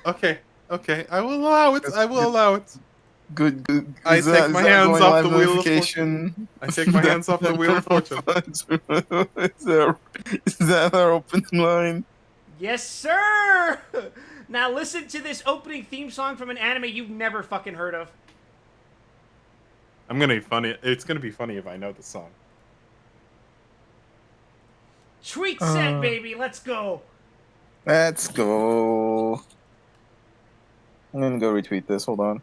Okay, okay, I will allow it. That's I will good. allow it. Good. I take Is my that hands going off live the wheel of fortune. notification? I take my hands off the wheel of fortune. Is that our opening line? Yes, sir! Now listen to this opening theme song from an anime you've never fucking heard of. I'm gonna be funny. It's gonna be funny if I know the song. Tweet set, baby, let's go! Let's go. I'm gonna go retweet this. Hold on.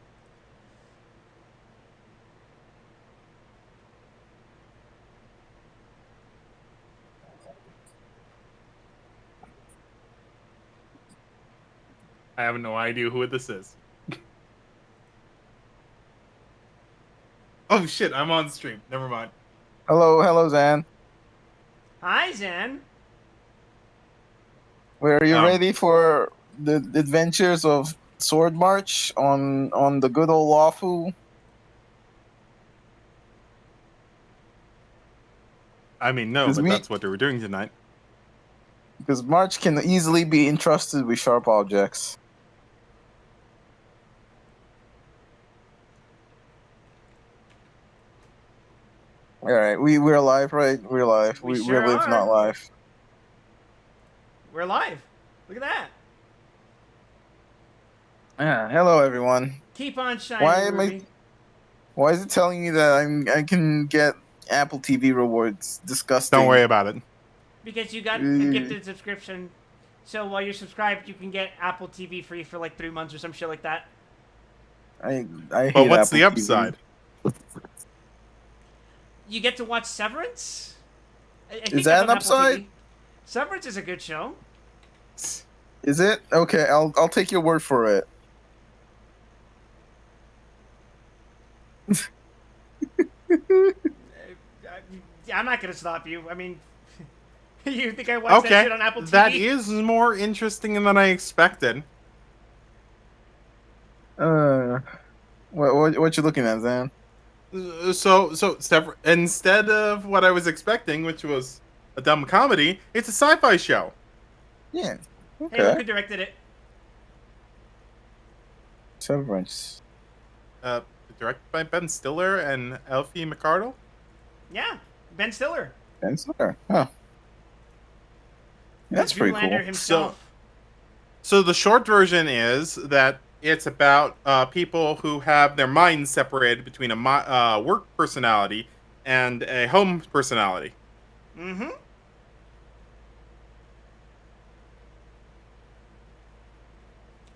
I have no idea who this is. Oh shit, I'm on stream. Never mind. Hello, Zan. Hi, Zen. Are you ready for the adventures of Sword March on the good old Wafu? I mean, no, but that's what we were doing tonight. Because March can easily be entrusted with sharp objects. All right, we're live, right? We're live. We We're sure live, are. not live. We're live. Look at that. Yeah. Hello, everyone. Keep on shining, Ruby. Why is it telling me that I can get Apple TV rewards? Disgusting. Don't worry about it. Because you got a gifted subscription. So while you're subscribed, you can get Apple TV free for like 3 months or some shit like that. I hate But what's Apple the TV. upside? You get to watch Severance? I Is that an upside? Severance is a good show. Is it? Okay, I'll take your word for it. I'm not gonna stop you. I mean, you think I watched that shit on Apple TV? That is more interesting than I expected. What you looking at, Zan? So instead of what I was expecting, which was a dumb comedy, it's a sci-fi show. Yeah. Okay. Hey, look who directed it. Severance. Directed by Ben Stiller and Elfie McCardle? Yeah, Ben Stiller. Ben Stiller. Huh. That's pretty cool. Himself. So the short version is that it's about people who have their minds separated between a work personality and a home personality. Mm-hmm.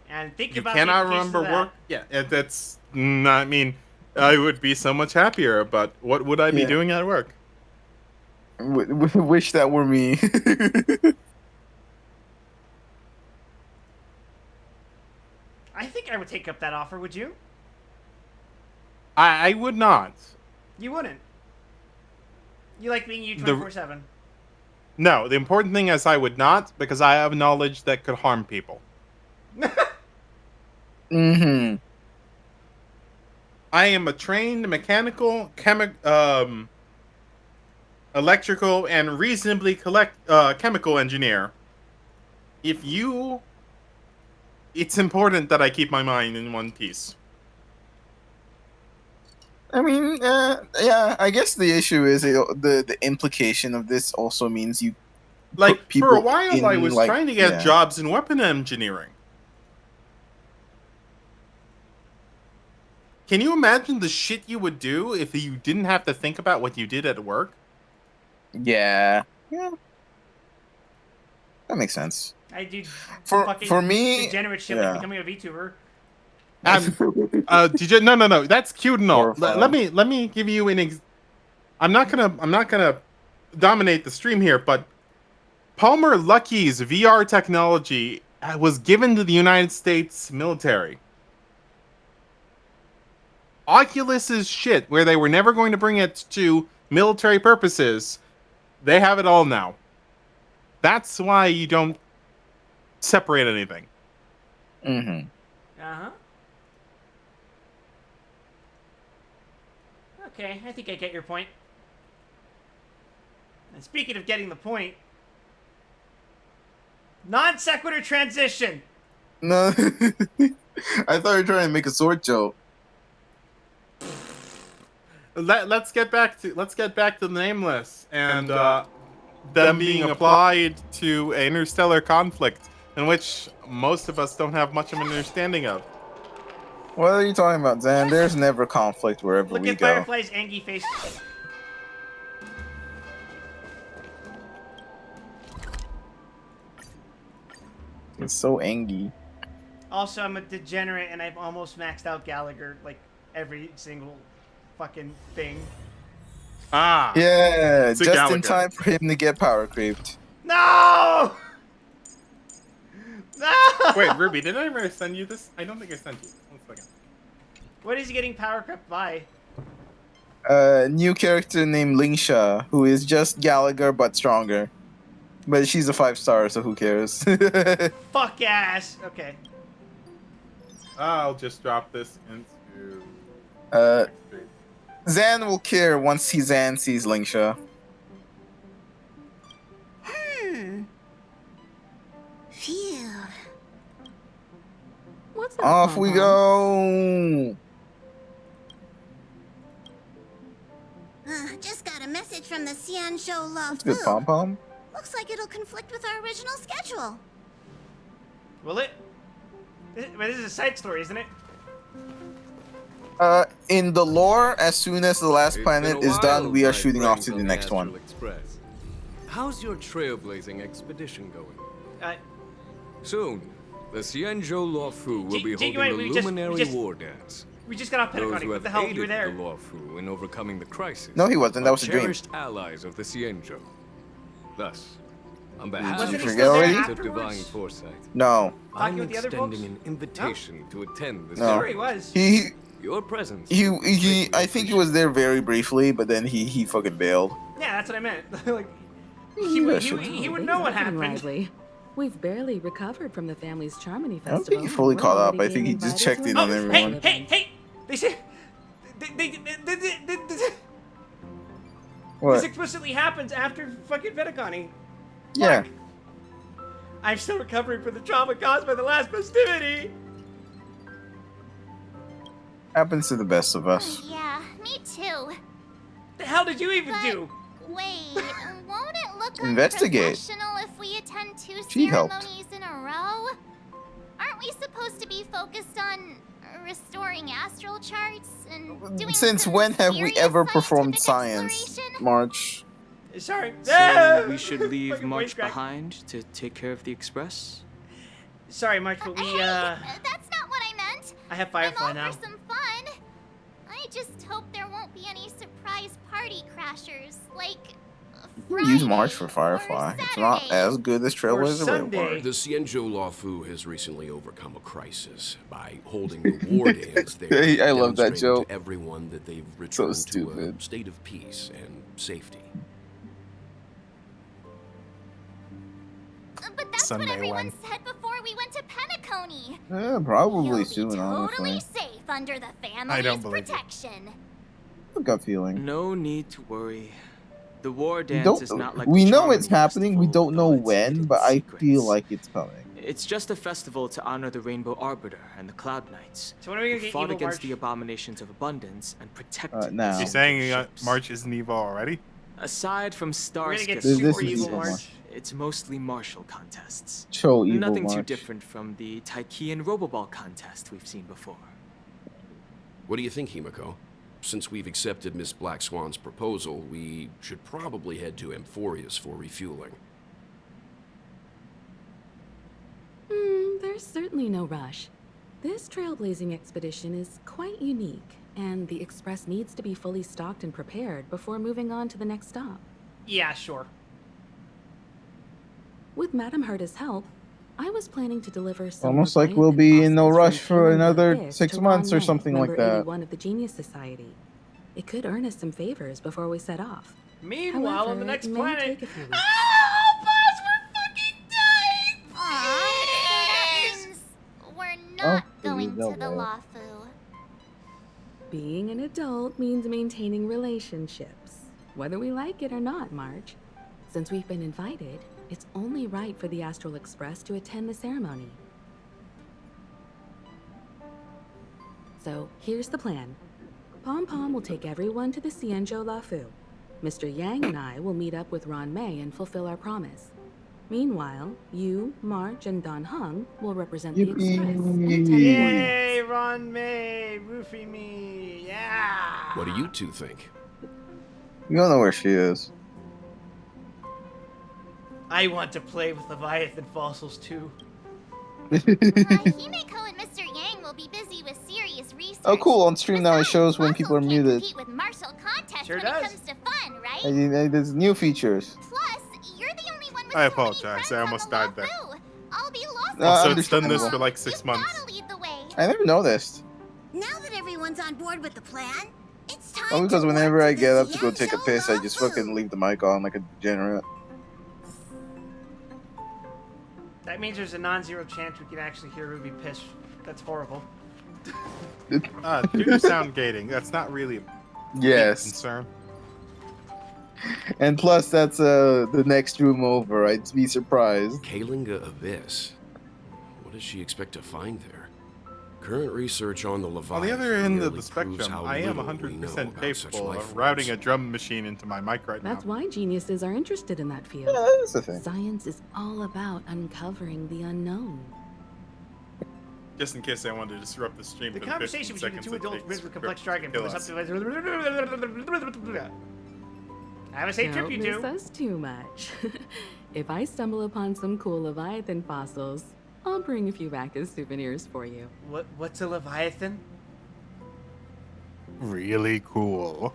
And think about you cannot remember work. Yeah, that's. I mean, I would be so much happier. But what would I be doing at work? Wish that were me. I think I would take up that offer. Would you? I would not. You wouldn't. You like being you 24/7. No, the important thing is I would not, because I have knowledge that could harm people. Mm-hmm. I am a trained mechanical, electrical, and reasonably chemical engineer. It's important that I keep my mind in one piece. I mean, yeah. I guess the issue is the implication of this also means you. Like for a while, I was trying to get jobs in weapon engineering. Can you imagine the shit you would do if you didn't have to think about what you did at work? Yeah. That makes sense. I do for me degenerate shit like becoming a VTuber. No. That's cute and all. Let me give you an I'm not gonna dominate the stream here, but Palmer Lucky's VR technology was given to the United States military. Oculus's shit, where they were never going to bring it to military purposes, they have it all now. That's why you don't separate anything. Mm-hmm. Uh-huh. Okay, I think I get your point. And speaking of getting the point, non sequitur transition. No, I thought you were trying to make a sword joke. Let's get back to the nameless and them being applied to an interstellar conflict in which most of us don't have much of an understanding of. What are you talking about, Zan? There's never conflict wherever Look we at go. Firefly's Angie face. It's so angry. Also, I'm a degenerate and I've almost maxed out Gallagher, like, every single fucking thing. Ah. Yeah, It's a just in Gallagher. time for him to get power creeped. No! No! Wait, Ruby, did I ever send you this? I don't think I sent you. 1 second. What is he getting power crept by? New character named Lingsha, who is just Gallagher but stronger. But she's a 5-star, so who cares? Fuck ass. Okay. I'll just drop this into. Zan will care once Zan sees Lingsha. Phew. What's that? Off we Pom-Pom? go. Just got a message from the Xian Show Love Good pom pom. Looks like it'll conflict with our original schedule. Will it? But this is a side story, isn't it? In the lore, as soon as the last planet is done, we are shooting off to the next one. Express. How's your trailblazing expedition going? Uh, Soon, the Xianzhou Luofu will be Jing, holding wait, the Luminary War Dance. we just got off Those Pentagon. who What have the hell? You were aided there. the Luofu in overcoming the crisis. No, he wasn't. That are was a dream. cherished allies of the Xianzhou. Thus, on behalf Wasn't of he the still there Sons of afterwards? Divine Foresight, No. I'm Talking with the other extending folks? an invitation to attend the No. Sure ceremony. he was. Your presence. He I think he was there very briefly, but then he fucking bailed. Yeah, that's what I meant. Like, Yeah, he would know what happened. Lively. We've barely recovered from the family's Charmony I don't Festival. think he fully We're caught up. already I think he being just invited checked to in Oh, on another everyone. hey! They say they What? this explicitly happens after fucking Pentagon. Yeah. I'm still recovering from the trauma caused by the last festivity. Happens to the best of us. Yeah, me too. The hell did you even But- do? Wait, won't it look Investigate. unprofessional if we attend 2 She helped. ceremonies in a row? Aren't we supposed to be focused on restoring astral charts and doing Since some when have we serious ever performed scientific science, exploration? March? Sorry. So we should leave Fucking voice March crack. behind to take care of the express? Sorry, March, but we Hey, that's not what I meant. I have I'm Firefly all now. for some fun. I just hope there won't be any surprise party crashers, like Use March Friday for Firefly. or It's not Saturday. as good as Trailblazer Sunday. Railroad. The Xianzhou Luofu has recently overcome a crisis by holding the war dance there. I love that demonstrating joke. To everyone that they've So returned to stupid. a state of peace and safety. But that's Sunday what everyone one. said before we went to Penacony. Yeah, probably You'll soon, be totally honestly. safe under the I family's don't believe you. protection. Gut feeling. No need to worry. The war We dance is not like we the know it's Charmony happening, we Festival, don't know though it's when, kept but I secrets. feel like it's coming. It's just a festival to honor the Rainbow Arbiter and the Cloud Knights, So when are we who gonna get fought Evil against March? the abominations of abundance and protected now. the You're She's saying ships. March isn't evil already? Aside from We're Star gonna get This super is evil evil March. March. it's mostly martial contests. Show evil Nothing too March. different from the Taiki and Roboball contest we've seen before. What do you think, Himiko? Since we've accepted Miss Black Swan's proposal, we should probably head to Amphorius for refueling. There's certainly no rush. This trailblazing expedition is quite unique, and the Express needs to be fully stocked and prepared before moving on to the next stop. Yeah, sure. With Madame Herta's help, I was planning to deliver some Almost like refinement we'll be in no process rush from for England another like this 6 to months or Ron May, something like member that. 81 of the Genius Society. It could earn us some favors before we set off. Meanwhile, However, on the next it may planet. take a few weeks. Oh, boss, we're fucking dying! Aw, so that means we're not going to the double. Lafu. Being an adult means maintaining relationships, whether we like it or not, March. Since we've been invited, it's only right for the Astral Express to attend the ceremony. So here's the plan. Pom Pom will take everyone to the Xianzhou Lafu. Mr. Yang and I will meet up with Ron Mei and fulfill our promise. Meanwhile, you, March, and Don Hung will represent the Express in attendance. Yay, Ron May, roofie me, yeah. What do you two think? You don't know where she is. I want to play with Leviathan fossils too. Himeko and Mr. Yang will be busy with serious research. Oh, cool. On stream now, it Besides, shows when people are fossils can't muted. compete with martial contests Sure when does. it comes to fun, right? There's new features. Plus, you're the only one with I so apologize, many friends I on almost the died there. Lafu. I'll be lost. Also, it's done this understandable. for like 6 You've months. gotta lead the way. I never noticed. Now that everyone's on board with the plan, it's time Oh, because to whenever walk I to get the up to go take a Xianzhou piss, I just Lafu. fucking leave the mic on like a degenerate. That means there's a non-zero chance we can actually hear Ruby piss. That's horrible. Due to sound gating, that's not really a big Yes. concern. And plus, that's the next room over. I'd be surprised. Kalinga Abyss. What does she expect to find there? Current research on the Leviathan On the other end of merely the proves spectrum, how I am little we know 100% about such capable life of routing a forms. drum machine into my mic right That's now. why geniuses are interested in that field. Yeah, that's the thing. Science is all about uncovering the unknown. Just in case I wanted to disrupt the stream The for the 15 conversation between the seconds two it adults takes brings with for complex Crypt to jargon kill was us. up to have a safe trip, Don't you miss two. us too much. If I stumble upon some cool Leviathan fossils, I'll bring a few back as souvenirs for you. What's a Leviathan? Really cool.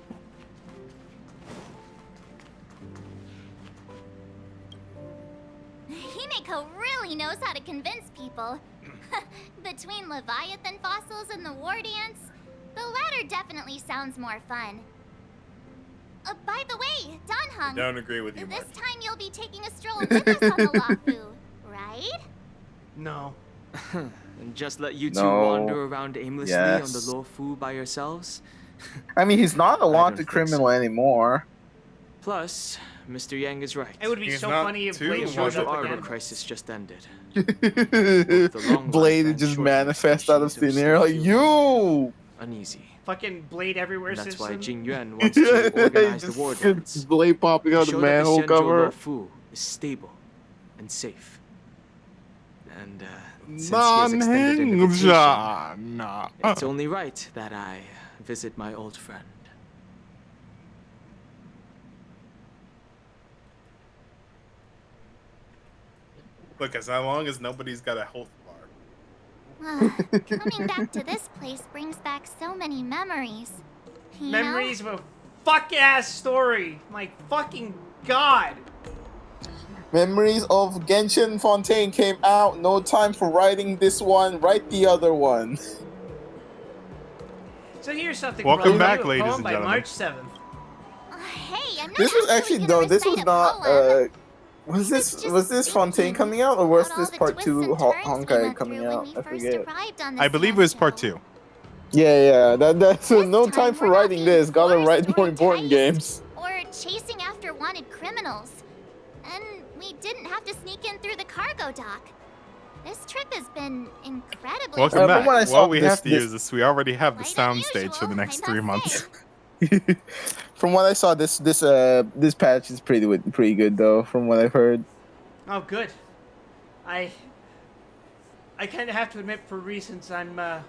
Himeko really knows how to convince people. Between Leviathan fossils and the war dance, the latter definitely sounds more fun. By the way, Don Hung, Don't agree with you, this Mark. time you'll be taking a stroll with us on the Lafu, right? No. And just let you two No. wander around aimlessly Yes. on the Luofu by yourselves? I mean, he's not a don't wanted think criminal so. anymore. Plus, Mr. Yang is right. It would be He's so not funny if too Blade The shows wanted. Shoujo up Arbor again. crisis just ended. the long Blade life and just short manifest out of species thin are air still like, feeling you! uneasy. Fucking Blade everywhere And that's why system. Jing Yuan wants to organize the Just war dance. Blade popping out To of show the that the manhole Xianzhou cover. Luofu is stable and safe. And since he has extended an invitation, Non-Hengja. it's only right that I visit my old friend. Look, as long as nobody's got a health bar. Coming back to this place brings back so many memories. You Memories know? of a fuck ass story. My fucking god. Memories of Genshin Fontaine came out. No time for writing this one. Write the other one. So here's something. Welcome from back, a ladies poem and by gentlemen. March 7th. Hey, I'm not This was actually gonna no. This recite was a not. poem. Was Just this Fontaine thinking coming out, or was about all this the part twists 2 and turns we Honkai went coming through when out? we I first forget. arrived on the I believe it was part Xianzhou. 2. Yeah. That's This no time time for we're not writing being this. Gotta forced write or more important enticed games. Or chasing after wanted criminals. And we didn't have to sneak in through the cargo dock. This trip has been incredibly Welcome from back. what I saw, Well, we this- have to this- use this. We already have the Quite soundstage for the unusual, next I 3 must months. say. From what I saw, this patch is pretty good though. From what I've heard. Oh, good. I kind of have to admit, for reasons, I'm a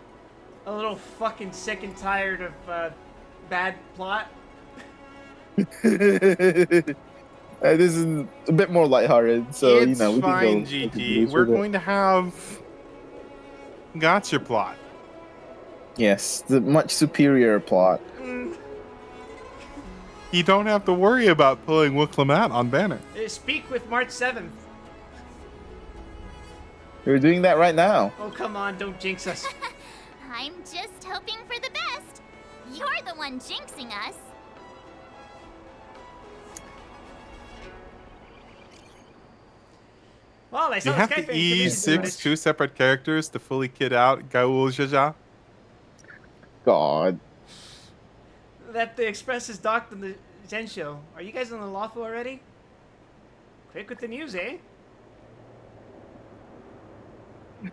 little fucking sick and tired of bad plot. This is a bit more lighthearted, so It's we fine, can go. GT. We're going to have gotcha plot. Yes, the much superior plot. You don't have to worry about pulling Wicklamat on banner. Speak with March 7th. We're doing that right now. Oh, come on, don't jinx us. I'm just hoping for the best. You're the one jinxing us. Well, I saw You the have Skype to information E6 two separate characters to fully kid out Gaul Jaja. God. that the Express is docked on the Zensho. Are you guys on the Lafu already? Quick with the news, eh?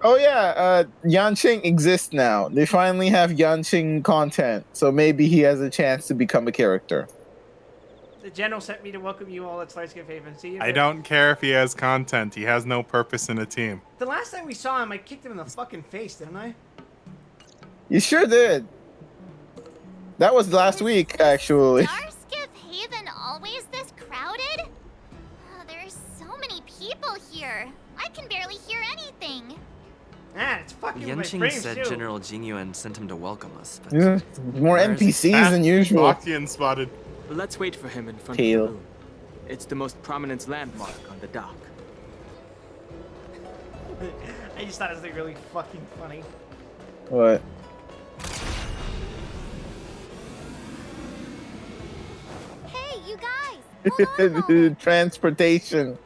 Oh yeah, Yanqing exists now. They finally have Yanqing content, so maybe he has a chance to become a character. The general sent me to welcome you all at Slice Give Haven. See you. I don't care if he has content. He has no purpose in a team. The last time we saw him, I kicked him in the fucking face, didn't I? You sure did. That was last week, actually. Give Haven always this crowded? Oh, there's so many people here. I can barely hear anything. Ah, it's fucking with my Yanqing frames said too. General Jingyuan sent him to welcome us. But Yeah, more Where is NPCs than usual. Bakhtian spotted. let's wait for him in front Tail. of the moon. It's the most prominent landmark on the dock. I just thought it was like really fucking funny. What? Hey, you guys! Hold on a moment. Transportation.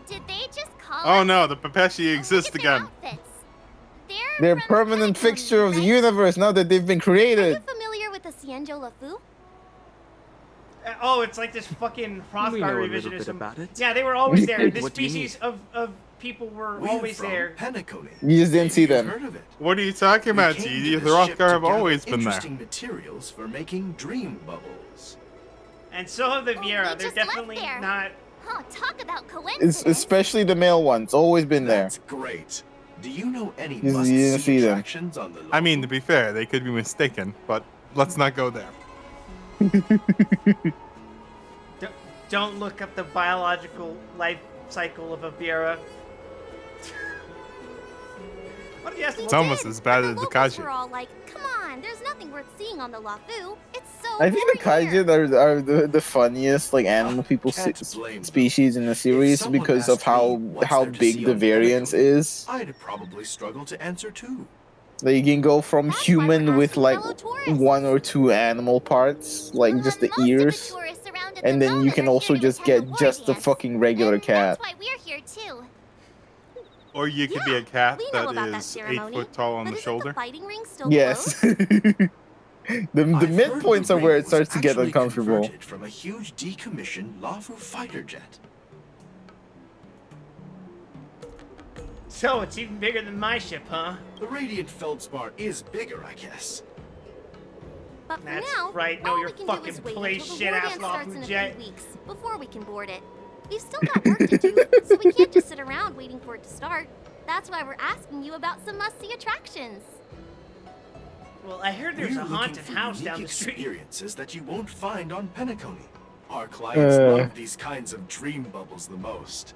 Did they just call Oh us? no, the Pepeshi exists Look at their again. outfits. They're from permanent Pentagon, fixture of the right? universe now that they've been Are created. you familiar with the Cienjo Lafu? Oh, it's like this fucking We know Hrothgar a little bit revisionism. about it. Yeah, they were always there. This What do you species of people were We're always from there. Penacony. You just didn't see Maybe you've them. heard of it. What are you talking We about, came G? to The this ship Hrothgar to have gather always been there. interesting materials for making dream bubbles. And so have the Oh, Viera. we They're just left definitely there. not. Oh, talk about coincidence. It's especially the male ones. Always been there. That's great. Do you know any You didn't must-see see them. attractions on the I mean, to be fair, they could be mistaken, but let's not go there. Don't look up the biological life cycle of a Viera. What did you ask? It's almost as bad as the locals were Kaiji. all like, come on, there's nothing worth seeing on the Lafu. It's so I think the boring here." kaiju are the funniest like animal people Can't blame them. species in the series someone because of asked me what's how there to big see the on variance Penacony, is. I'd probably struggle to answer too. Like you can go from That's why human we're with asking like fellow tourists. 1 or 2 animal parts, like just the Most of ears, tourists around at and the then you moment can are also here to just attend get war just the dance. fucking regular And cat. That's why we're here too. Or you could be Yeah, a cat we know about that that is 8 ceremony, foot tall on but the isn't shoulder. the fighting ring still Yes. closed? the I've midpoints heard are where the it starts to ring get was actually uncomfortable. converted from a huge decommissioned Lafu fighter jet. So it's even bigger than my ship, huh? The radiant feldspar is bigger, I guess. But for That's now, right, know all your we can fucking do is wait place, until the shit war ass dance starts Lafu in a jet. few weeks before we can board it. We've still got work to do, so we can't just sit around waiting for it to start. That's why we're asking you about some must-see attractions. Well, I heard there's We're a looking haunted for house unique down the street. experiences that you won't find on Penacony. Our clients love these kinds of dream bubbles the most.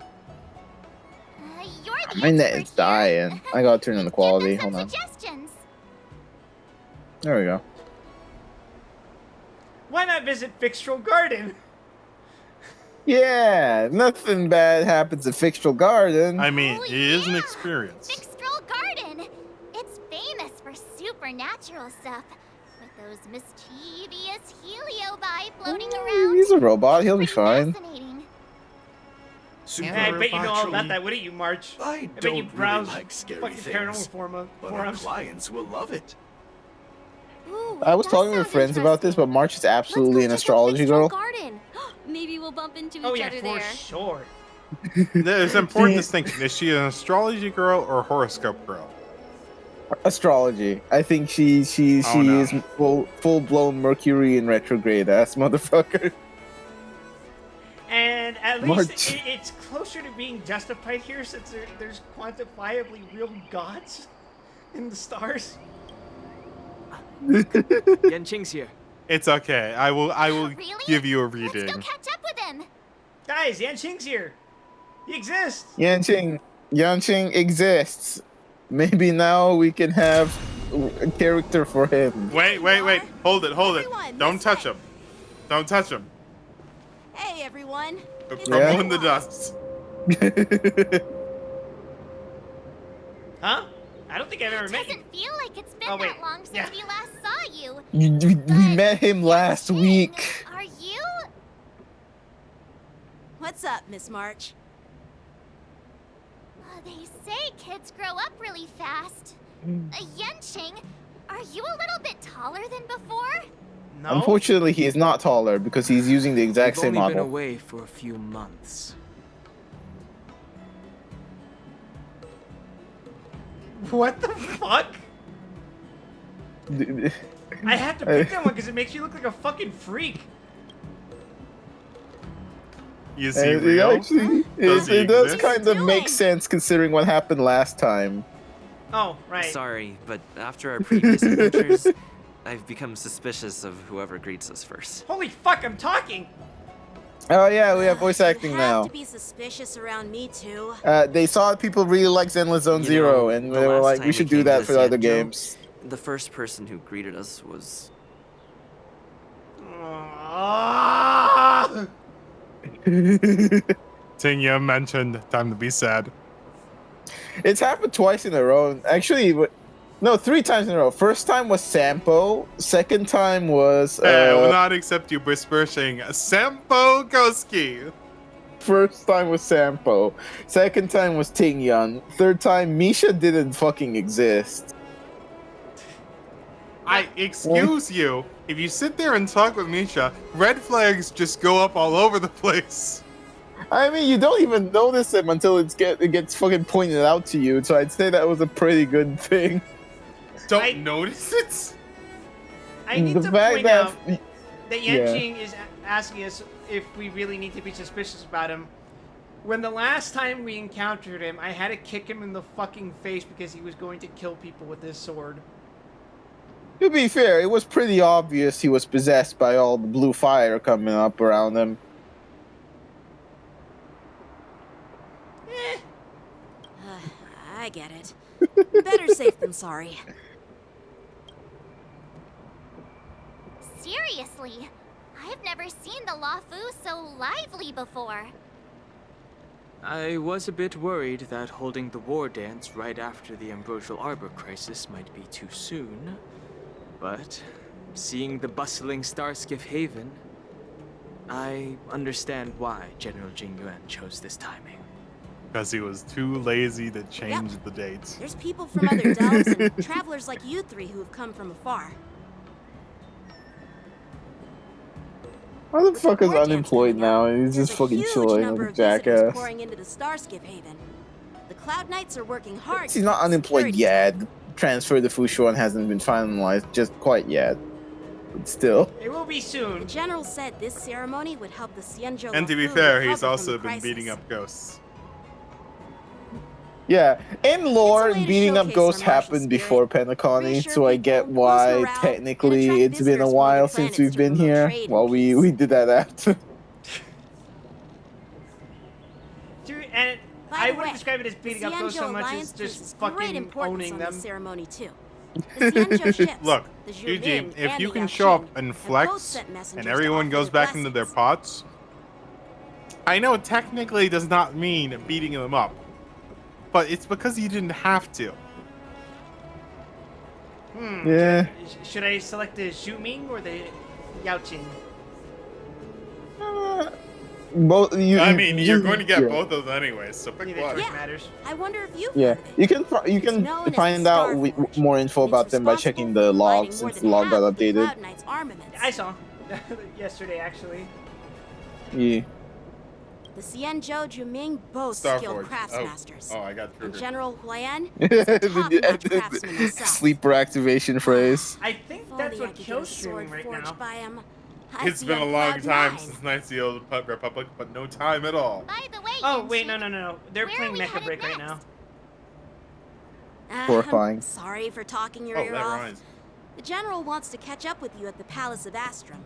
You're the My net expert is here. dying. I gotta turn on the quality. Give them Hold some on. suggestions. There we go. Why not visit Fixtral Garden? Yeah, nothing bad happens at Fixtral Garden. I mean, Oh, it is an yeah. experience. Fixtral Garden. It's famous for supernatural stuff. With those mischievous heliobi floating around. He's a robot. He'll be Pretty fine. fascinating. Super I bet you know all about naturally, that, wouldn't you, March? I bet you don't browse really like scary fucking things, paranormal but our forums. clients will love it. Ooh, I was that talking with sounds friends about this, but interesting. March is Let's go absolutely an check out astrology Fixtral girl. Garden. Maybe we'll bump into Oh each yeah, other for there. sure. There's an important distinction. Is she an astrology girl or a horoscope girl? Astrology. I think she Oh, no. is full blown Mercury in retrograde ass motherfucker. And at March. least it's closer to being justified here since there's quantifiably real gods in the stars. Yanqing's here. It's okay. I will Really? give you a Let's go reading. catch up with him. Guys, Yanqing's here. He exists. Yanqing exists. Maybe now we can have a character for him. Wait. Hold it. Everyone, Don't this touch way. him. Don't touch him. Hey everyone. It's Yeah? Crumble in the Noah. dust. Huh? I don't think I've ever It met you. doesn't feel like it's been Oh, wait. that long since Yeah. we last saw you. We met him last Yanqing, week. Are you? What's up, Miss March? They say kids grow up really fast. Yanqing, are you a little bit taller than before? No. Unfortunately, he is not taller because he's using the exact We've same only been model. away for a few months. What the fuck? I have to pick that one because it makes you look like a fucking freak. You see, It real? actually, Does he it does exist? kind of make Doing? sense considering what happened last time. Oh, right. Sorry, but after our previous adventures, I've become suspicious of whoever greets us first. Holy fuck, I'm talking! Oh yeah, we have voice acting you now. have to be suspicious around me too. They saw people really like Zenless Zone You Zero, know, and the they were last like, time we we should came do to that the for the other Sienjo, games. The first person who greeted us was... Ah! Tingya mentioned time to be sad. It's happened twice in a row. Actually, no, 3 times in a row. First time was Sampo. Second time was Hey, I will not accept you besmirching Sampo Koski. first time was Sampo. Second time was Ting Yun. Third time, Misha didn't fucking exist. I excuse you. If you sit there and talk with Misha, red flags just go up all over the place. I mean, you don't even notice him until it gets fucking pointed out to you. So I'd say that was a pretty good thing. Don't notice it? I need The to fact point that- out that Yanqing is asking us if we really need to be suspicious about him. When the last time we encountered him, I had to kick him in the fucking face because he was going to kill people with his sword. To be fair, it was pretty obvious he was possessed by all the blue fire coming up around him. I get it. Better safe than sorry. Seriously, I've never seen the Lafu so lively before. I was a bit worried that holding the war dance right after the Ambrosial Arbor crisis might be too soon. But seeing the bustling Starskiff Haven, I understand why General Jing Yuan chose this timing. Because he was too lazy to change the dates. There's people from other delves and travelers like you 3 who have come from afar. Motherfucker's War dance unemployed coming up. now, and he's There's just a fucking huge chilling number like a of visitors jackass. pouring into the Starskiff Haven. The Cloud Knights are working hard. He's to not keep unemployed security yet. tight. Transfer to Fushuan hasn't been finalized just quite yet. But still. It will be The soon. general said this ceremony would help the Xianzhou And to be Lafu fair, recover he's from also the been beating crisis. up ghosts. Yeah, in lore, way to beating up showcase ghosts our martial happened spirit, before Penacony, reassure so I get people, boost why morale, and technically attract it's been a visitors from while other since planets we've to been promote here. trade Well, and we peace. did that after. Dude, and By I the wouldn't way, describe it as beating up ghosts so Xianzhou much as Alliance just places great fucking importance owning on them. this ceremony too. The Xianzhou ships, Look, the Yuji, Zhuming if and you the can show up Yaoqing and have both flex, sent messengers and to everyone offer goes their back into their blessings. pots, I know technically does not mean beating them up, but it's because you didn't have to. Yeah. Should I select the Zhuming or the Yaoqing? Both. I mean, you're going to get yeah. both of them anyways, so pick Neither one. choice Yeah. matters. I wonder if you've Yeah, heard of it. you can It's known as find the out Starforge, more info and it's about them by responsible checking for the providing logs more since than the log half got of the updated. Cloud Knight's armaments. I saw yesterday actually. Yeah. The Xianzhou Zhuming boast Starforge. skilled craftsmasters. Oh, I got And triggered. General Huan is a top-notch craftsman himself. Sleeper activation phrase. I think If that's only I what could kills get a sword streaming right forged now. by him, I'd It's be been a on long cloud time nine. since Knights of the Old Republic, but no time at all. By the way, Oh wait, Yanqing, no. They're Where are playing we Mecha headed Break right next? now. Horrifying. I'm sorry for talking your Oh, ear that off. rhymes. The General wants to catch up with you at the Palace of Astrum.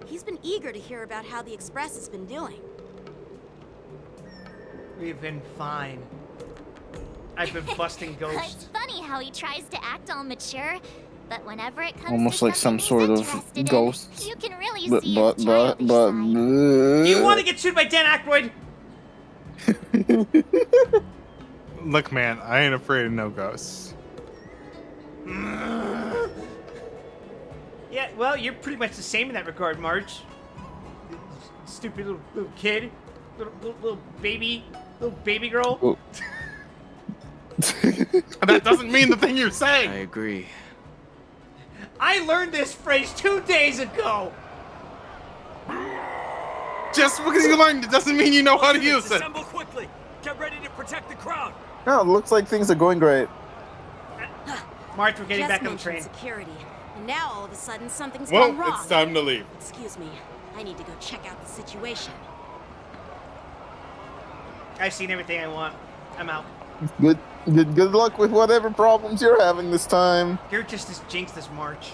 He's been eager to hear about how the Express has been doing. We've been fine. I've been busting It's ghosts. funny how he tries to act all mature, but whenever it comes Almost to like some something sort he's of interested in, ghost. you can really But see but his but childish but. side. Do you want to get sued by Dan Aykroyd? Look, man, I ain't afraid of no ghosts. Yeah, well, you're pretty much the same in that regard, Marge. Stupid little kid, little baby girl. Oh. That doesn't mean the thing you're I saying. agree. I learned this phrase 2 days ago. Just because you learned it doesn't mean you know how to use it. Assemble quickly. Get ready to protect the crowd. No, it looks like things are going great. March, we're getting Just back on the mentioned train. security, and now all of a sudden something's Well, gone wrong. it's time to leave. Excuse me, I need to go check out the situation. I've seen everything I want. I'm out. Good luck with whatever problems you're having this time. You're just as jinxed as March.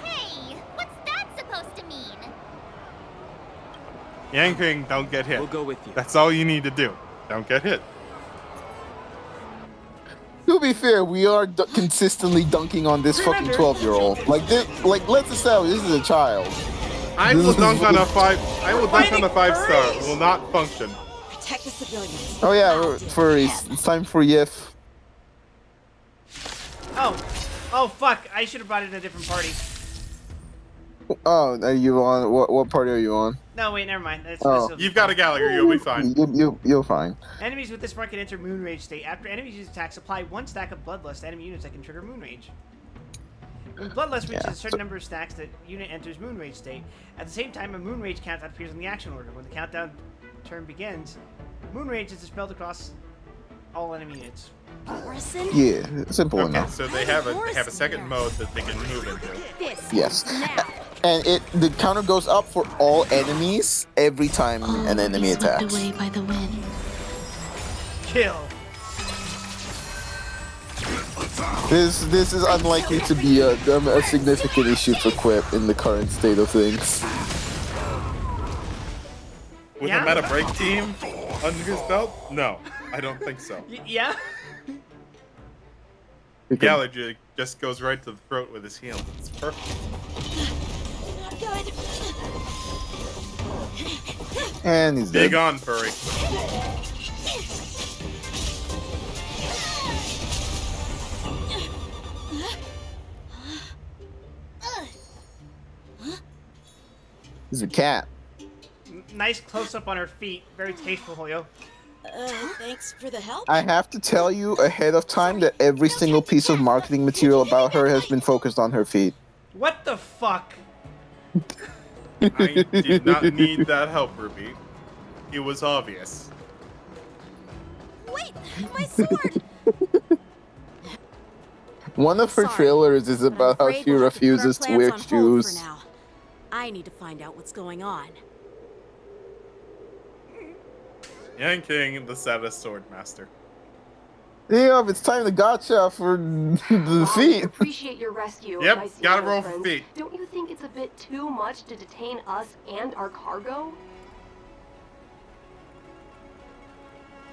Hey, what's that supposed to mean? Yang King, don't get hit. We'll go with you. That's all you need to do. Don't get hit. To be fair, we are consistently dunking on this fucking 12-year-old. Like, let's establish this is a child. I will dunk on a 5. I will dunk on a 5-star. It will not function. Protect the civilians. Oh yeah, it's time for Yif. Oh fuck! I should have brought in a different party. Oh, are you on? What party are you on? No, wait, never mind. You've got a Gallagher. You'll be fine. You'll fine. Enemies with this mark can enter Moon Rage state. After enemies use attacks, apply 1 stack of Bloodlust to enemy units that can trigger Moon Rage. When Bloodlust reaches a certain number of stacks, the unit enters Moon Rage state. At the same time, a Moon Rage countdown appears in the action order. When the countdown turn begins, Moon Rage is dispelled across all enemy units. Morrison? Yeah, simple Okay, enough. so they have a second mode that they can move into. This Yes. now. And the counter goes up for all enemies every time an enemy attacks. away by the wind. Kill. This is unlikely to be a significant issue for Quip in the current state of things. With Yeah. a meta break team under his belt? No, I don't think so. Yeah? Gallagher just goes right to the throat with his heel. It's perfect. Not good. And he's Dig dead. on, furry. He's a cat. Nice close up on her feet. Very tasteful, Julio. Thanks for the help. I have to tell you ahead of time that every single piece of marketing material about her has been focused on her feet. What the fuck? I did not need that help, Ruby. It was obvious. Wait, my sword! One of her Sorry, trailers is but I'm about how afraid she we'll have to put our refuses to plans wear on hold shoes. for now. I need to find out what's going on. Yang King, the saddest sword master. Yeah, it's time to gotcha for the I feet. appreciate your rescue. Yep, my gotta Seattle roll for friends. feet. Don't you think it's a bit too much to detain us and our cargo?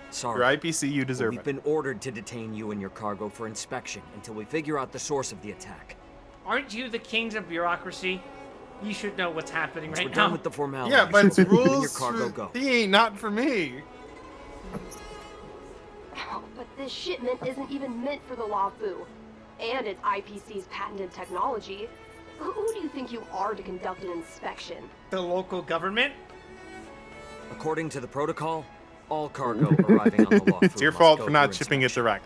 For Sorry, IPC, you deserve we've it. been ordered to detain you and your cargo for inspection until we figure out the source of the attack. Aren't you the kings of bureaucracy? You should know what's happening Once right we're done now. with the formalities. Yeah, but it's you and your rules cargo for go. thee, not for me. But this shipment isn't even meant for the LaFu. And it's IPC's patented technology. Who do you think you are to conduct an inspection? The local government? According to the protocol, all cargo arriving on the LaFu It's your must fault go for not through shipping it inspection. direct.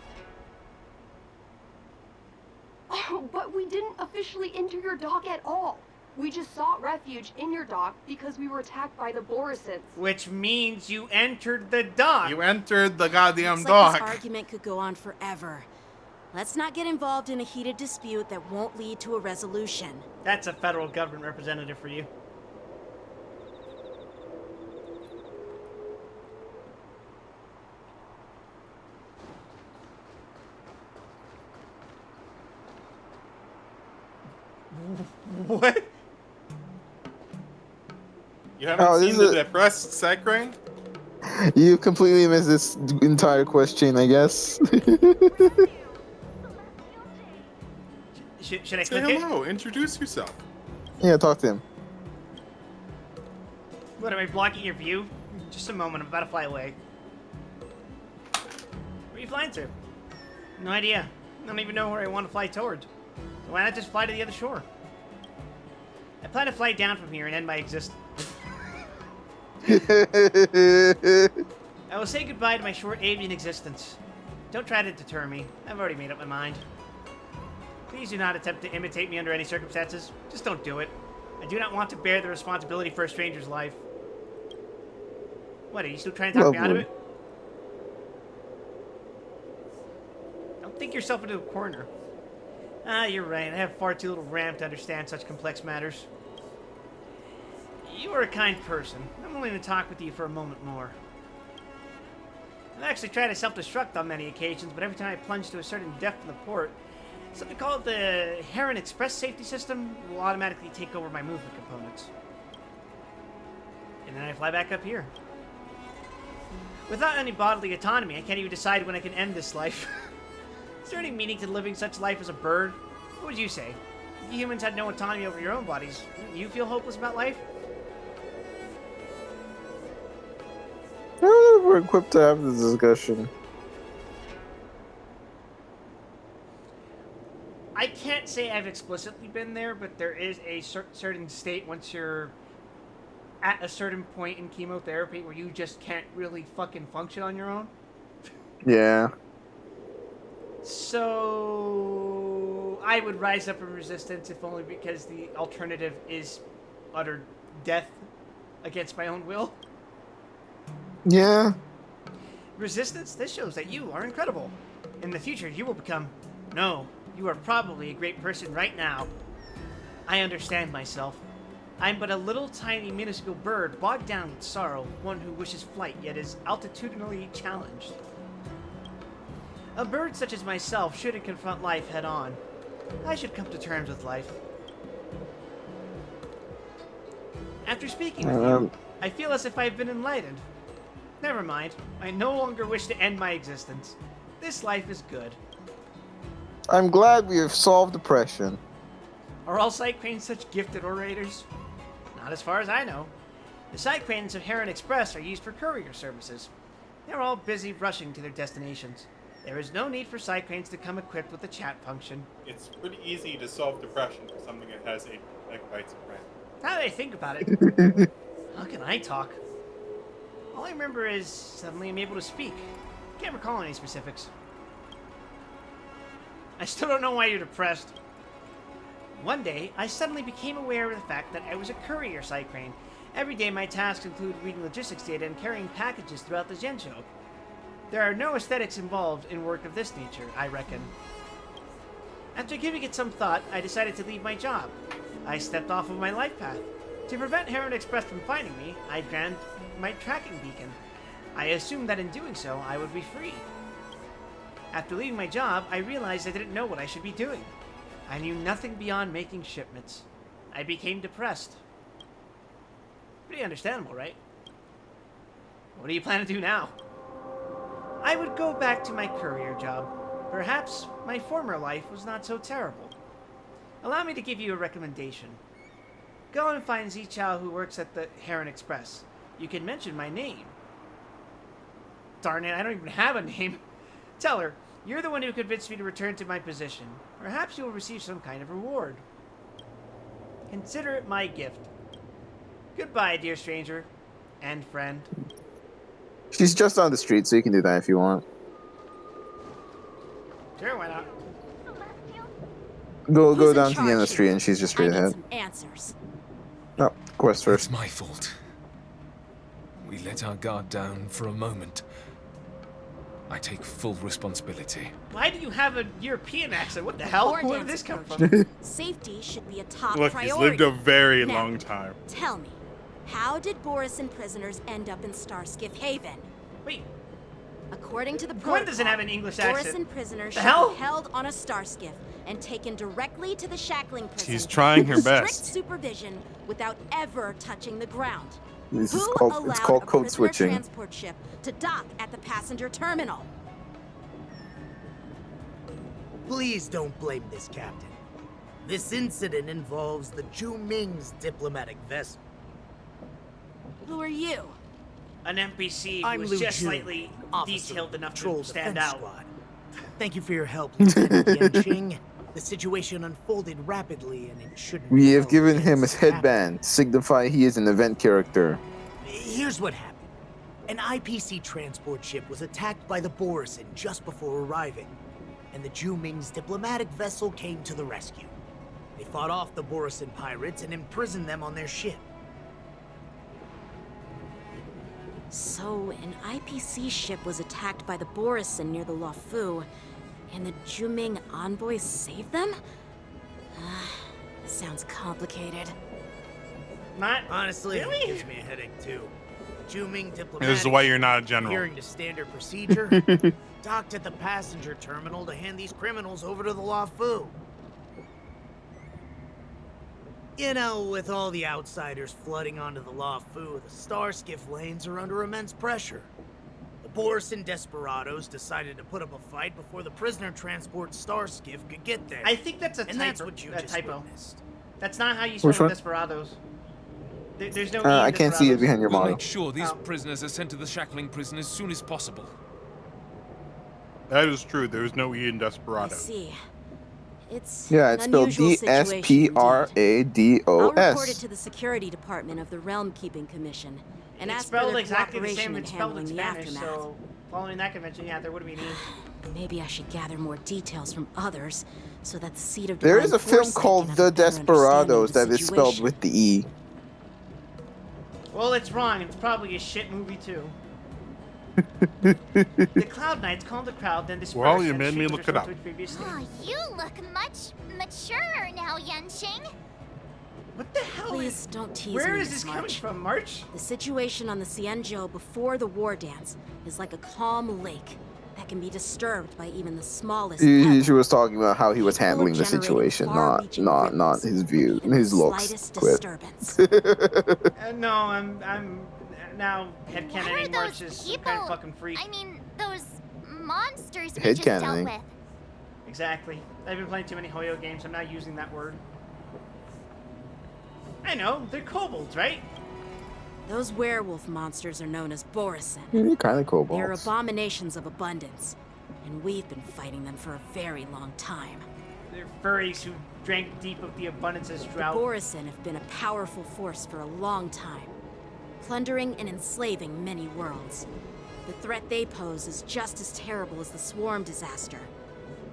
Oh, but we didn't officially enter your dock at all. We just sought refuge in your dock because we were attacked by the Borisons. Which means you entered the dock. You entered the goddamn Looks like this dock. argument could go on forever. Let's not get involved in a heated dispute that won't lead to a resolution. That's a federal government representative for you. What? You haven't Oh, this seen the is a- depressed Sacre? You completely missed this entire question, I guess. Should I Say click it? hello. Introduce yourself. Yeah, talk to him. What, am I blocking your view? Just a moment, I'm about to fly away. Where are you flying to? No idea. I don't even know where I want to fly towards. So why not just fly to the other shore? I plan to fly down from here and end my existence. I will say goodbye to my short avian existence. Don't try to deter me. I've already made up my mind. Please do not attempt to imitate me under any circumstances. Just don't do it. I do not want to bear the responsibility for a stranger's life. What, are you still trying to talk me out of Lovely. it? Don't think yourself into a corner. Ah, you're right. I have far too little RAM to understand such complex matters. You are a kind person. I'm willing to talk with you for a moment more. I've actually tried to self-destruct on many occasions, but every time I plunge to a certain depth in the port, something called the Heron Express safety system will automatically take over my movement components. And then I fly back up here. Without any bodily autonomy, I can't even decide when I can end this life. Is there any meaning to living such life as a bird? What would you say? If you humans had no autonomy over your own bodies, wouldn't you feel hopeless about life? I don't know if we're equipped to have this discussion. I can't say I've explicitly been there, but there is a certain state once you're at a certain point in chemotherapy where you just can't really fucking function on your own. Yeah. So I would rise up in resistance, if only because the alternative is utter death against my own will. Yeah. Resistance? This shows that you are incredible. In the future, you will become... No, you are probably a great person right now. I understand myself. I'm but a little tiny minuscule bird bogged down with sorrow, one who wishes flight yet is altitudinally challenged. A bird such as myself shouldn't confront life head on. I should come to terms with life. After speaking with you, I feel as if I've been enlightened. Never mind. I no longer wish to end my existence. This life is good. I'm glad we have solved depression. Are all side cranes such gifted orators? Not as far as I know. The side cranes of Heron Express are used for courier services. They're all busy rushing to their destinations. There is no need for side cranes to come equipped with a chat function. It's pretty easy to solve depression for something that has 8 megabytes of RAM. Now that I think about it, how can I talk? All I remember is suddenly I'm able to speak. Can't recall any specifics. I still don't know why you're depressed. One day, I suddenly became aware of the fact that I was a courier side crane. Every day, my tasks include reading logistics data and carrying packages throughout the Zhenzhou. There are no aesthetics involved in work of this nature, I reckon. After giving it some thought, I decided to leave my job. I stepped off of my life path. To prevent Heron Express from finding me, I jammed my tracking beacon. I assumed that in doing so, I would be free. After leaving my job, I realized I didn't know what I should be doing. I knew nothing beyond making shipments. I became depressed. Pretty understandable, right? What do you plan to do now? I would go back to my courier job. Perhaps my former life was not so terrible. Allow me to give you a recommendation. Go and find Zichao who works at the Heron Express. You can mention my name. Darn it, I don't even have a name. Tell her, you're the one who convinced me to return to my position. Perhaps you will receive some kind of reward. Consider it my gift. Goodbye, dear stranger. And friend. She's just on the street, so you can do that if you want. Sure, why not? Go down to the end of the street and she's just straight ahead. Some answers. No, quest first. It's my fault. We let our guard down for a moment. I take full responsibility. Why do you have a European accent? What the hell? War Where did dance this come approach. from? Safety should be a top Look, priority. he's lived a very Now, long time. Tell me, how did Borison prisoners end up in Starskiff Haven? Wait, According to the Gwen protocol, doesn't have an English accent. Borison prisoners The should hell? be held on a Starskiff and taken directly to the shackling prison. She's trying her with best. Strict supervision without ever touching the ground. This is Who called allowed code a prisoner switching. transport ship to dock at the passenger terminal? Please don't blame this captain. This incident involves the Zhu Ming's diplomatic vessel. Who are you? An NPC who I'm was Liu just Jun, slightly officer detailed enough to Patrol stand Defense out. Squad. Thank you for your help, Lieutenant Yanqing. The situation unfolded rapidly and it shouldn't We be have held given him against his the captain. headband, to signify he is an event character. Here's what happened. An IPC transport ship was attacked by the Borison just before arriving, and the Zhu Ming's diplomatic vessel came to the rescue. They fought off the Borison pirates and imprisoned them on their ship. So, an IPC ship was attacked by the Borison near the Luofu, And the Juming envoys saved them? Sounds complicated. Not Honestly, really? it gives me a headache too. Juming diplomatic. This is why you're not a general. Adhering to standard procedure, docked at the passenger terminal to hand these criminals over to the Luofu. You know, with all the outsiders flooding onto the Luofu, the Starskiff lanes are under immense pressure. The Borison desperados decided to put up a fight before the prisoner transport Starskiff could get there. I think that's a And typo. that's what you just typo. witnessed. That's not how you Which spell one? desperados. There's no. I can't see it behind your We'll model. make sure these prisoners are sent to the shackling prison as soon as possible. That is true. There's no E in I Desperado. see. It's Yeah, it's an spelled unusual situation indeed. DSPRADOS. I'll report it to the security department of the Realm Keeping Commission and It's ask for spelled their exactly the cooperation same. in It's spelled in handling the Spanish. aftermath. So following that convention, yeah, there would be need. Maybe I should gather more details from others so that the seat of There divine is a film foresight called can The have a better Desperados that understanding is of the spelled situation. with the E. Well, it's wrong. It's probably a shit movie too. The Cloud Knights called the crowd, then dispersed. Well, you and made me shoot look their it up. sword to previously. Oh, you look much maturer now, Yanqing. What the hell Please is? don't tease Where me, is Miss this coming March. from, March? The situation on the Xianzhou before the war dance is like a calm lake that can be disturbed by even the smallest She pebble. was talking about how he was People handling the generating situation, far-reaching not ripples his with views, even the his looks. slightest Quit. disturbance. No, I'm now What are headcanoning those March is some people? kind of fucking freak. I mean, those monsters we just dealt Headcanoning. with. Exactly. I've been playing too many Hoyo games. I'm not using that word. I know, they're kobolds, right? Those werewolf monsters are known as Borison. They're kind of cool They're balls. abominations of abundance, and we've been fighting them for a very long time. They're furries who drank deep of the abundance's The drought. Borison have been a powerful force for a long time, plundering and enslaving many worlds. The threat they pose is just as terrible as the Swarm disaster,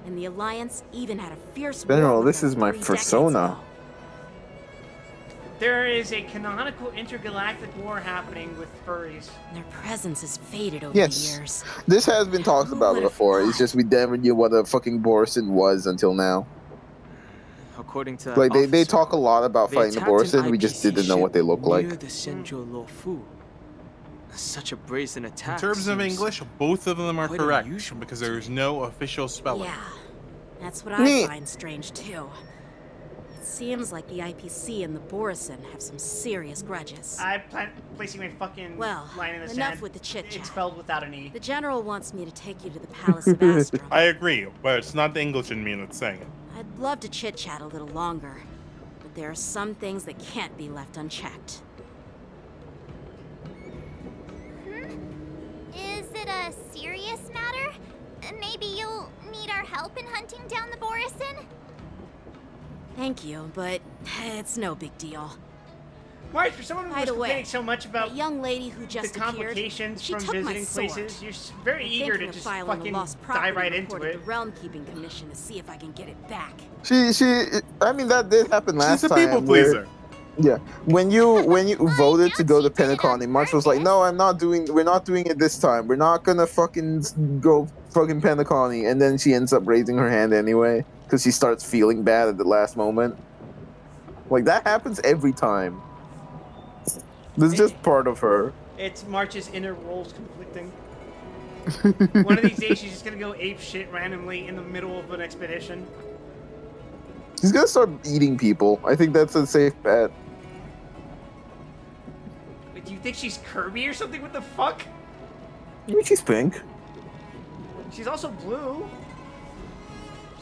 and the Alliance even had a fierce war General, with this them is my 3 decades persona. ago. There is a canonical intergalactic war happening with furries. Their presence has faded over Yes. the years. This has been talked Who about would've before. It's thought? just we never knew what a fucking Borison was until now. According to Like they officer, talk a lot about they fighting the attacked an Borison. We just IPC didn't know what they ship look like. near the Senjo Luofu. Such a brazen attack. In terms of seems English, both of them are quite correct unusual because to there's no official spelling. Yeah, that's what I Neat. find strange too. It seems like the IPC and the Borison have some serious grudges. I plan placing my fucking Well, line in the enough sand. with the chit-chat. It's spelled without an E. The General wants me to take you to the Palace of Astrum. I agree, but it's not the English in me that's saying it. I'd love to chit-chat a little longer, but there are some things that can't be left unchecked. Is it a serious matter? Maybe you'll need our help in hunting down the Borison? Thank you, but it's no big deal. March, for someone who By was the way, complaining so much about That young lady who the just appeared, complications she from took my visiting sword. places, you're very I'm eager to thinking of just filing a fucking lost dive property right into report at it. the Realm Keeping Commission to see if I can get it back. I mean, that did happen last She's a time. people where- pleaser. Yeah, when you voted to go to Pentacon, March was like, "No, we're not doing it this time. We're not gonna fucking go fucking Pentacon." And then she ends up raising her hand anyway because she starts feeling bad at the last moment. Like that happens every time. This is just part of her. It's March's inner wolves conflicting. One of these days, she's just gonna go ape shit randomly in the middle of an expedition. She's gonna start eating people. I think that's a safe bet. Wait, do you think she's Kirby or something? What the fuck? I mean, she's pink, She's also blue.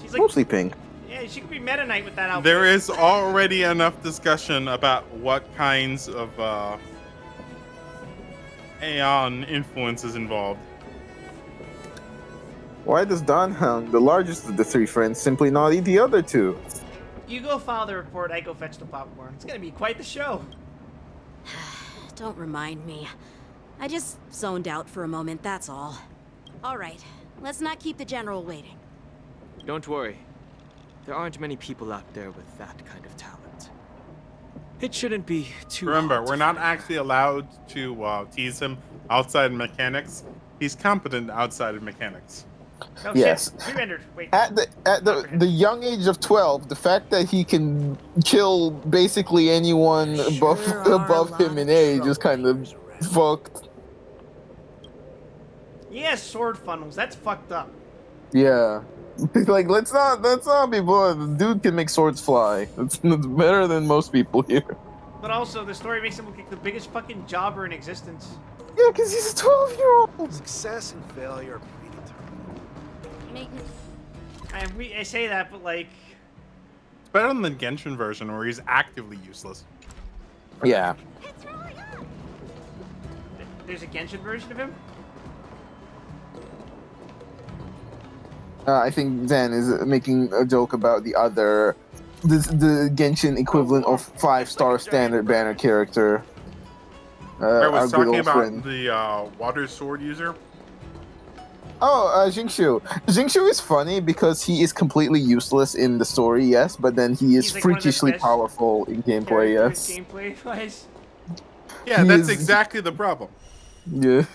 She's like, mostly pink. yeah, she could be Meta Knight with that outfit. There is already enough discussion about what kinds of Aeon influences involved. Why does Donhound, the largest of the 3 friends, simply not eat the other 2? You go file the report, I go fetch the popcorn. It's gonna be quite the show. Don't remind me. I just zoned out for a moment, that's all. All right, let's not keep the General waiting. Don't worry. There aren't many people out there with that kind of talent. It shouldn't be too Remember, hard to we're not find. actually allowed to tease him outside mechanics. He's competent outside of mechanics. Oh Yes. shit, re-rendered. Wait. At the young age of 12, the fact that he can kill basically anyone above him in age is kind of fucked. He has sword funnels. That's fucked up. Yeah. Like let's not be blunt. The dude can make swords fly. That's better than most people here. But also, the story makes him look like the biggest fucking jobber in existence. Yeah, because he's a 12-year-old. Success and failure are predetermined. I say that, but like... It's better than the Genshin version where he's actively useless. Yeah. There's a Genshin version of him? I think Zen is making a joke about the Genshin equivalent of 5-star standard banner character. I was our good talking old about friend. the water sword user. Oh, Jingshu. Jingshu is funny because he is completely useless in the story, yes, but then he is He's like one of the freakishly best powerful in gameplay, yes. Gameplay-wise. Yeah, He that's is- exactly the problem. Yeah.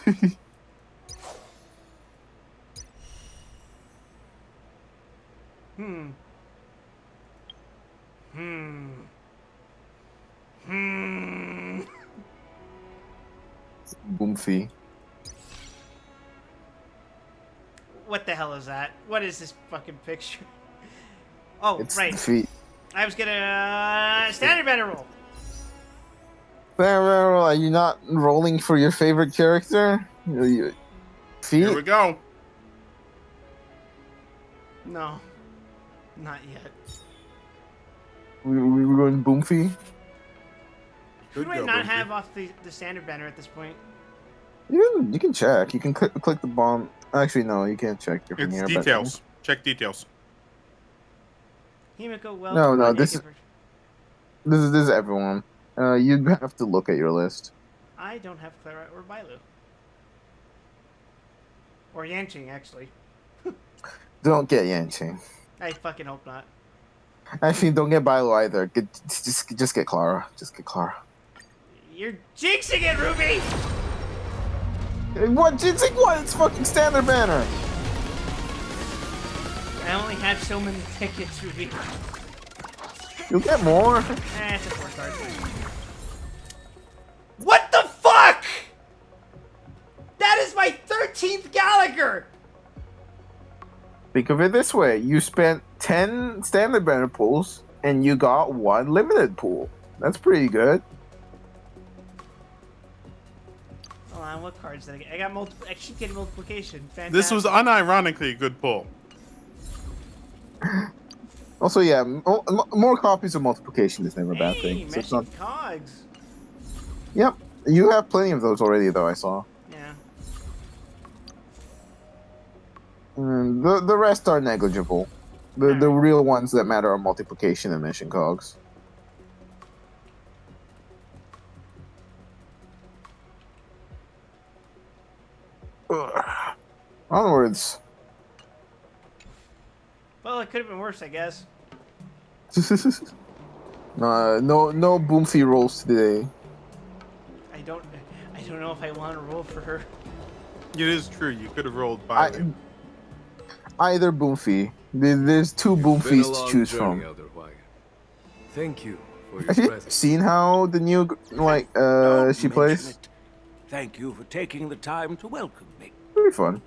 Hmm. Boomfy. What the hell is that? What is this fucking picture? Oh, It's right. the feet. I was gonna standard banner roll. Are you not rolling for your favorite character? Feet? Here we go. No, not yet. We were going Boomfy? Who do I not have off the standard banner at this point? You can check. You can click the bomb. Actually, no, you can't check your It's premiere. details. Check details. Himiko, well, No, this is everyone. You have to look at your list. I don't have Clara or Bailu. Or Yanqing, actually. Don't get Yanqing. I fucking hope not. Actually, don't get Bilo either. Just get Clara. Just get Clara. You're jinxing it, Ruby! What? Jinxing what? It's fucking standard banner. I only have so many tickets, Ruby. You'll get more. It's a 4-star. What the fuck?! That is my 13th Gallagher! Think of it this way. You spent 10 standard banner pools, and you got 1 limited pool. That's pretty good. Hold on, what cards did I get? I got I keep getting multiplication. Fantastic. This was unironically a good pull. Also, yeah, more copies of multiplication is never a bad thing. So it's not... cogs. Yep. You have plenty of those already, though, I saw. Yeah. The rest are negligible. The real ones that matter are multiplication and mission cogs. Onwards. Well, it could have been worse, I guess. No Boomfy rolls today. I don't know if I want to roll for her. It is true. You could have rolled by. Either Boomfy. There's 2 Boomfies to choose from. Thank you for your Have you presence. seen how the new she plays? Thank you for taking the time to welcome me. Pretty fun.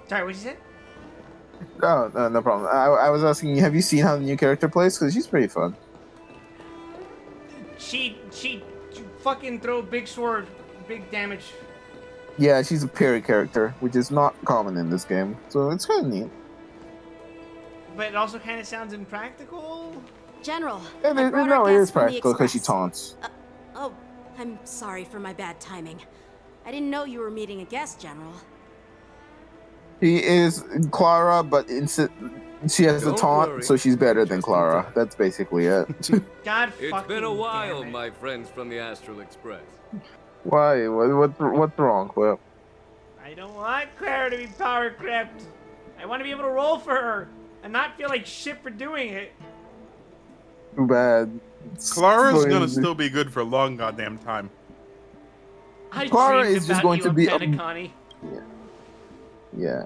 Sorry, what'd you say? Oh, no problem. I was asking, have you seen how the new character plays? Because she's pretty fun. She fucking throw big sword, big damage. Yeah, she's a parry character, which is not common in this game. So it's kind of neat. But it also kind of sounds impractical. General, Yeah, I brought no, our it guest is from the practical because she Express. taunts. Oh, I'm sorry for my bad timing. I didn't know you were meeting a guest, General. She is Clara, but she has the Don't taunt, worry. so she's better than Clara. That's basically it. God It's fucking been a while, damn it. my friends from the Astral Express. Why? What's wrong? Well, I don't want Clara to be power crept. I want to be able to roll for her and not feel like shit for doing it. too bad. Clara's gonna still be good for a long goddamn time. I Clara dreamed is just about going you to on be Penacony. Yeah.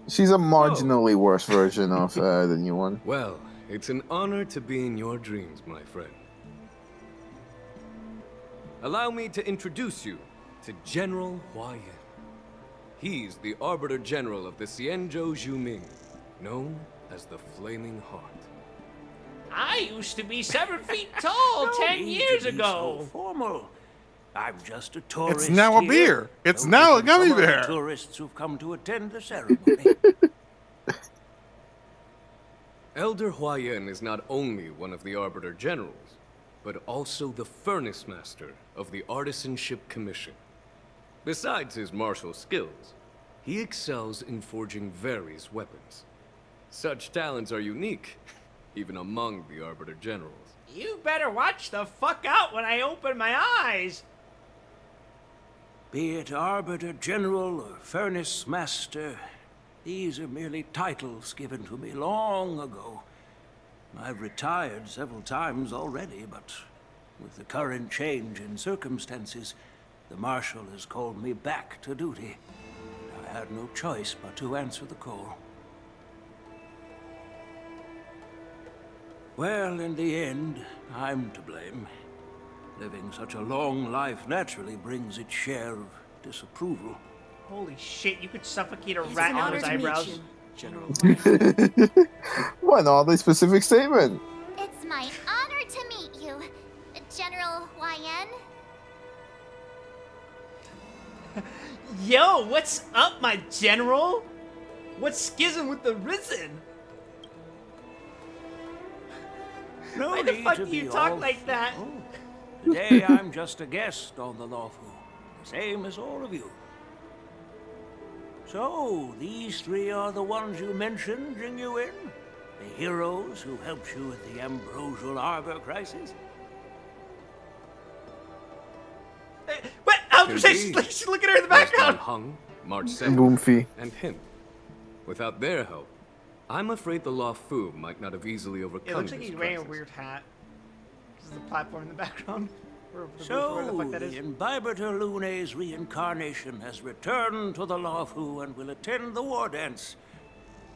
She's a marginally worse version of the new one. Well, it's an honor to be in your dreams, my friend. Allow me to introduce you to General Huayan. He's the Arbiter General of the Xianzhou Zhuming, known as the Flaming Heart. I used to be 7 feet tall 10 years ago. So formal. I'm just a tourist. It's now a here. beer. It's No now a different from gummy other bear. Tourists who've come to attend the ceremony. Elder Huayan is not only one of the Arbiter Generals, but also the Furnace Master of the Artisanship Commission. Besides his martial skills, he excels in forging various weapons. Such talents are unique, even among the Arbiter Generals. You better watch the fuck out when I open my eyes. Be it Arbiter General or Furnace Master, these are merely titles given to me long ago. I've retired several times already, but with the current change in circumstances, the Marshal has called me back to duty. I had no choice but to answer the call. Well, in the end, I'm to blame. Living such a long life naturally brings its share of disapproval. Holy shit, you could suffocate a It's rat an on honor those to meet eyebrows. you. General. What an oddly specific statement. It's my honor to meet you, General Huayan. Yo, what's up, my general? What's schism with the Risen? No Why the need fuck to do you be talk all like that? formal. Today I'm just a guest on the lawful, the same as all of you. So, these three are the ones you mentioned, Jingyuin? The heroes who helped you with the Ambrosial Arbor crisis? What? Oh, Indeed. she's looking at her in the There's background. Don Hung, March 7th, Boomfy. and him. Without their help, I'm afraid the Law Fu might not have easily overcome It looks like this he's wearing a crisis. weird hat. This is the platform in the background. Or the roof, So, where the fuck that is. the Imbibitor Lune's reincarnation has returned to the Law Fu and will attend the war dance.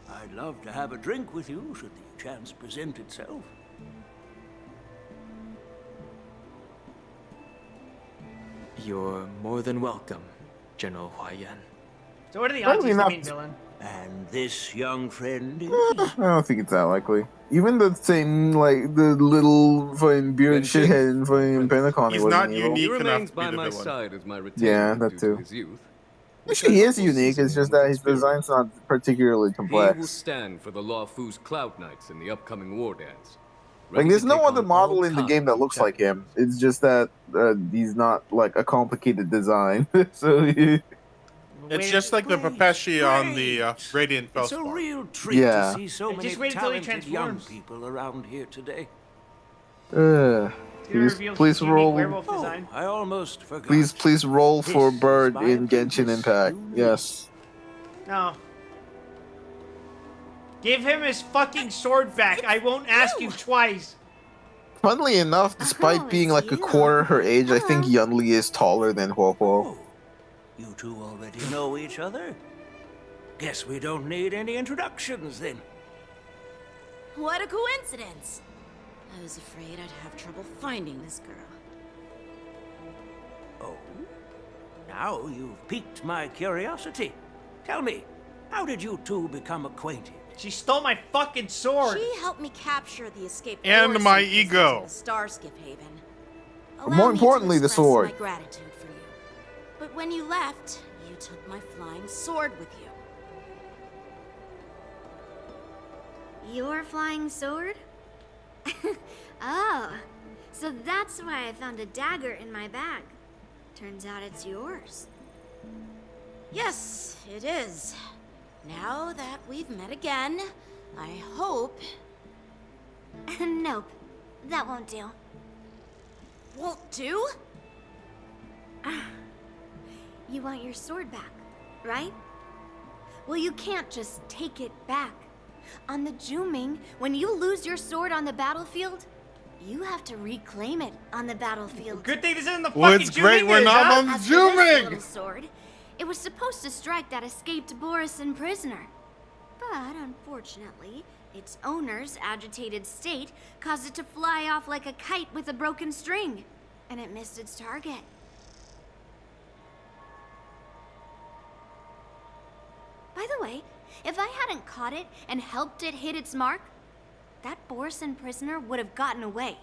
I'd love to have a drink with you should the chance present itself. You're more than welcome, General Huayan. So what are the Probably odds he's the not. main villain? And this young friend is... I don't think it's that likely. Even the same, like, the little fucking beard Then shithead in fucking Penacony He's wasn't not evil. He unique enough remains to be by the my villain. side as my retainer Yeah, that due too. to his youth. Actually, he is unique, it's just that his design's not particularly He will complex. stand for the Law Fu's Cloud Knights in the upcoming war dance. Like, ready there's to no take other on model all in the game that kinds of looks like challenges. him. It's just that he's not, like, a complicated design. So, It's just like the Pepeshi on the Radiant It's a Felspar. real treat Yeah. to see so Hey, many just wait until he talented young transforms. people around here today. Gonna please, reveal please his unique roll. werewolf design. I almost forgot. Please roll This for is Bird my in Genshin apprentice, Impact. Yumi. Yes. No. Give him his fucking sword back. I won't ask you twice. Funnily enough, despite being like a quarter her age, I think Yunli is taller than Huohuo. Oh, you two already know each other? Guess we don't need any introductions then. What a coincidence! I was afraid I'd have trouble finding this girl. Oh? Now you've piqued my curiosity. Tell me, how did you two become acquainted? She stole my fucking sword. She helped me capture the escaped And Boris my prisoners ego. in the Starskip Haven. But Allow more me to importantly, the express sword. My gratitude for you. But when you left, you took my flying sword with you. Your flying sword? Oh, so that's why I found a dagger in my bag. Turns out it's yours. Yes, it is. Now that we've met again, I hope... Nope, that won't do. Won't do? You want your sword back, right? Well, you can't just take it back. On the Juming, when you lose your sword on the battlefield, You have to reclaim it on the battlefield. Good thing this isn't the Well, fucking it's great we're Jumingers, not huh? on the As for this Juming! little sword, it was supposed to strike that escaped Borisin prisoner. But unfortunately, its owner's agitated state caused it to fly off like a kite with a broken string, and it missed its target. By the way, if I hadn't caught it and helped it hit its mark, that Borisin prisoner would have gotten away.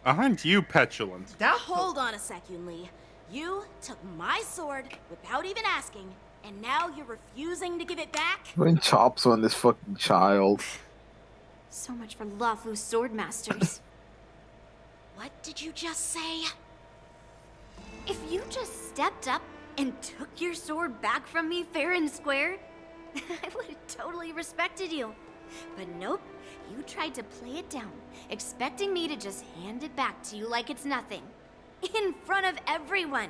Aren't you petulant? Hold on a sec, Yunli. You took my sword without even asking, and now you're refusing to give it back? Putting chops on this fucking child. So much for Lafu sword masters. What did you just say? If you just stepped up and took your sword back from me fair and square, I would have totally respected you. But nope, you tried to play it down, expecting me to just hand it back to you like it's nothing. In front of everyone.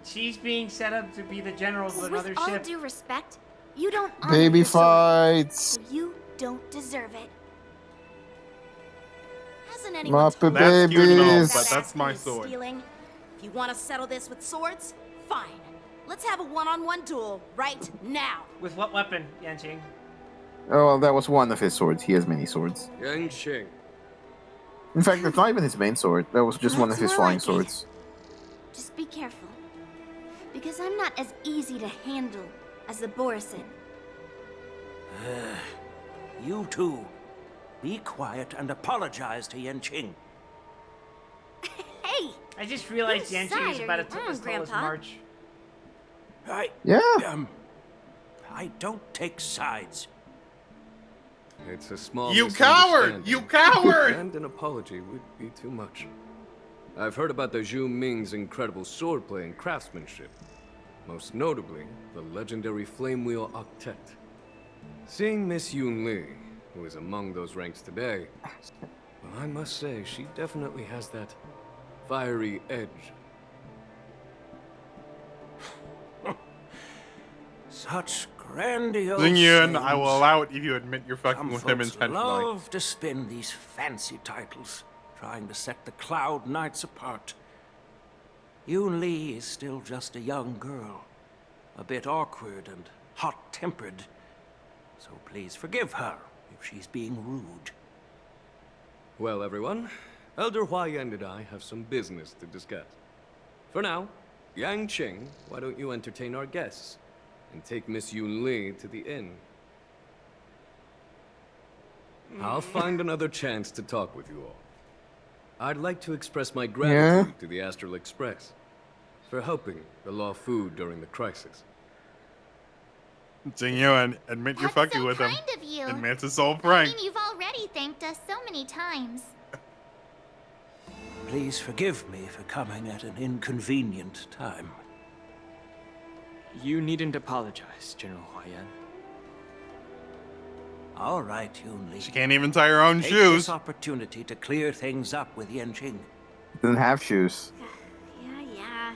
She's being set up to be the general of another With all ship. due respect, you don't honor Baby your sword, fights. so you don't deserve it. Hasn't anyone Muppet told That's cute and all, babies. but that's asking my is sword. stealing? If you want to settle this with swords, fine. Let's have a one-on-one duel right now. With what weapon, Yanqing? Oh, well, that was one of his swords. He has many swords. Yang Qing. In fact, that's not even his main sword. That was just one of his That's more flying like it. swords. Just be careful. Because I'm not as easy to handle as the Borisin. You two, be quiet and apologize to Yanqing. Hey! I just realized Whose Yanqing is side about are to you take on, this tallest Grandpa? march. I don't take sides. It's a small You coward! misunderstanding. You coward! And an apology would be too much. I've heard about the Zhu Ming's incredible swordplay and craftsmanship. Most notably, the legendary flame wheel octet. Seeing Miss Yunli, who is among those ranks today, well, I must say, she definitely has that fiery edge. Such grandiose Xingyun, I things. will allow it if you admit you're fucking Some with him folks intentionally. love to spin these fancy titles, trying to set the Cloud Knights apart. Yun Li is still just a young girl, a bit awkward and hot-tempered. So please forgive her if she's being rude. Well, everyone, Elder Huayan and I have some business to discuss. For now, Yang Qing, why don't you entertain our guests and take Miss Yun Li to the inn? I'll find another chance to talk with you all. I'd like to express my gratitude to the Astral Express for helping the Law Food during the crisis. Xingyun, admit you're fucking so with him. kind of you. Admit it's all I prank. mean, you've already thanked us so many times. Please forgive me for coming at an inconvenient time. You needn't apologize, General Huayan. All right, Yun Li. She can't even tie her own Take shoes. this opportunity to clear things up with Yanqing. Doesn't have shoes. Yeah.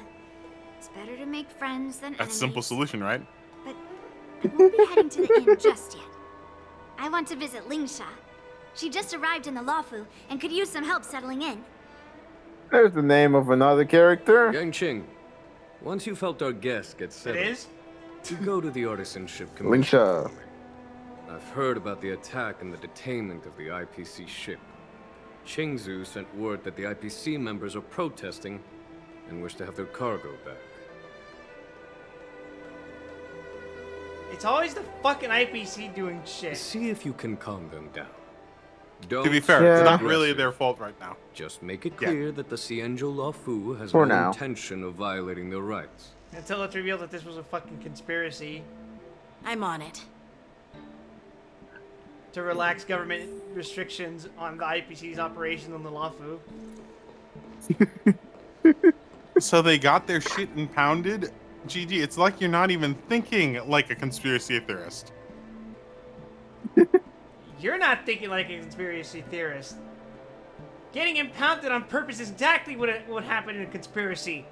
It's better to make friends than That's a enemies. simple solution, right? But I won't be heading to the inn just yet. I want to visit Lingsha. She just arrived in the Lafu and could use some help settling in. There's the name of another character. Yang Qing, once you've helped our guests get settled, is? you go to the Artisanship Commission. Lingsha. I've heard about the attack and the detainment of the IPC ship. Qingzu sent word that the IPC members are protesting and wish to have their cargo back. It's always the fucking IPC doing shit. See if you can calm them down. Don't To be fair, be it's not really aggressive. their fault right now. Just make it clear that the Xianzhou Lafu has For no now. intention of violating their rights. Until it's revealed that this was a fucking conspiracy I'm on it. to relax government restrictions on the IPC's operation on the Lafu. So they got their shit impounded? GG, it's like you're not even thinking like a conspiracy theorist. You're not thinking like a conspiracy theorist. Getting impounded on purpose is exactly what happened in a conspiracy.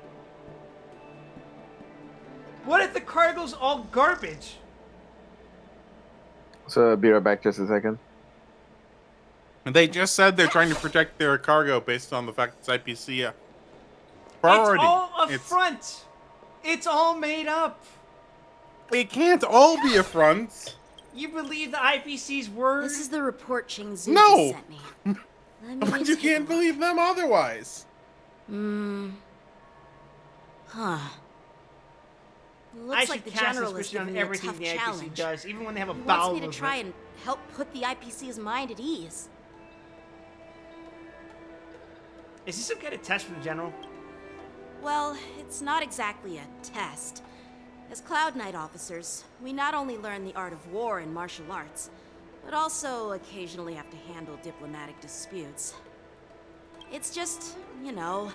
What if the cargo's all garbage? So be right back just a second. They just said they're trying to protect their cargo based on the fact it's IPC priority. It's all a front. It's all made up. It can't all be a front. You believe the IPC's word? This is the report Chingzu No. sent me. But you can't believe them otherwise. Huh. I Looks like should the cast general is suspicion giving on me a everything tough the IPC challenge. does, even when they have a He bowel wants me to try movement. and help put the IPC's mind at ease. Is this some kind of test from the general? Well, it's not exactly a test. As Cloud Knight officers, we not only learn the art of war and martial arts, but also occasionally have to handle diplomatic disputes. It's just, you know,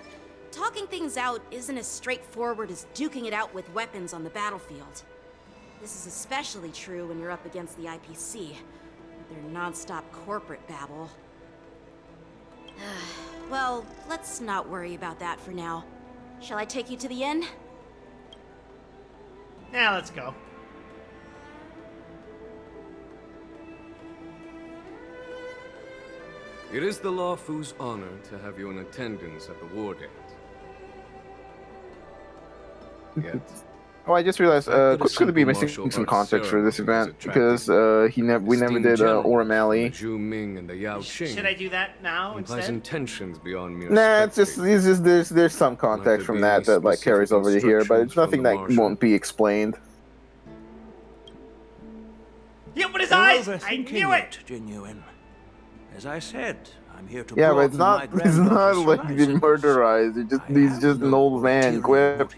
talking things out isn't as straightforward as duking it out with weapons on the battlefield. This is especially true when you're up against the IPC, with their non-stop corporate babble. Well, let's not worry about that for now. Shall I take you to the inn? Now let's go. It is the Lafu's honor to have you in attendance at the war dance. Yes. Oh, I just realized Quick's going to be missing some context for this event because we never did Oramali. Should I do that now instead? Intentions beyond mere Nah, it's just there's some context from that like carries over to here, but it's nothing that won't be explained. He opened his You're eyes! I overthinking knew it! Genuine. As I said, I'm here to Yeah, but it's broaden my not it's not granddaughter's like the horizons. murderized. He's just an old man. Quip.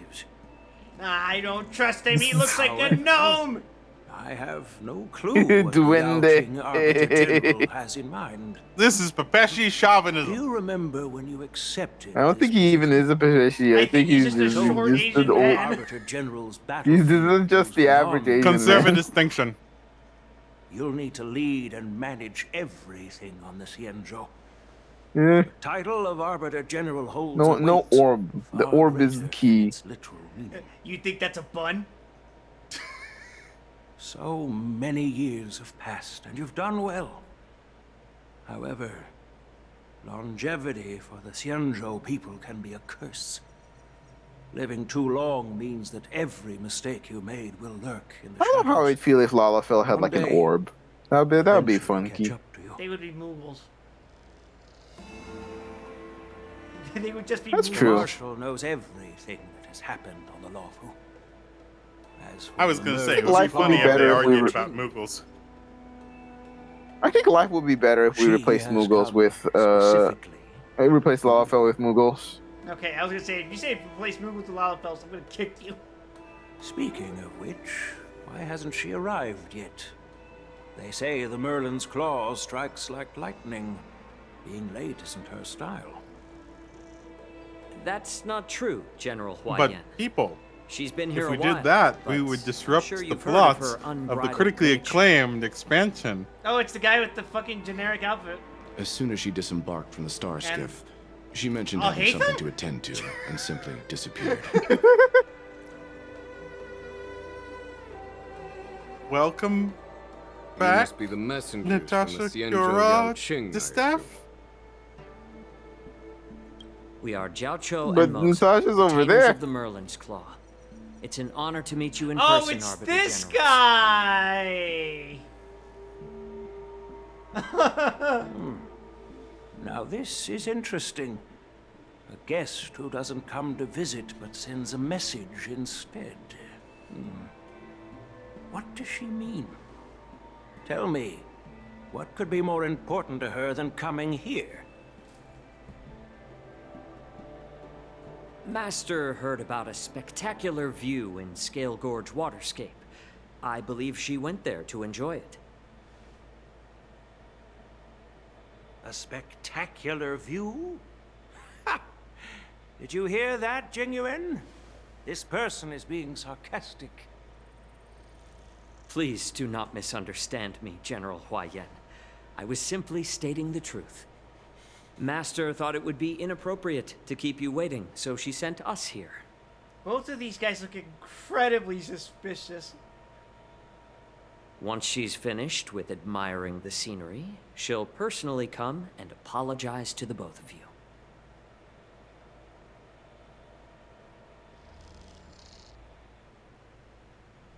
I don't trust him. He looks like a gnome! I have no clue what the outing Arbiter General has in mind. This is Papeshi chauvinism. Do you remember when you accepted? I don't think he even is a Papeshi. I think he's just an old. Arbiter General's battle. He's just the average Asian Conserve a man. distinction. You'll need to lead and manage everything on the Xianzhou. Yeah. The title of Arbiter General holds No orb. The orb is the key. You think that's a bun? So many years have passed, and you've done well. However, longevity for the Xianzhou people can be a curse. Living too long means that every mistake you made will lurk in the I don't know how I'd feel if Lalafell had like an orb. That would be funky. They would be Moogles. They would just be That's Moogles. true. The Marshal knows everything that has happened on the Lawfu. I was going to say, it would be life would funny be if they better if we argued were- about Moogles. I think life would be better if we replaced Mughals with replace Lalafell with Mughals. Okay, I was gonna say, if you say replace Moogle with Lalafels, I'm gonna kick you. Speaking of which, why hasn't she arrived yet? They say the Merlin's claw strikes like lightning. Being late isn't her style. That's not true, General Huai But Yan. people, She's been here if we a while, did that, we but would disrupt sure the you've heard of plot her of the unbridled critically rage. acclaimed expansion. Oh, it's the guy with the fucking generic outfit. As soon as she disembarked from the star skiff, she mentioned Oh, having something Hatham? to attend to and simply disappeared. Welcome You back, must be the messengers from Natasha the Xianzhou Gura Yaoqing, the I staff. We are Jiaoqiu But and Mose, Natasha's over retainers there. of the Merlin's Claw. It's an honor to meet you in Oh, person, it's Arbiter this General. guy! Now this is interesting. A guest who doesn't come to visit but sends a message instead. What does she mean? Tell me, what could be more important to her than coming here? Master heard about a spectacular view in Scale Gorge Waterscape. I believe she went there to enjoy it. A spectacular view? Ha! Did you hear that, Genuine? This person is being sarcastic. Please do not misunderstand me, General Huai Yan. I was simply stating the truth. Master thought it would be inappropriate to keep you waiting, so she sent us here. Both of these guys look incredibly suspicious. Once she's finished with admiring the scenery, she'll personally come and apologize to the both of you.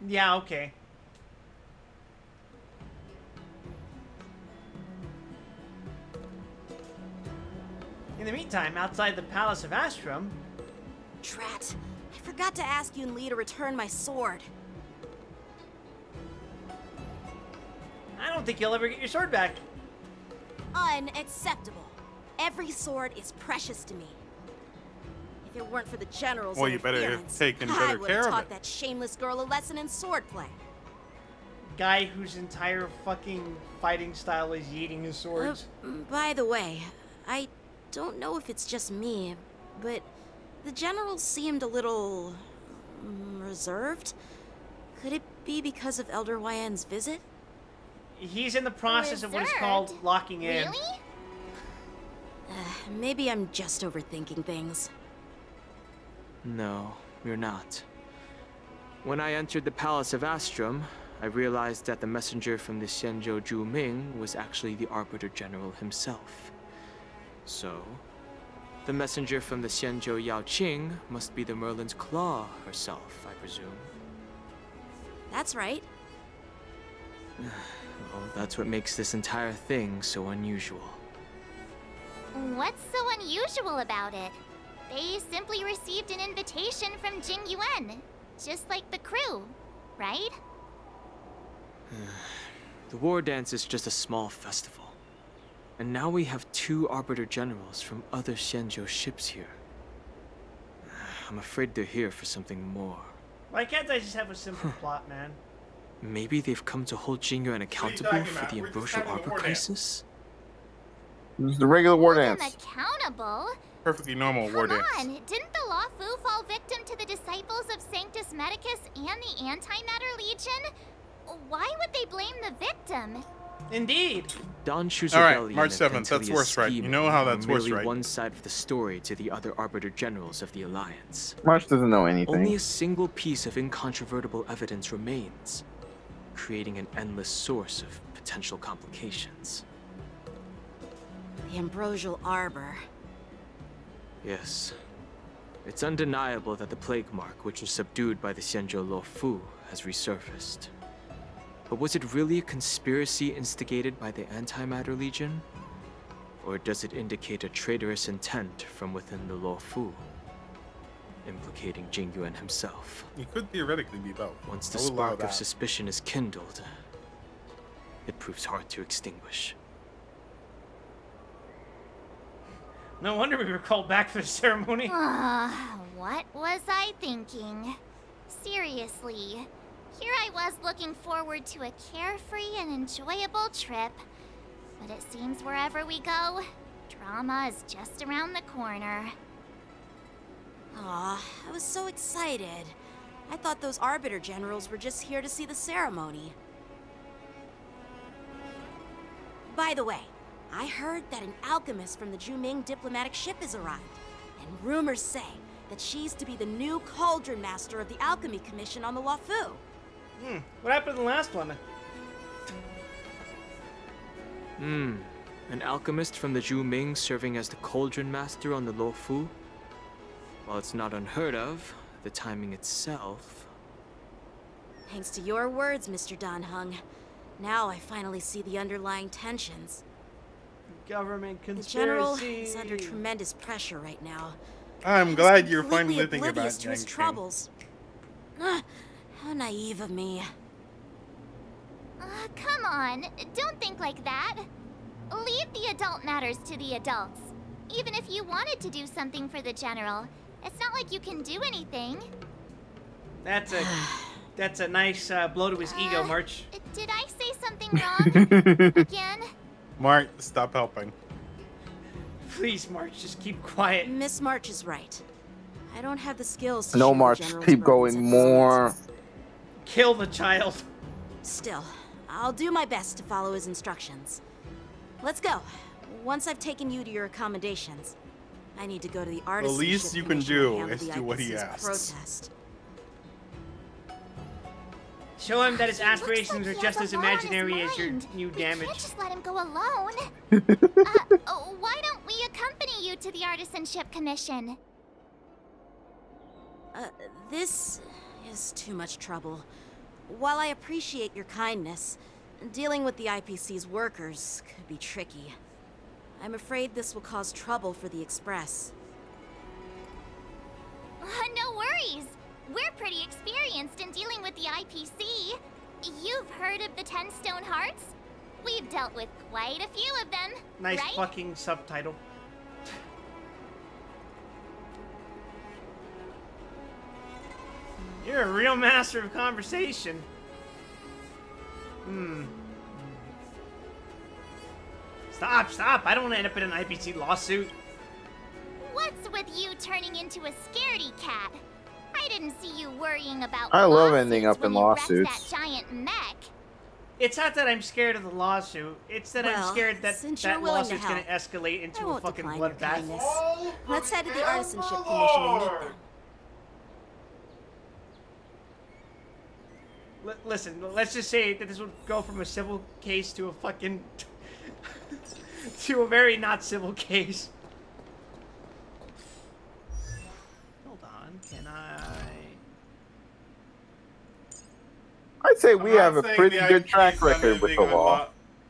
Yeah, okay. In the meantime, outside the Palace of Astrum... Drat. I forgot to ask Yun Li to return my sword. I don't think you'll ever get your sword back. Unacceptable. Every sword is precious to me. If it weren't for the general's Well, you better interference, take I better would care have of taught it. that shameless girl a lesson in swordplay. Guy whose entire fucking fighting style is yeeting his swords. By the way, I don't know if it's just me, but the general seemed a little reserved. Could it be because of Elder Yan's visit? He's in the process of what is called locking in. Really? Maybe I'm just overthinking things. No, you're not. When I entered the Palace of Astrum, I realized that the messenger from the Xianzhou Zhu Ming was actually the Arbiter General himself. So, the messenger from the Xianzhou Yao Qing must be the Merlin's Claw herself, I presume. That's right. Well, that's what makes this entire thing so unusual. What's so unusual about it? They simply received an invitation from Jing Yuan, just like the crew, right? The war dance is just a small festival. And now we have 2 Arbiter Generals from other Xianzhou ships here. I'm afraid they're here for something more. Why can't I just have a simple plot, man? Maybe they've come to hold Jing Yuan accountable for the Ambrosial Arbor crisis? This is the regular war Hold them dance. accountable? Perfectly normal war Come dance. on, didn't the Law Fu fall victim to the disciples of Sanctus Medicus and the Antimatter Legion? Why would they blame the victim? Indeed. Don Shu's All right, rebellion March and 7th, that's Ventilia's worse, right? You scheming know how were that's worse, merely right? one side of the story to the other Arbiter Generals of the Alliance. March doesn't know anything. Only a single piece of incontrovertible evidence remains, creating an endless source of potential complications. The Ambrosial Arbor. Yes. It's undeniable that the plague mark, which was subdued by the Xianzhou Lo Fu, has resurfaced. But was it really a conspiracy instigated by the Antimatter Legion? Or does it indicate a traitorous intent from within the Lo Fu, implicating Jing Yuan himself? It could theoretically be both. Once the I will allow spark of that. suspicion is kindled, it proves hard to extinguish. No wonder we were called back for the ceremony. What was I thinking? Seriously, here I was looking forward to a carefree and enjoyable trip. But it seems wherever we go, drama is just around the corner. Aw, I was so excited. I thought those Arbiter Generals were just here to see the ceremony. By the way, I heard that an alchemist from the Zhuming diplomatic ship has arrived. And rumors say that she's to be the new Cauldron Master of the Alchemy Commission on the Lo Fu. What happened to the last one? An alchemist from the Zhu Ming serving as the Cauldron Master on the Lo Fu? While it's not unheard of, the timing itself... Thanks to your words, Mr. Dan Heng. Now I finally see the underlying tensions. Government The conspiracy. General is under tremendous pressure right now. I'm He's glad you're finally completely thinking oblivious about to his Yang Qing. troubles. How naive of me. Come on, don't think like that. Leave the adult matters to the adults. Even if you wanted to do something for the General, it's not like you can do anything. That's a nice blow to his ego, March. Did I say something wrong? Again? March, stop helping. Please, March, just keep quiet. Miss March is right. I don't have the skills to No, share the March, General's keep burdens going at more. Kill the child. Still, I'll do my best to follow his instructions. Let's go. Once I've taken you to your accommodations, I need to go to the artist. least you can do is do what he asks. Protest. Show him that his He looks aspirations like are he just has as a lot on his imaginary as your mind. new We can't damage. just let him go alone. Why don't we accompany you to the Artisanship Commission? This is too much trouble. While I appreciate your kindness, dealing with the IPC's workers could be tricky. I'm afraid this will cause trouble for the Express. No worries. We're pretty experienced in dealing with the IPC. You've heard of the 10 Stone Hearts? We've dealt with quite a few of them, Nice right? fucking subtitle. You're a real master of conversation. Stop! I don't want to end up in an IPC lawsuit. What's with you turning into a scaredy cat? I didn't see you worrying about I love lawsuits ending up when in you wrecked lawsuits. that giant mech. It's not that I'm scared of the lawsuit. It's that I'm Well, scared that since you're that willing to lawsuit's going to help, escalate I into a won't fucking decline your bloodbath. kindness. Let's head to the Artisanship Commission and meet them. Listen, let's just say that this would go from a civil case to a fucking... to a very not civil case. Hold on, can I... I'd say we have a saying pretty the good IPC track has done record with the anything law.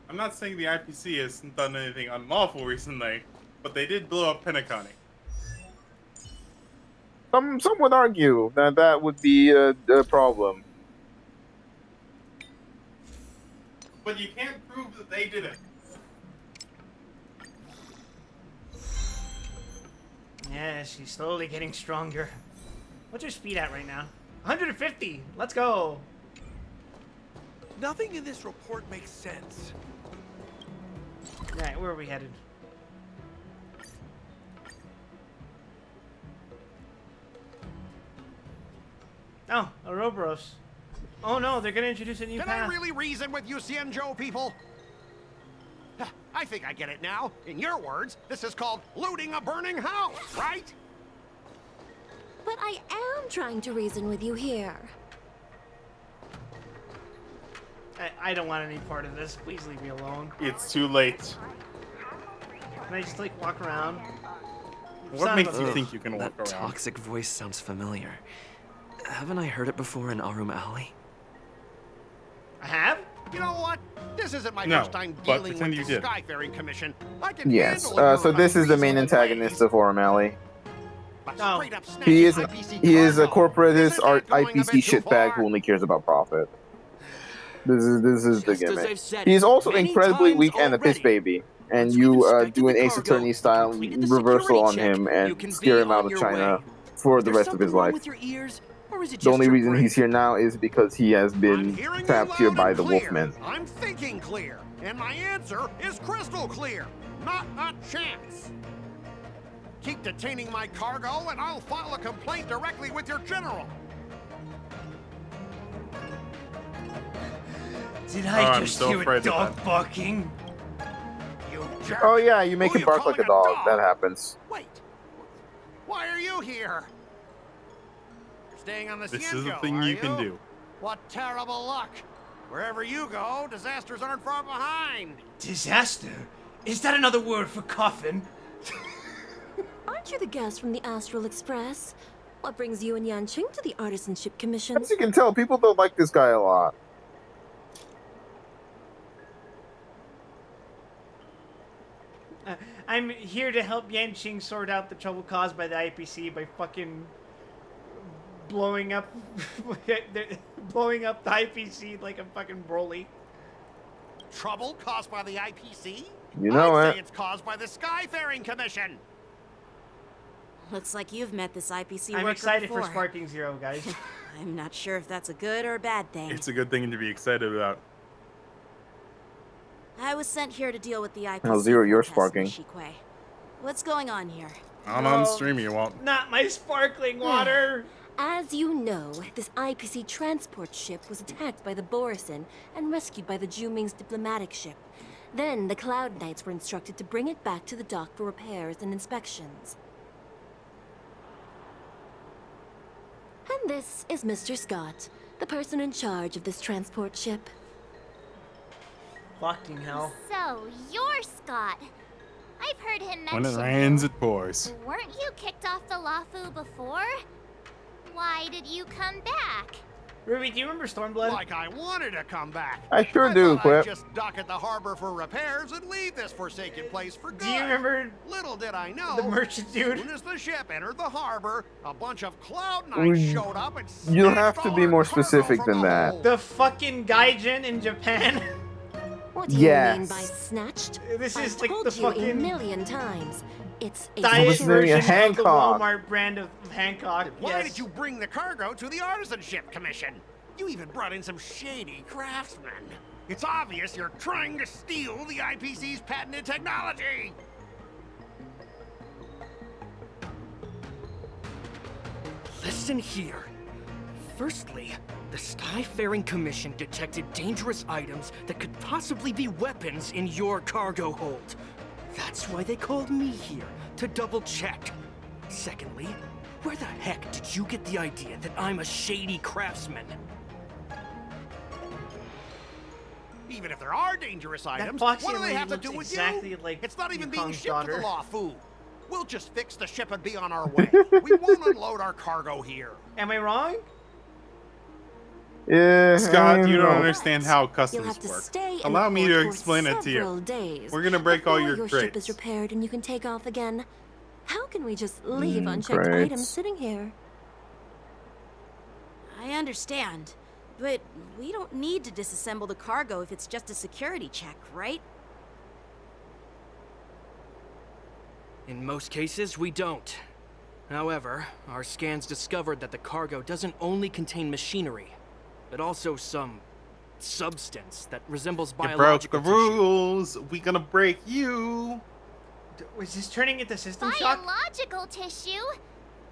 I'm not saying the IPC hasn't done anything unlawful recently, but they did blow up Penacony. Some would argue that that would be a problem. But you can't prove that they did it. Yeah, she's slowly getting stronger. What's her speed at right now? 150! Let's go! Nothing in this report makes sense. Alright, where are we headed? Oh, Ouroboros. Oh no, they're gonna introduce a new Can path. I really reason with you, Xianzhou people? I think I get it now. In your words, this is called looting a burning house, right? But I am trying to reason with you here. I don't want any part of this. Please leave me alone. It's too late. Can I just like walk around? What makes you think you can walk that around? toxic voice sounds familiar. Haven't I heard it before in Arum Alley? I have? You know what? This isn't my No, first time but dealing pretend with you the did. Skyfaring Commission. I can Yes. handle your So this is the main unreasonable antagonist of Aurum Alley. But straight up He is snatching IPC he is a cargo. corporatist Isn't that going a IPC bit too shitbag far? who only cares about profit. This is the Just as gimmick. I've said He is also many incredibly times weak and a piss already. baby. And Once you we've inspected do an the Ace cargo Attorney and style completed the reversal on security him check, you and can scare be him out on of your China way. for Is the there rest of his something wrong life. with your ears, or is it The just only your reason brain? he's here now is because he has been Hearing you trapped here loud by and the clear. Wolfmen. I'm thinking clear, and my answer is crystal clear. Not a chance. Keep detaining my cargo, and I'll file a complaint directly with your general. Did Oh, I I'm just so hear a afraid of dog that. barking? You jerk. Oh yeah, you make Who him you bark like a calling dog. That happens. Wait. Why are you here? You're staying on the This Xianzhou, is a thing are you can do. What terrible luck. Wherever you go, disasters aren't far behind. Disaster? Is that another word for coffin? Aren't you the guest from the Astral Express? What brings you and Yanqing to the Artisanship Commission? As you can tell, people don't like this guy a lot. I'm here to help Yanqing sort out the trouble caused by the IPC by fucking blowing up blowing up the IPC like a fucking Broly. Trouble caused by the IPC? You know I'd it. say it's caused by the Skyfaring Commission. Looks like you've met this IPC I'm worker excited before. for Sparking Zero, guys. I'm not sure if that's a good or a bad thing. It's a good thing to be excited about. I was sent here to deal with the IPC Oh, Zero, you're protests in sparking. Shikwe. What's going on here? On stream you won't. Not my sparkling water! As you know, this IPC transport ship was attacked by the Borisin and rescued by the Juming's diplomatic ship. Then the Cloud Knights were instructed to bring it back to the dock for repairs and inspections. And this is Mr. Scott, The person in charge of this transport ship. Fucking hell. So, you're Scott. I've heard him When it mention rains, you. it pours. Weren't you kicked off the Lafu before? Why did you come back? Ruby, do you remember Stormblood? Like I wanted to come back. I sure do, thought I'd Quip. just dock at the harbor for repairs and leave this forsaken place for good. Do you remember Little did I know, the merchant dude? As soon as the ship entered the harbor, a bunch of Cloud Knights showed up and You'll have to snatched be all more our cargo specific from than the that. hold. The fucking gaijin in Japan. What do you Yes. mean by snatched? This is I've like told the you fucking a million times. It's a diet What's the name? version of the Hancock. Walmart brand of Hancock. Why Yes. did you bring the cargo to the Artisanship Commission? You even brought in some shady craftsmen. It's obvious you're trying to steal the IPC's patented technology. Listen here. Firstly, the Skyfaring Commission detected dangerous items that could possibly be weapons in your cargo hold. That's why they called me here, to double check. Secondly, where the heck did you get the idea that I'm a shady craftsman? Even if there are dangerous items, Foxy what do they lady have to looks do with exactly you? like It's not even being Yukong's shipped to daughter. the Lafu. We'll just fix the ship and be on our way. We won't unload our cargo here. Am I wrong? Yeah, Scott, you don't know. understand how You'll customs have to work. stay in Allow me port to for explain it to several you. days We're gonna break all before your ship is crates. repaired and you can take off again. How can we just leave unchecked crates. items sitting here? I understand, but we don't need to disassemble the cargo if it's just a security check, right? In most cases, we don't. However, our scans discovered that the cargo doesn't only contain machinery, but also some substance that resembles You broke the biological tissue. rules. We gonna break you. Was this turning into System Shock? Biological tissue?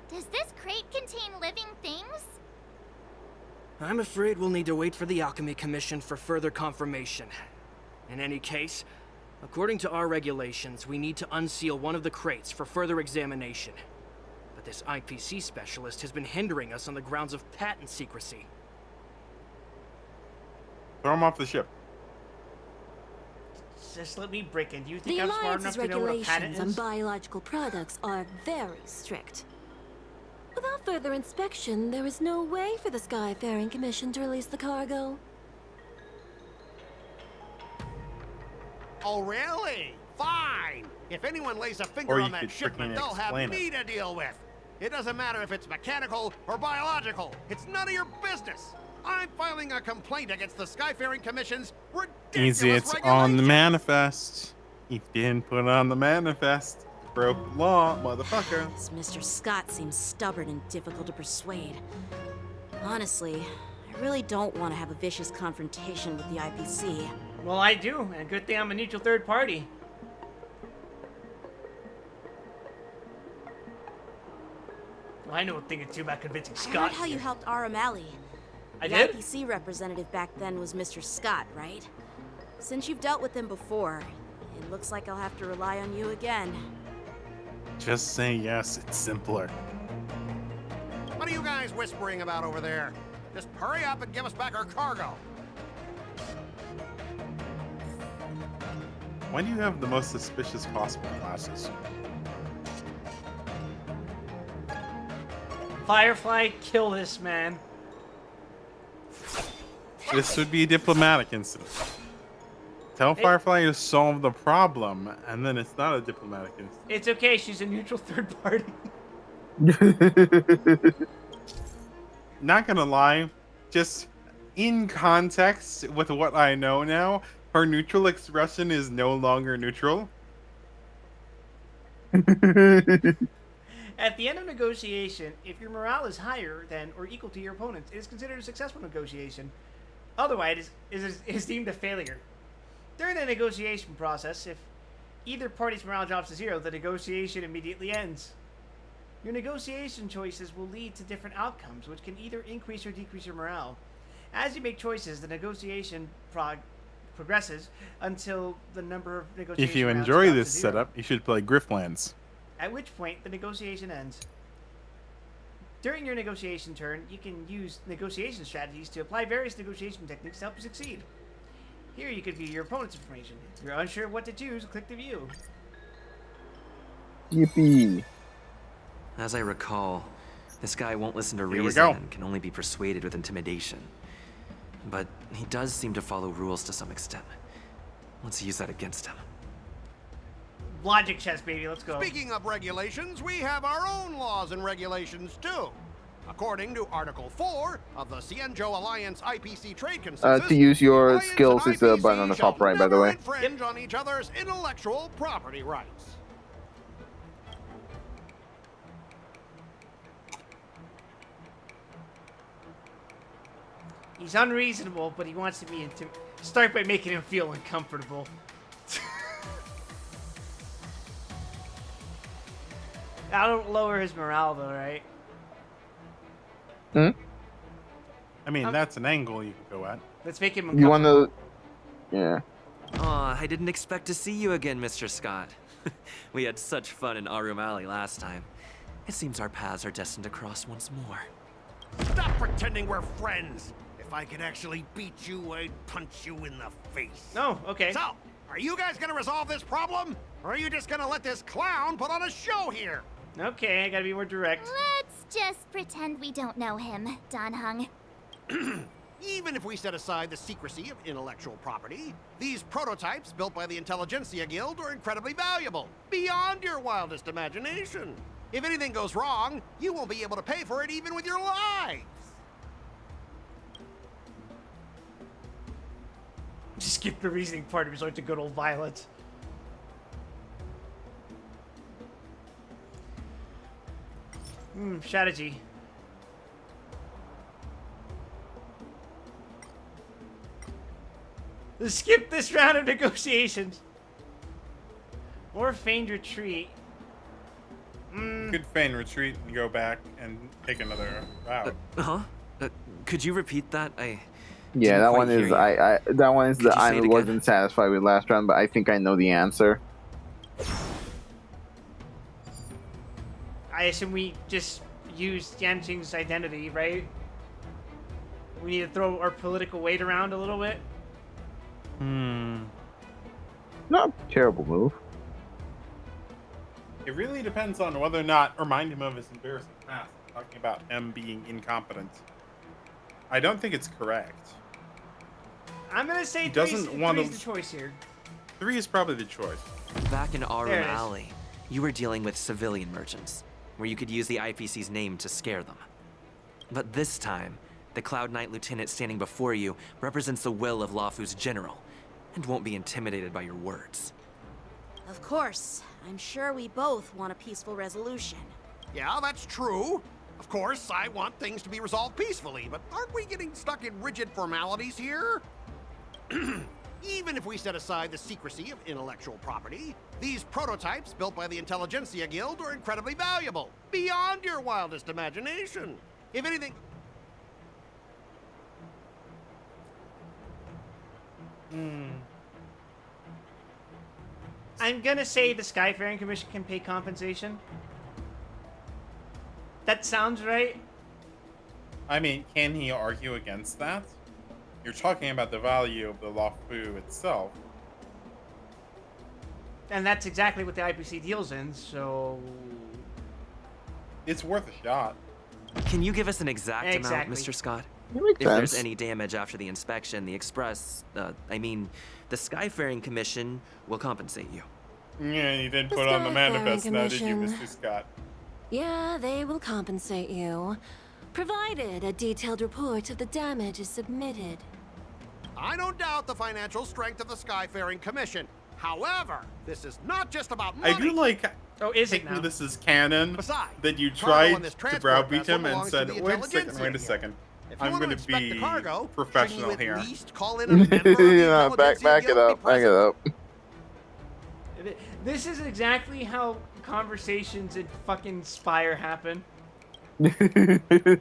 Does this crate contain living things? I'm afraid we'll need to wait for the Alchemy Commission for further confirmation. In any case, according to our regulations, we need to unseal one of the crates for further examination. But this IPC specialist has been hindering us on the grounds of patent secrecy. Throw him off the ship. Just let me break in. Do you think The I'm smart enough Alliance's to know what a patent regulations on is? biological products are very strict. Without further inspection, there is no way for the Skyfaring Commission to release the cargo. Oh, really? Fine. If anyone lays a Or finger you on that could shipment, freaking they'll have explain me to deal with. It doesn't matter if it's mechanical or biological. It's none of your business. I'm filing a complaint against the Skyfaring Commission's ridiculous Easy, it's on the manifest. He didn't put on the manifest. Broke the law, motherfucker. This Mr. Scott seems stubborn and difficult to persuade. Honestly, I really don't want to have a vicious confrontation with the IPC. Well, I do, and good thing I'm a neutral third party. I know a thing or two about convincing I Scott. heard how you helped R. O'Malley. I the did? IPC representative back then was Mr. Scott, right? Since you've dealt with him before, it looks like I'll have to rely on you again. Just say yes, it's simpler. What are you guys whispering about over there? Just hurry up and give us back our cargo. Why do you have the most suspicious possible classes? Firefly, kill this man. This would be a diplomatic incident. Tell Firefly to solve the problem, and then it's not a diplomatic incident. It's okay, she's a neutral third party. Not gonna lie, just in context with what I know now, her neutral expression is no longer neutral. At the end of negotiation, if your morale is higher than or equal to your opponent's, it is considered a successful negotiation. Otherwise, it is deemed a failure. During the negotiation process, if either party's morale drops to 0, the negotiation immediately ends. Your negotiation choices will lead to different outcomes, which can either increase or decrease your morale. As you make choices, the negotiation progresses until the number of negotiation If you rounds enjoy drops this to 0. setup, you should play Grifflands. At which point, the negotiation ends. During your negotiation turn, you can use negotiation strategies to apply various negotiation techniques to help you succeed. Here you could view your opponent's information. If you're unsure what to choose, click the view. Yippee. As I recall, this guy won't listen to Here we reason go. and can only be persuaded with intimidation. But he does seem to follow rules to some extent. Let's use that against him. Logic chess, baby. Let's go. Speaking of regulations, we have our own laws and regulations too. According to Article 4 of the Cienjo Alliance IPC Trade Consensus, To use your Alliance skills and is the IPC button on the top shall right, by the never way. infringe on each other's intellectual property rights. He's unreasonable, but he wants to be start by making him feel uncomfortable. That'll lower his morale, though, right? Hmm? I mean, that's an angle you can go at. Let's make him You uncomfortable. want to... Yeah. Aw, I didn't expect to see you again, Mr. Scott. We had such fun in Arum Alley last time. It seems our paths are destined to cross once more. Stop pretending we're friends. If I could actually beat you, I'd punch you in the face. No, okay. So, are you guys gonna resolve this problem? Or are you just gonna let this clown put on a show here? Okay, I gotta be more direct. Let's just pretend we don't know him, Don Hung. Even if we set aside the secrecy of intellectual property, these prototypes built by the Intelligentsia Guild are incredibly valuable, beyond your wildest imagination. If anything goes wrong, you won't be able to pay for it even with your lives. Just skip the reasoning part and resort to good old violence. Strategy. Let's skip this round of negotiations. Or feigned retreat. Could feign retreat and go back and take another route. Could you repeat that? Yeah, didn't that quite one hear is you. that one is Could you say I it wasn't satisfied with last round, but I think I know the answer. I assume we just use Yanqing's identity, right? We need to throw our political weight around a little bit. Not a terrible move. It really depends on whether or not remind him of his embarrassing past. Talking about him being incompetent. I don't think it's correct. I'm gonna say He doesn't want three's to- the choice here. 3 is probably the choice. Back in There Arum it is. Alley, you were dealing with civilian merchants, where you could use the IPC's name to scare them. But this time, the Cloud Knight lieutenant standing before you represents the will of Lafu's general, and won't be intimidated by your words. Of course. I'm sure we both want a peaceful resolution. Yeah, that's true. Of course, I want things to be resolved peacefully, but aren't we getting stuck in rigid formalities here? Even if we set aside the secrecy of intellectual property, these prototypes built by the Intelligentsia Guild are incredibly valuable, beyond your wildest imagination. If anything... I'm gonna say the Skyfaring Commission can pay compensation. That sounds right. I mean, can he argue against that? You're talking about the value of the Lafu itself. And that's exactly what the IPC deals in, so... It's worth a shot. Can you give us an exact amount, Exactly. Mr. Scott? That makes If there's sense. any damage after the inspection, the the Skyfaring Commission will compensate you. Yeah, you did The put on the Skyfaring manifest now, did you, Commission. Mr. Scott? Yeah, they will compensate you, provided a detailed report of the damage is submitted. I don't doubt the financial strength of the Skyfaring Commission. However, this is not just about money. I do like Oh, is it taking now? this as canon Besides, that you cargo on tried this to transport browbeat vessel him and belongs to said, the wait a second, Intelligentsia wait a Guild. second. If you I'm want going to to inspect the be cargo, professional shouldn't you here. at least call in a member of the Yeah, back Intelligentsia it Guild up, to be back it up. This is exactly how conversations in fucking Spire happen. Do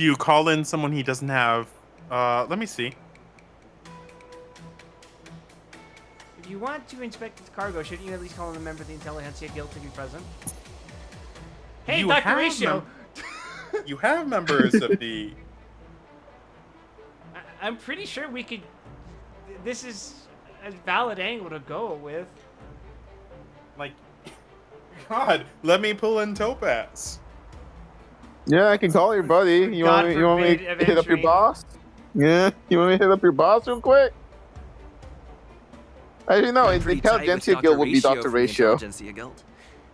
you call in someone he doesn't have? Let me see. If you want to inspect its cargo, shouldn't you at least call in a member of the Intelligentsia Guild to be present? Hey, You Dr. have Ratio! You have members of the. I'm pretty sure we could. This is a valid angle to go with. Like, God, let me pull in Topaz. Yeah, I can call your buddy. You want me to hit up your boss? Yeah, you want me to hit up your boss real quick? Actually, no, the Intelligentsia Guild will be Dr. Ratio. Intelligentsia Guild.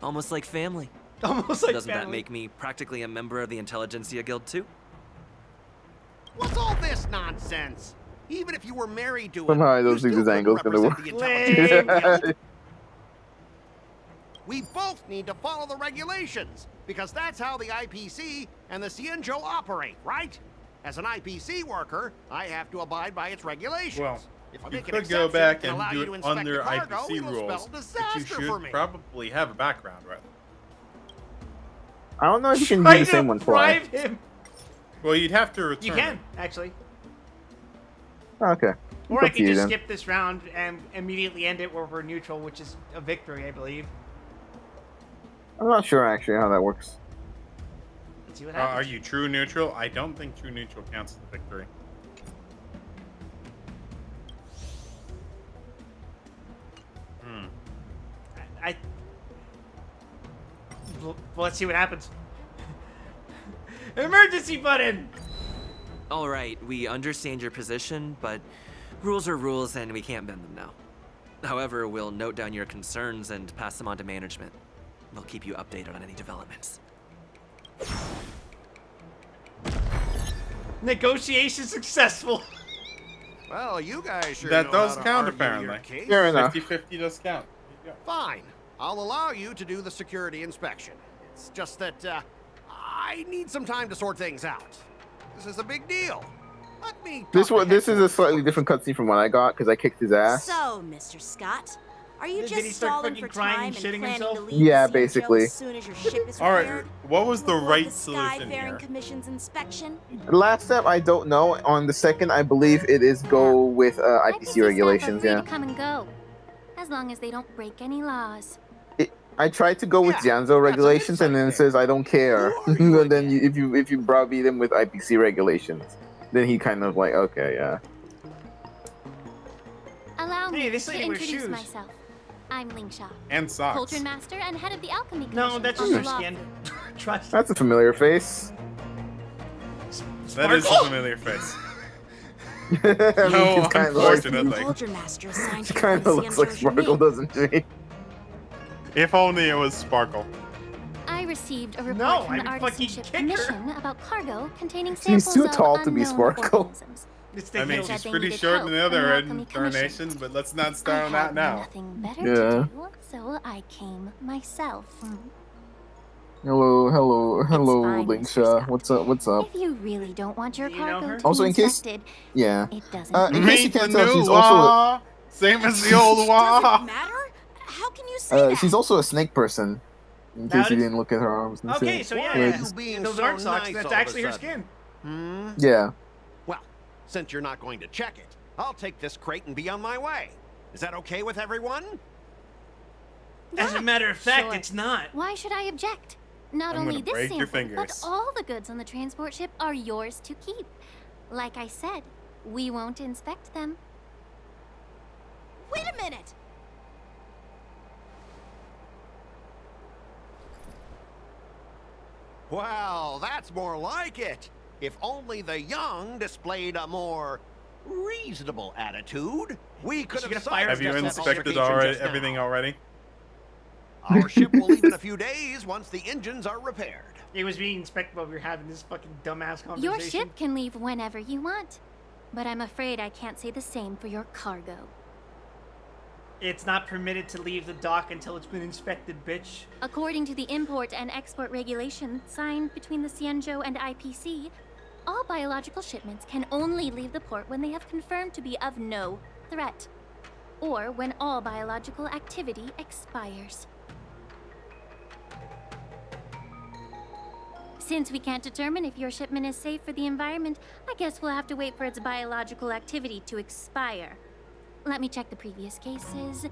Almost like family. Almost like Doesn't family. that make me practically a member of the Intelligentsia Guild too? What's all this nonsense? Even if you were married to Somehow I him, don't you think still this angle's couldn't gonna represent work. the Intelligentsia Guild. We both need to follow the regulations, because that's how the IPC and the Cienjo operate, right? As an IPC worker, I have to abide by its regulations. Well, if I you make an could go exception back and and allow do you to it inspect under the cargo, IPC it'll rules, spell but you disaster for should me. probably have a background, right? I don't know if you can use the same one twice. Him. Well, you'd have to return. You can actually, Okay. or Up I to could you just then. skip this round and immediately end it where we're neutral, which is a victory, I believe. I'm not sure actually how that works. Let's see what Are happens. you true neutral? I don't think true neutral counts as a victory. Well, let's see what happens. Emergency button. All right, we understand your position, but rules are rules and we can't bend them now. However, we'll note down your concerns and pass them on to management. We'll keep you updated on any developments. Negotiation successful. Well, you guys sure That know does how to count, argue your apparently. case. Fair enough. 50-50 does count. Fine. I'll allow you to do the security inspection. It's just that I need some time to sort things out. This is a big deal. Let me. This is a slightly different cutscene from what I got because I kicked his ass. So, Mr. Scott, are you Did just he start stalling fucking for crying time and and shitting planning himself? to leave Yeah, the Cienjo basically. as soon as your ship is All repaired? right, what was the To avoid right the solution Skyfaring here? Commission's inspection? Last step, I don't know. On the second, I believe it is go with IPC regulations. Free Yeah. to come and go, as long as they don't break any laws. I tried to go with Janzo regulations, and then it says I don't care. And then if you browbeat him with IPC regulations, then he kind of like, okay, yeah. Allow me this to lady wears introduce shoes. myself. I'm Lingsha, And socks. Cauldron Master and head of the Alchemy Commission. No, that's on just the her law skin. firm. Trust. That's a familiar face. That is a Sparkle? familiar face. I mean, No, he's kind of like, unfortunately. Cauldron Master assigned she you kind to of the looks like Cienjo's Sparkle, Juming. doesn't she? If only it was Sparkle. I received a report No, from the I would Artisan fucking Ship kick her. Commission about cargo containing She's samples too of tall to be unknown Sparkle. organisms. It's I the mean, hill. she's they pretty needed short help in the from the other Alchemy Commission. incarnation, but let's not start on I that had now. nothing better Yeah. to do, so I came myself. Hello, fine, Mr. Lingsha. What's up? What's up? If you really don't want your Do you know cargo her? to Also, be in case, inspected, yeah. it doesn't In matter. case you Meet the can't tell, new she's also Wah! Same as the old Wah! Doesn't matter? How can you say that? she's also a snake person. In That case you is- didn't look at her arms and Okay, shit. so Why yeah, are yeah. you being Those so aren't socks. nice That's all of a actually her sudden? skin. Yeah. Well, since you're not going to check it, I'll take this crate and be on my way. Is that okay with everyone? As a matter of fact, Sure. it's not. Why should I object? Not I'm only gonna this break your sample, but fingers. all the goods on the transport ship are yours to keep. Like I said, we won't inspect them. Wait a minute! Well, that's more like it. If only the young displayed a more reasonable attitude, we could have Have you sidestepped that inspected altercation just now. everything already? Our ship will leave in a few days once the engines are repaired. It was being inspected while we were having this fucking dumbass conversation. Your ship can leave whenever you want, but I'm afraid I can't say the same for your cargo. It's not permitted to leave the dock until it's been inspected, bitch. According to the import and export regulations signed between the Cienjo and IPC, all biological shipments can only leave the port when they have confirmed to be of no threat, or when all biological activity expires. Since we can't determine if your shipment is safe for the environment, I guess we'll have to wait for its biological activity to expire. Let me check the previous cases.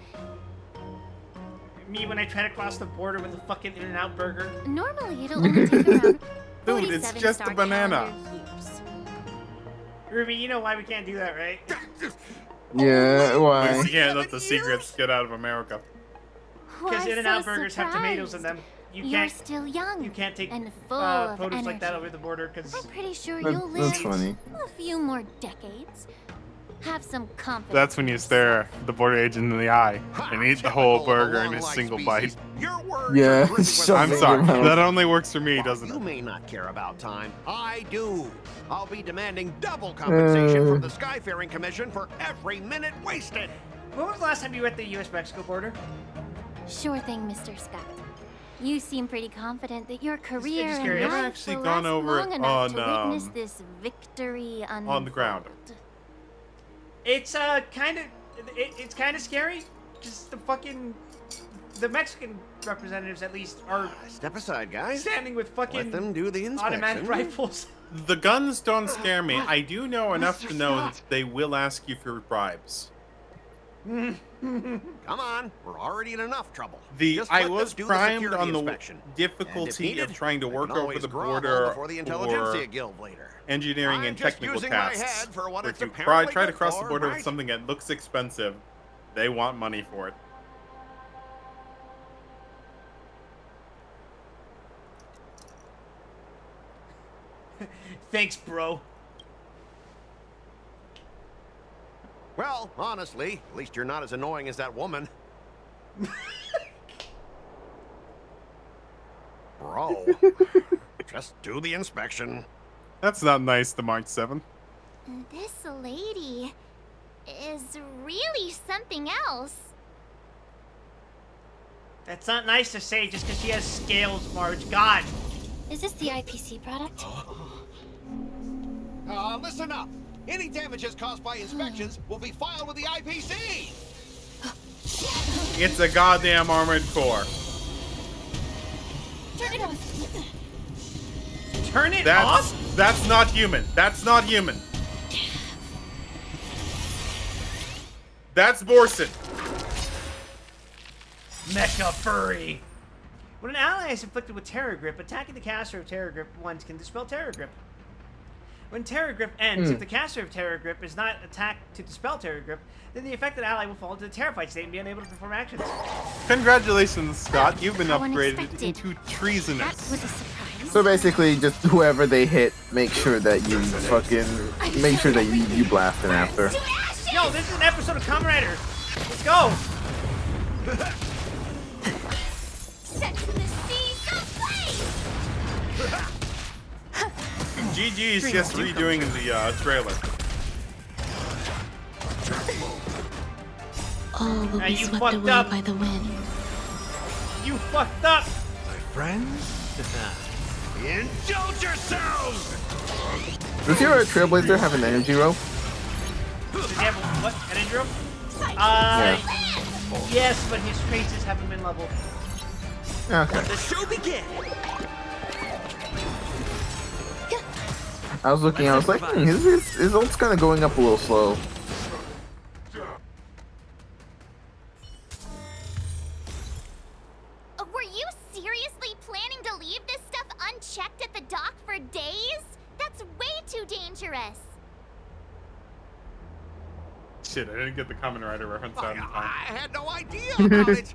Me when I try to cross the border with a fucking In-N-Out burger. Normally, it'll only take around Dude, it's just a banana. Ruby, you know why we can't do that, right? Yeah, why? Because you can't let the secrets get out of America. Because Why In-N-Out so burgers have tomatoes in them. You're still young. You can't take and full of produce like that energy. over the border because I'm pretty sure That- you'll that's live funny. a few more decades. Have some confidence. That's when you stare the border agent in the eye and eat the whole burger in a single bite. Your words Yeah, are dripping with I'm Shove sorry. it in your mouth. That only works for me, doesn't You it? may not care about time. I do. I'll be demanding double compensation from the Skyfaring Commission for every minute wasted. When was the last time you were at the U.S.-Mexico border? Sure thing, Mr. Scott. You seem pretty confident that your career just and curious. I've life actually will gone last over long it enough to on, witness this victory on the ground. It's it's kind of scary. Just the Mexican representatives at least are Step aside, guys. standing with fucking Let them do the inspection. automatic rifles. The guns don't scare me. I do know enough to know that they will ask you for bribes. Come on, we're already in enough trouble. I Just let them was do primed security on the inspection. And if difficulty needed, of trying to they work can over always the grovel border before the for Intelligentsia Guild later. engineering I'm and just technical using my tasks. head for what Where it's if you apparently try to good cross the for, border with right? something that looks expensive, they want money for it. Thanks, bro. Well, honestly, at least you're not as annoying as that woman. Bro, just do the inspection. That's not nice to March 7th. This lady is really something else. That's not nice to say just because she has scales, Marge. God. Is this the IPC product? Listen up. Any damages caused by inspections will be filed with the IPC. It's a goddamn armored core. Turn it off. Turn it off? That's not human. That's not human. That's Borson. Mecha furry. When an ally is inflicted with Terror Grip, attacking the caster of Terror Grip once can dispel Terror Grip. When Terror Grip ends, if the caster of Terror Grip is not attacked to dispel Terror Grip, then the affected ally will fall into the terrified state and be unable to perform actions. Congratulations, Scott. You've been How upgraded unexpected. into treasonous. That was a surprise. So basically, just whoever they hit, make sure that you fucking you blast it after. Yo, this is an episode of Kamen Rider. Let's go. Set to the sea, go play! GG is just redoing the trailer. All will Now be you swept fucked away up. by the wind. You fucked up. My friends, indulge yourselves. Does your Trailblazer have an energy rope? Does he have what? An intro? Yes, but his traces haven't been leveled. Okay. Let the show begin. I was looking, I was like, his ult's kind of going up a little slow. Were you seriously planning to leave this stuff unchecked at the dock for days? That's way too dangerous. Shit, I didn't get the Kamen Rider reference out in time. I had no idea about it.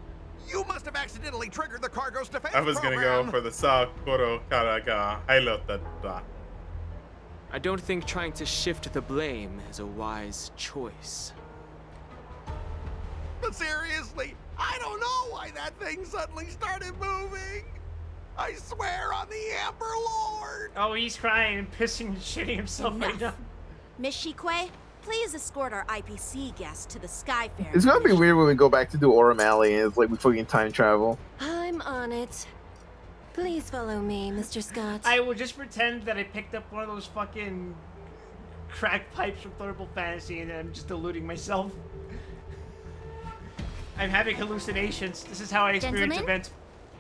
You must have accidentally triggered the cargo's defense I was gonna program. go for the Sakuro Karaga Pilot that. I don't think trying to shift the blame is a wise choice. But seriously, I don't know why that thing suddenly started moving. I swear on the Amber Lord. Oh, he's crying and pissing and shitting himself right now. Miss Shikwe, please escort our IPC guest to the Skyfaring. It's gonna be weird when we go back to do Aurum Alley and it's like we fucking time travel. I'm on it. Please follow me, Mr. Scott. I will just pretend that I picked up one of those fucking crack pipes from Thunderbolt Fantasy and I'm just deluding myself. I'm having hallucinations. This is how I experience Gentlemen, events.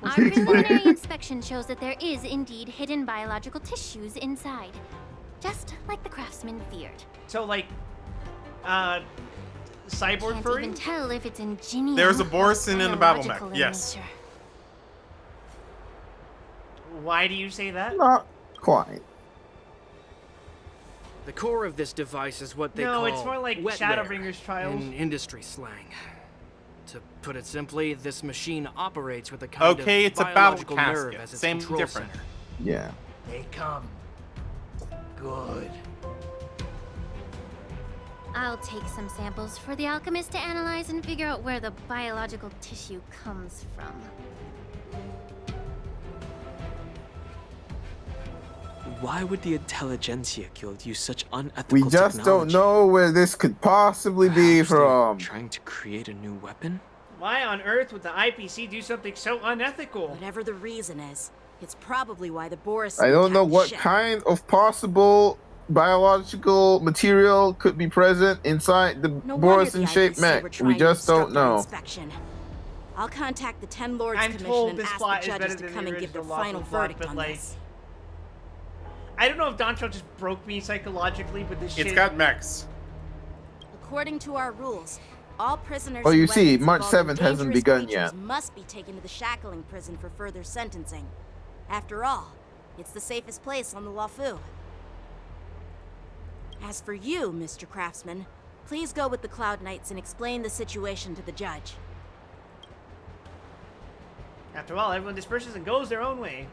our preliminary inspection shows that there is indeed hidden biological tissues inside. Just like the craftsman feared. So, like, cyborg Can't furry? even tell if it's ingenious. There's a Borson in the battle mech. biological in Yes. nature. Why do you say that? No, Quite. The core of this device is what they call No, it's more like wetware Shadowbringers trials. in industry slang. To put it simply, this machine operates with a kind Okay, of it's a battle biological nerve casket. as its Same control different. center. Yeah. They come. Good. I'll take some samples for the alchemist to analyze and figure out where the biological tissue comes from. Why would the Intelligentsia Guild use such unethical We just technology? don't know where this could possibly be Perhaps they're from. trying to create a new weapon? Why on earth would the IPC do something so unethical? Whatever the reason is, it's probably why the Boris. I don't know attacked the what ship. kind of possible biological material could be present inside the No wonder the Borison-shaped IPC were mech. We trying to just don't obstruct our know. inspection. I'll contact the 10 Lords I'm Commission told and this ask the plot is better judges to than come the and give their original final Lawful plot, verdict but on like, this. I don't know if Doncho just broke me psychologically, but this shit. It's got mechs. According to our rules, all prisoners. Oh, you and see, weapons March involved in 7th hasn't dangerous begun creatures yet. Must be taken to the shackling prison for further sentencing. After all, it's the safest place on the Lafu. As for you, Mr. Craftsman, please go with the Cloud Knights and explain the situation to the judge. After all, everyone disperses and goes their own way.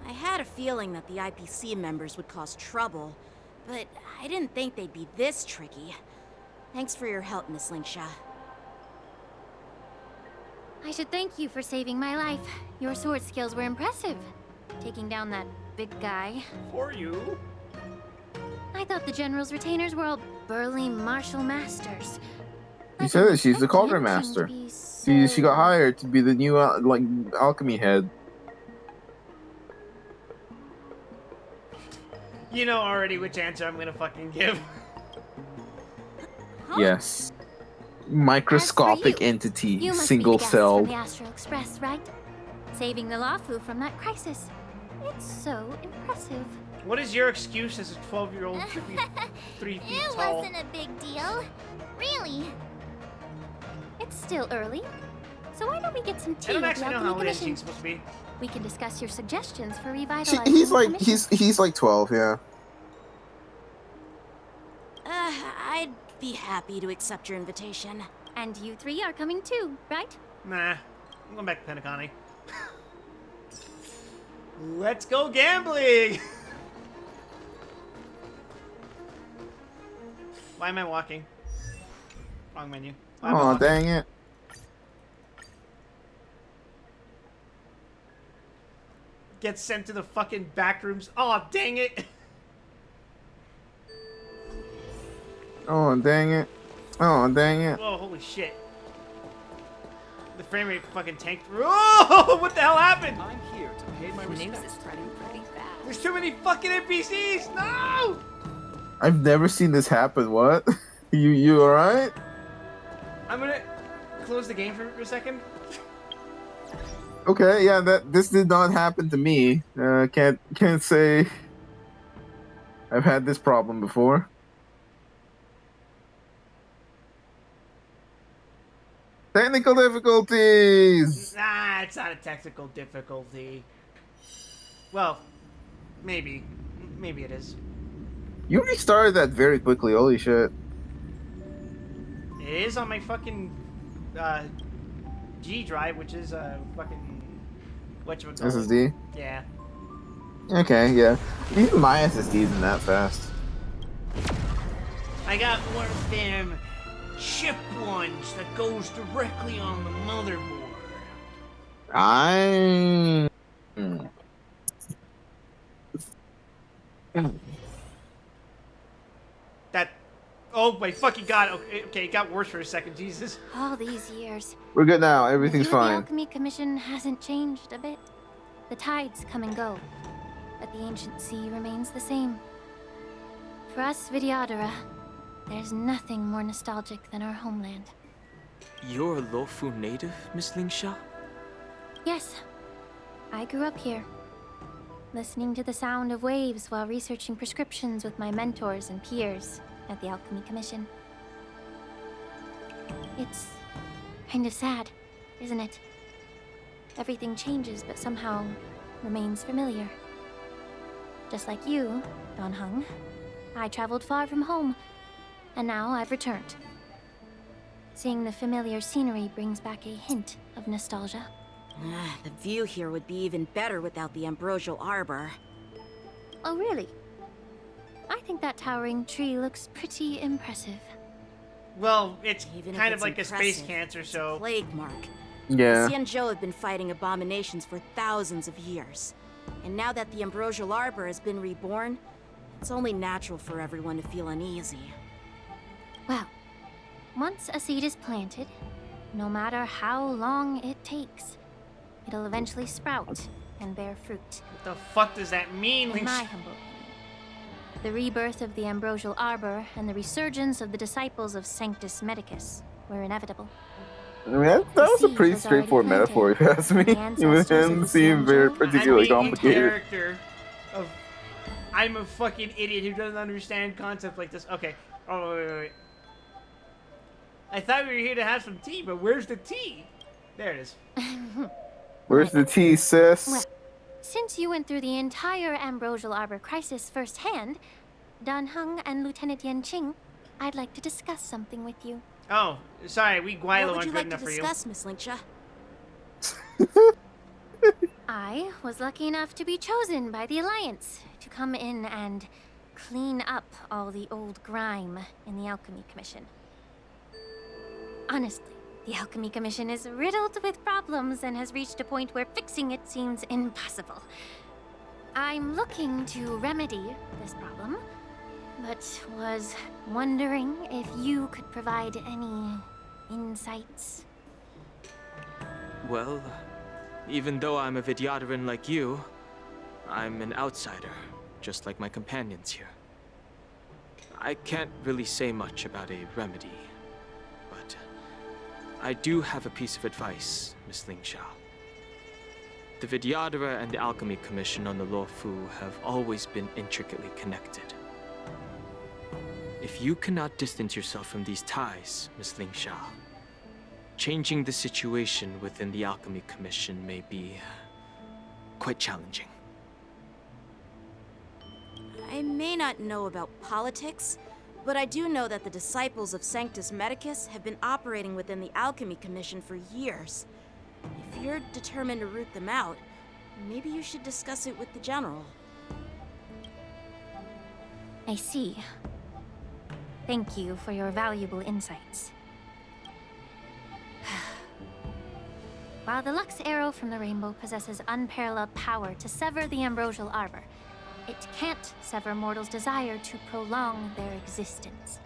I had a feeling that the IPC members would cause trouble, but I didn't think they'd be this tricky. Thanks for your help, Miss Lingsha. I should thank you for saving my life. Your sword skills were impressive. Taking down that big guy. For you? I thought the General's retainers were all burly martial masters. She said that she's the Cauldron Master. She got hired to be the new like alchemy head. You know already which answer I'm gonna fucking give. Yes. Microscopic entity, You must single be the guest cell. from the Astral Express, right? Saving the Lafu from that crisis. It's so impressive. What is your excuse as a 12-year-old 3 feet It tall? wasn't a big deal. Really. It's still early. So why don't we get some tea I don't with the actually know Alchemy how Commission? ending's supposed to be. We can discuss your suggestions for revitalizing He's the like commission. he's like 12, yeah. I'd be happy to accept your invitation. And you three are coming too, right? Nah, I'm going back to Pentaconi. Let's go gambling! Why am I walking? Wrong menu. Why am I Oh, walking? dang it. Get sent to the fucking back rooms. Oh, dang it! Oh, dang it. Oh, dang it. Oh, holy shit. The frame rate fucking tanked. Oh, what the hell happened? I'm here to pay my respects. spreading pretty fast. There's too many fucking NPCs! No! I've never seen this happen. What? You alright? I'm gonna close the game for a second. Okay, yeah, this did not happen to me. Can't say I've had this problem before. Technical difficulties. Nah, it's not a technical difficulty. Well, maybe. Maybe it is. You restarted that very quickly. Holy shit. It is on my fucking G drive, which is fucking whatchamacallit. SSD? Yeah. Okay, yeah. Even my SSD isn't that fast. I got one of them chip ones that goes directly on the motherboard. That. Oh my fucking god. Okay, it got worse for a second. Jesus. All these years. We're good now. Everything's The fine. Alchemy Commission hasn't changed a bit. The tides come and go, but the ancient sea remains the same. For us Vidyadhara, there's nothing more nostalgic than our homeland. You're a Lofu native, Miss Lingsha? Yes, I grew up here, listening to the sound of waves while researching prescriptions with my mentors and peers at the Alchemy Commission. It's kind of sad, isn't it? Everything changes, but somehow remains familiar. Just like you, Don Hung, I traveled far from home, and now I've returned. Seeing the familiar scenery brings back a hint of nostalgia. The view here would be even better without the ambrosial arbor. Oh, really? I think that towering tree looks pretty impressive. Well, it's Even kind if of like it's a space impressive, cancer, it's a so... plague mark. Yeah. The Xianzhou have been fighting abominations for thousands of years. And now that the ambrosial arbor has been reborn, it's only natural for everyone to feel uneasy. Well, once a seed is planted, no matter how long it takes, it'll eventually sprout and bear fruit. What the fuck does that mean? In my humble opinion, the rebirth of the ambrosial arbor and the resurgence of the disciples of Sanctus Medicus were inevitable. I mean, that was a pretty straightforward metaphor, if you ask me. It didn't seem very particularly complicated. Character of... I'm a fucking idiot who doesn't understand concepts like this. Okay. Oh, wait. I thought we were here to have some tea, but where's the tea? There it is. Where's the tea, sis? Well, since you went through the entire ambrosial arbor crisis firsthand, Dan Heng and Lieutenant Yan Qing, I'd like to discuss something with you. Oh, sorry, we Guilo What would aren't you good like enough to for you. discuss, Miss Linksha? I was lucky enough to be chosen by the Alliance to come in and clean up all the old grime in the Alchemy Commission. Honestly, the Alchemy Commission is riddled with problems and has reached a point where fixing it seems impossible. I'm looking to remedy this problem, but was wondering if you could provide any insights. Well, even though I'm a Vidyadharan like you, I'm an outsider, just like my companions here. I can't really say much about a remedy, but I do have a piece of advice, Miss Linksha. The Vidyadhara and the Alchemy Commission on the Luofu have always been intricately connected. If you cannot distance yourself from these ties, Miss Linksha, changing the situation within the Alchemy Commission may be quite challenging. I may not know about politics, but I do know that the disciples of Sanctus Medicus have been operating within the Alchemy Commission for years. If you're determined to root them out, maybe you should discuss it with the General. I see. Thank you for your valuable insights. While the Lux Arrow from the Rainbow possesses unparalleled power to sever the ambrosial arbor, it can't sever mortals' desire to prolong their existence.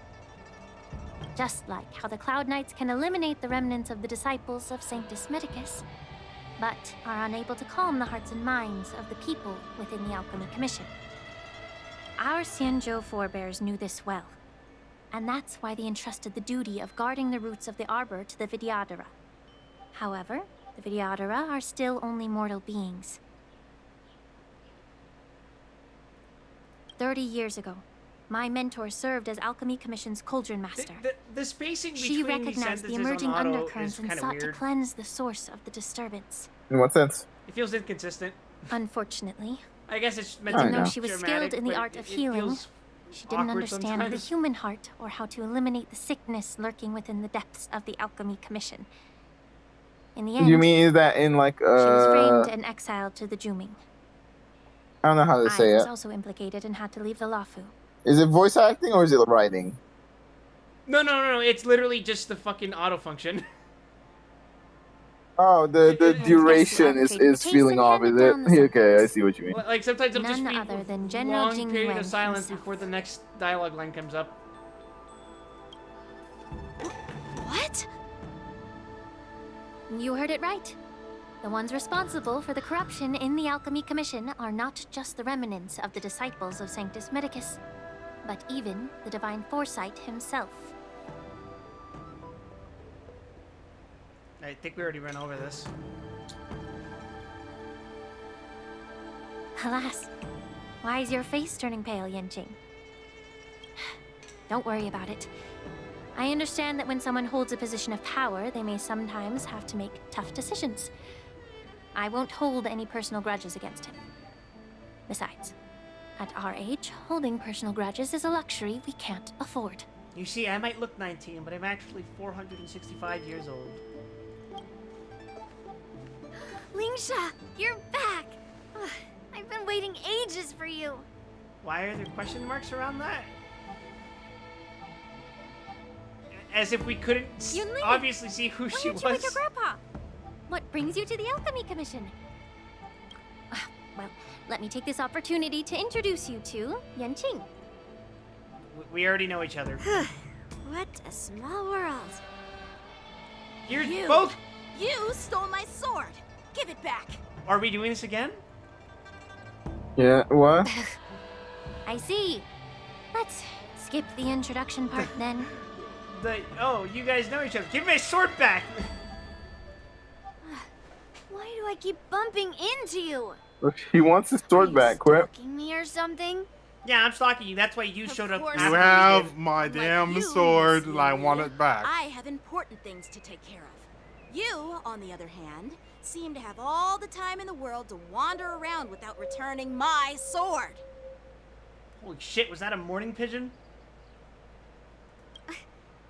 Just like how the Cloud Knights can eliminate the remnants of the disciples of Sanctus Medicus, but are unable to calm the hearts and minds of the people within the Alchemy Commission. Our Xianzhou forebears knew this well, and that's why they entrusted the duty of guarding the roots of the arbor to the Vidyadhara. However, the Vidyadhara are still only mortal beings. 30 years ago, my mentor served as Alchemy Commission's Cauldron Master. The spacing She between recognized the these sentences emerging on auto undercurrents is and kinda sought to weird. cleanse the source of the disturbance. In what sense? It feels inconsistent. Unfortunately, I guess it's meant to even be though she was dramatic, skilled in the but art of it healing, feels she didn't awkward understand the sometimes. human heart or how to eliminate the sickness lurking within the depths of the Alchemy Commission. In the end, You mean is that in like she was framed and exiled to the Juming. I don't know how to I say was it. also implicated and had to leave the Luofu. Is it voice acting or is it writing? No. It's literally just the fucking auto function. Oh, the duration is feeling off, is it? Okay, I see what you mean. Like sometimes it'll just None be other than a General long Jing period Yuan of silence himself. before the next dialogue line comes up. What? You heard it right. The ones responsible for the corruption in the Alchemy Commission are not just the remnants of the disciples of Sanctus Medicus, but even the Divine Foresight himself. I think we already ran over this. Alas, why is your face turning pale, Yanqing? Don't worry about it. I understand that when someone holds a position of power, they may sometimes have to make tough decisions. I won't hold any personal grudges against him. Besides, at our age, holding personal grudges is a luxury we can't afford. You see, I might look 19, but I'm actually 465 years old. Lingsha, you're back! Ugh, I've been waiting ages for you. Why are there question marks around that? As if we couldn't obviously see who she was. What with your grandpa? What brings you to the Alchemy Commission? Well, let me take this opportunity to introduce you to Yanqing. We already know each other. What a small world. You're both... You stole my sword! Give it back! Are we doing this again? Yeah, what? I see. Let's skip the introduction part then. Oh, you guys know each other. Give me my sword back! Why do I keep bumping into you? He wants his sword back, quit. Stalking me or something? Yeah, I'm stalking you. That's why you showed up. course You have my damn sword, and I want it back. I have important things to take care of. You, on the other hand, seem to have all the time in the world to wander around without returning my sword. Holy shit, was that a morning pigeon?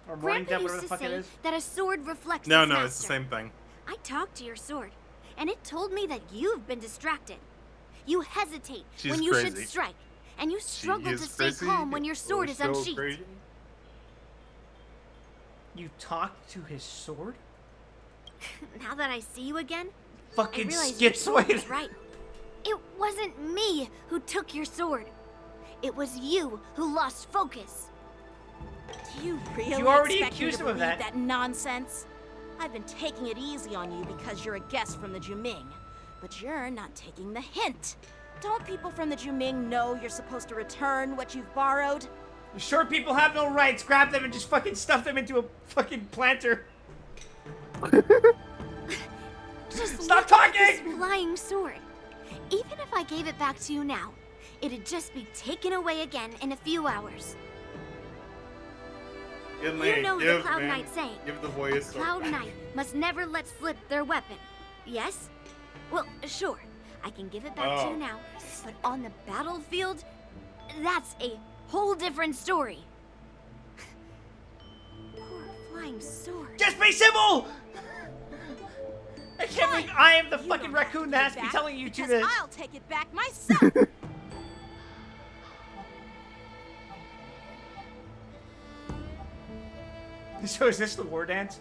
Or morning Grandpa dove, used whatever the to fuck say it is? that a sword reflects No, its no, master. it's the same thing. I talked to your sword, and it told me that you've been distracted. You hesitate She's when you should crazy. strike, and you struggle is to stay crazy, calm when your or sword is so unsheathed. crazy. You talked to his sword? Now that I see you again, Fucking I realize your sword schizoid. was right. It wasn't me who took your sword. It was you who lost focus. Do you really You already expect me accused to him of believe that. nonsense? I've been taking it easy on you because you're a guest from the Juming, but you're not taking the hint. Don't people from the Juming know you're supposed to return what you've borrowed? Short people have no rights. Grab them and just fucking stuff them into a fucking planter. Just Stop look at this talking! flying sword. Even if I gave it back to you now, it'd just be taken away again in a few hours. Give You know the Cloud man. Knight saying, Give the boy a his sword Cloud back. Knight must never let slip their weapon. Yes? Well, sure, I can give it back to Oh. you now, but on the battlefield, that's a whole different story. Poor flying sword. Just be civil! I can't believe I am the You fucking don't have raccoon to that has give to be back, telling you to because this. I'll take it back myself. So is this the war dance?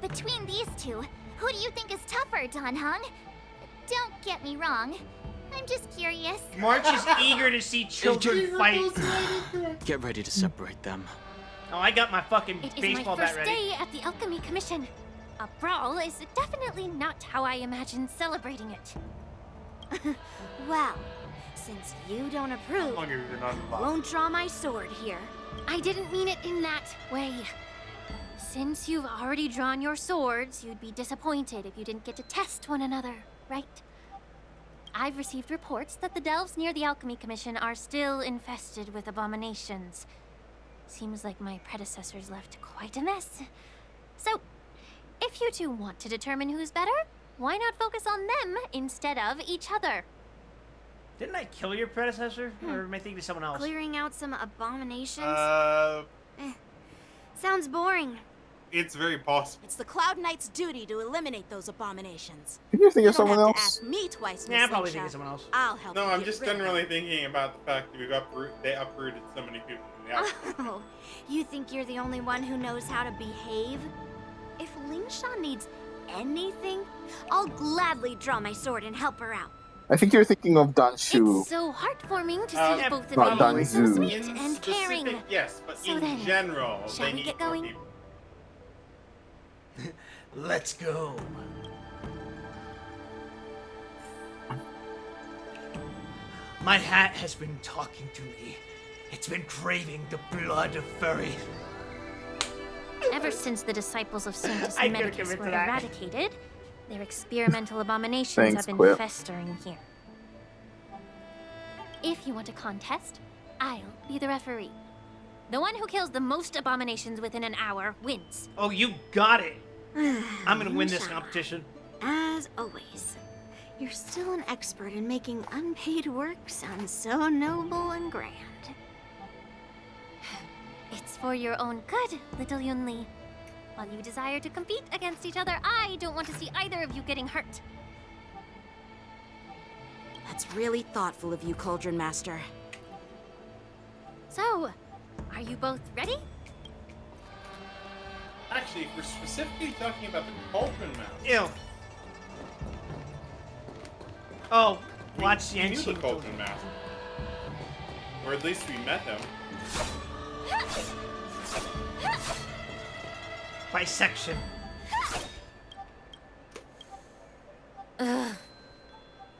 Between these two, who do you think is tougher, Don Hung? Don't get me wrong. I'm just curious. March is eager to see children fight. Get ready to separate them. Oh, I got my fucking It is baseball my bat first ready. day at the Alchemy Commission. A brawl is definitely not how I imagined celebrating it. Well, since you don't approve, How long have you been on the box? won't draw my sword here. I didn't mean it in that way. Since you've already drawn your swords, you'd be disappointed if you didn't get to test one another, right? I've received reports that the delves near the Alchemy Commission are still infested with abominations. Seems like my predecessors left quite a mess. So, if you two want to determine who's better, why not focus on them instead of each other? Didn't I kill your predecessor? Or am I thinking of someone else? Clearing out some abominations? Sounds boring. It's very possible. It's the Cloud Knight's duty to eliminate those abominations. Can you think of don't someone have else? to ask me twice, Yeah, I'm Miss probably Lingsha. thinking of someone else. I'll help No, you I'm get just rid of them. generally thinking about the fact that they uprooted so many people from the outfit. Oh, you think you're the only one who knows how to behave? If Lingsha needs anything, I'll gladly draw my sword and help her out. I think you're thinking of Danshu. It's so heartwarming to see both not of you so Danzu. sweet In and caring. specific, yes, but So in then, general, shall they we need get more going? people. Let's go. My hat has been talking to me. It's been craving the blood of furry. Ever since the disciples of Sanctus I could Medicus commit were to that. eradicated, their experimental abominations Thanks, have been Quip. festering here. If you want a contest, I'll be the referee. The one who kills the most abominations within an hour wins. Oh, you got it. I'm gonna win this competition. As always, you're still an expert in making unpaid work sound so noble and grand. It's for your own good, little Yunli. While you desire to compete against each other, I don't want to see either of you getting hurt. That's really thoughtful of you, Cauldron Master. So, are you both ready? Actually, if we're specifically talking about the Cauldron Mouse. Ew. Oh, watch we knew the Yanqing. Cauldron Mouse. Or at least we met him. Bisection. Ugh.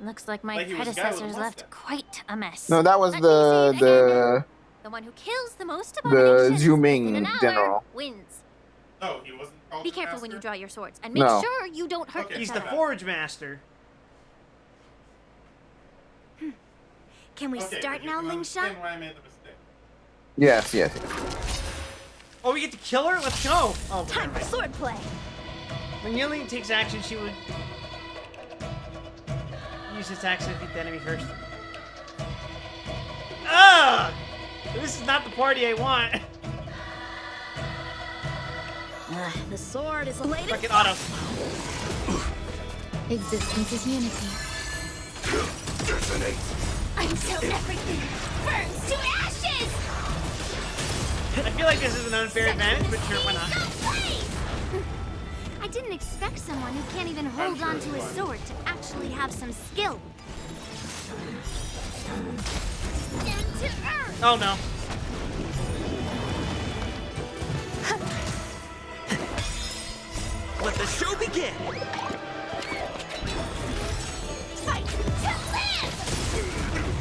Looks like my Like he was a guy with a predecessors left mustache. quite a mess. No, that was Let me say it again. The one who kills the most the abominations Zhu in Ming an hour general. wins. No, he wasn't called Be the careful master. when you draw your swords, and make No. sure you don't hurt Okay. each He's other. the Forge Master. Can we Okay, start but you now, can Ling Sha? understand why I made the mistake. Yes, yes. Oh, we get to kill her? Let's go! Oh, Time for sword play. when Yunli takes action, she would use attacks to defeat the enemy first. Ugh! This is not the party I want. The sword is bladed. Fucking auto. Existence is unity. Until everything burns to ashes! I feel like this is an unfair advantage, but sure, why not? I didn't expect someone who can't even hold on to his sword to actually have some skill. Down to earth! Oh no. Let the show begin! Fight to live!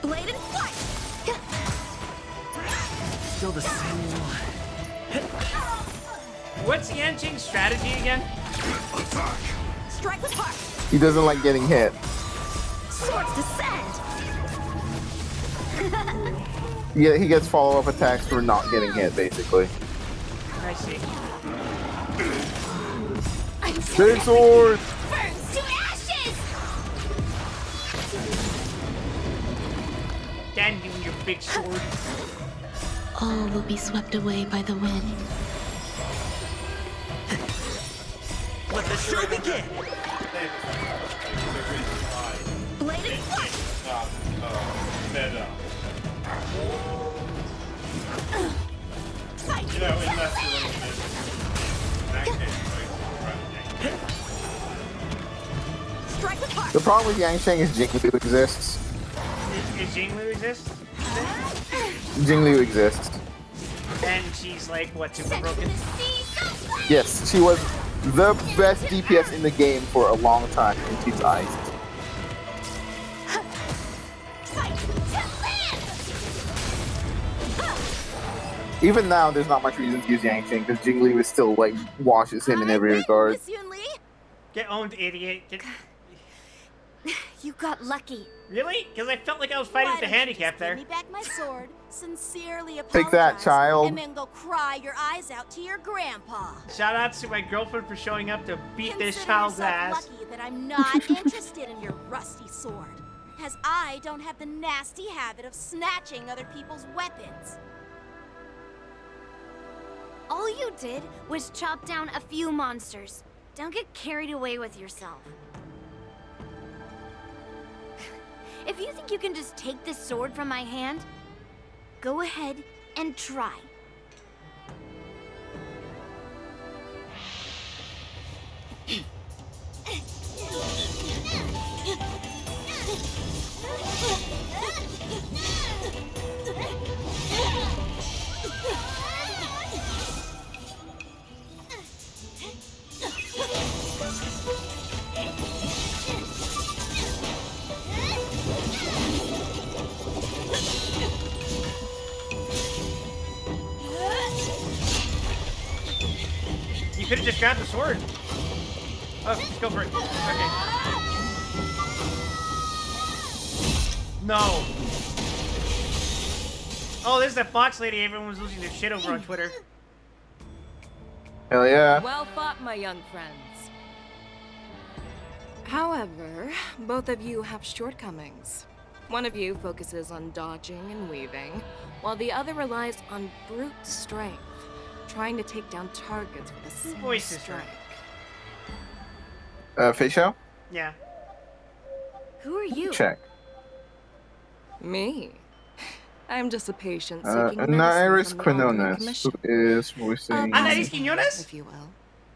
Blade and flight! Still the same What's Yanqing's strategy again? Strike with heart! He doesn't like getting hit. Swords descend! Yeah, he gets follow-up attacks for not getting hit, basically. I see. Big sword! Burns to ashes! Dan, you and your big sword. All will be swept away by the wind. Let the show begin! Blade and flight! You know, unless you're running in that case, Strike with heart! The problem with Yangsheng is Jinglu exists. Is Jinglu exist? Jinglu exists. And she's like, what, super broken? Yes, she was the best DPS in the game for a long time, and she's iced. Even now, there's not much reason to use Yangsheng because Jingli is still like washes him in every regard. Miss Yunli? Get owned, idiot. You got lucky. Really? Because I felt like I was fighting with the handicap there. Give me back my sword, sincerely Take that, apologize, child. and then go cry your eyes out to your grandpa. Shout out to my girlfriend for showing up to beat this Consider child's yourself ass. lucky that I'm not interested in your rusty sword, as I don't have the nasty habit of snatching other people's weapons. All you did was chop down a few monsters. Don't get carried away with yourself. If you think you can just take this sword from my hand, go ahead and try. You could have just grabbed the sword. Oh, just go for it. Okay. No. Oh, this is that Fox lady everyone was losing their shit over on Twitter. Hell yeah. Well fought, my young friends. However, both of you have shortcomings. One of you focuses on dodging and weaving, while the other relies on brute strength, trying to take down targets with a single voices strike. Facial? Yeah. Who are you? Check. Me? I'm just a patient Nairis Quinones, who is voicing... Nairis Quinones? If you will.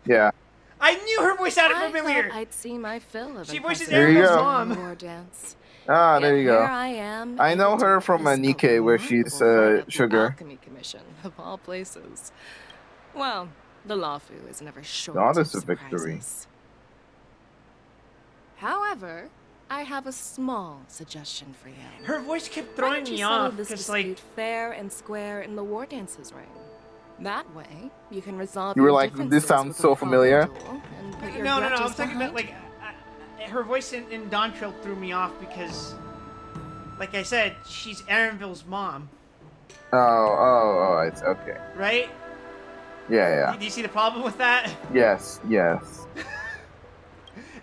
Yeah. I knew her voice sounded familiar. I'd see my fill of She voices There you Aaron's go. mom. war dance. Ah, there you go. Here I am, I know her from Nikkei, where she's Sugar. Alchemy Commission, of all places. Well, the Lafu is never short Goddess of of Victory. surprises. However, I have a small suggestion for you. Her voice kept Why throwing don't you me settle off this because, dispute like, fair and square in the war dances ring. That way, you can resolve. You were your like, this differences sounds with a so proper familiar. duel and put your no, I'm grudges talking about behind like her voice in Dawntrail threw me off because, like I said, she's Aaronville's mom, Oh, it's okay. right? Yeah. Do you see the problem with that? Yes.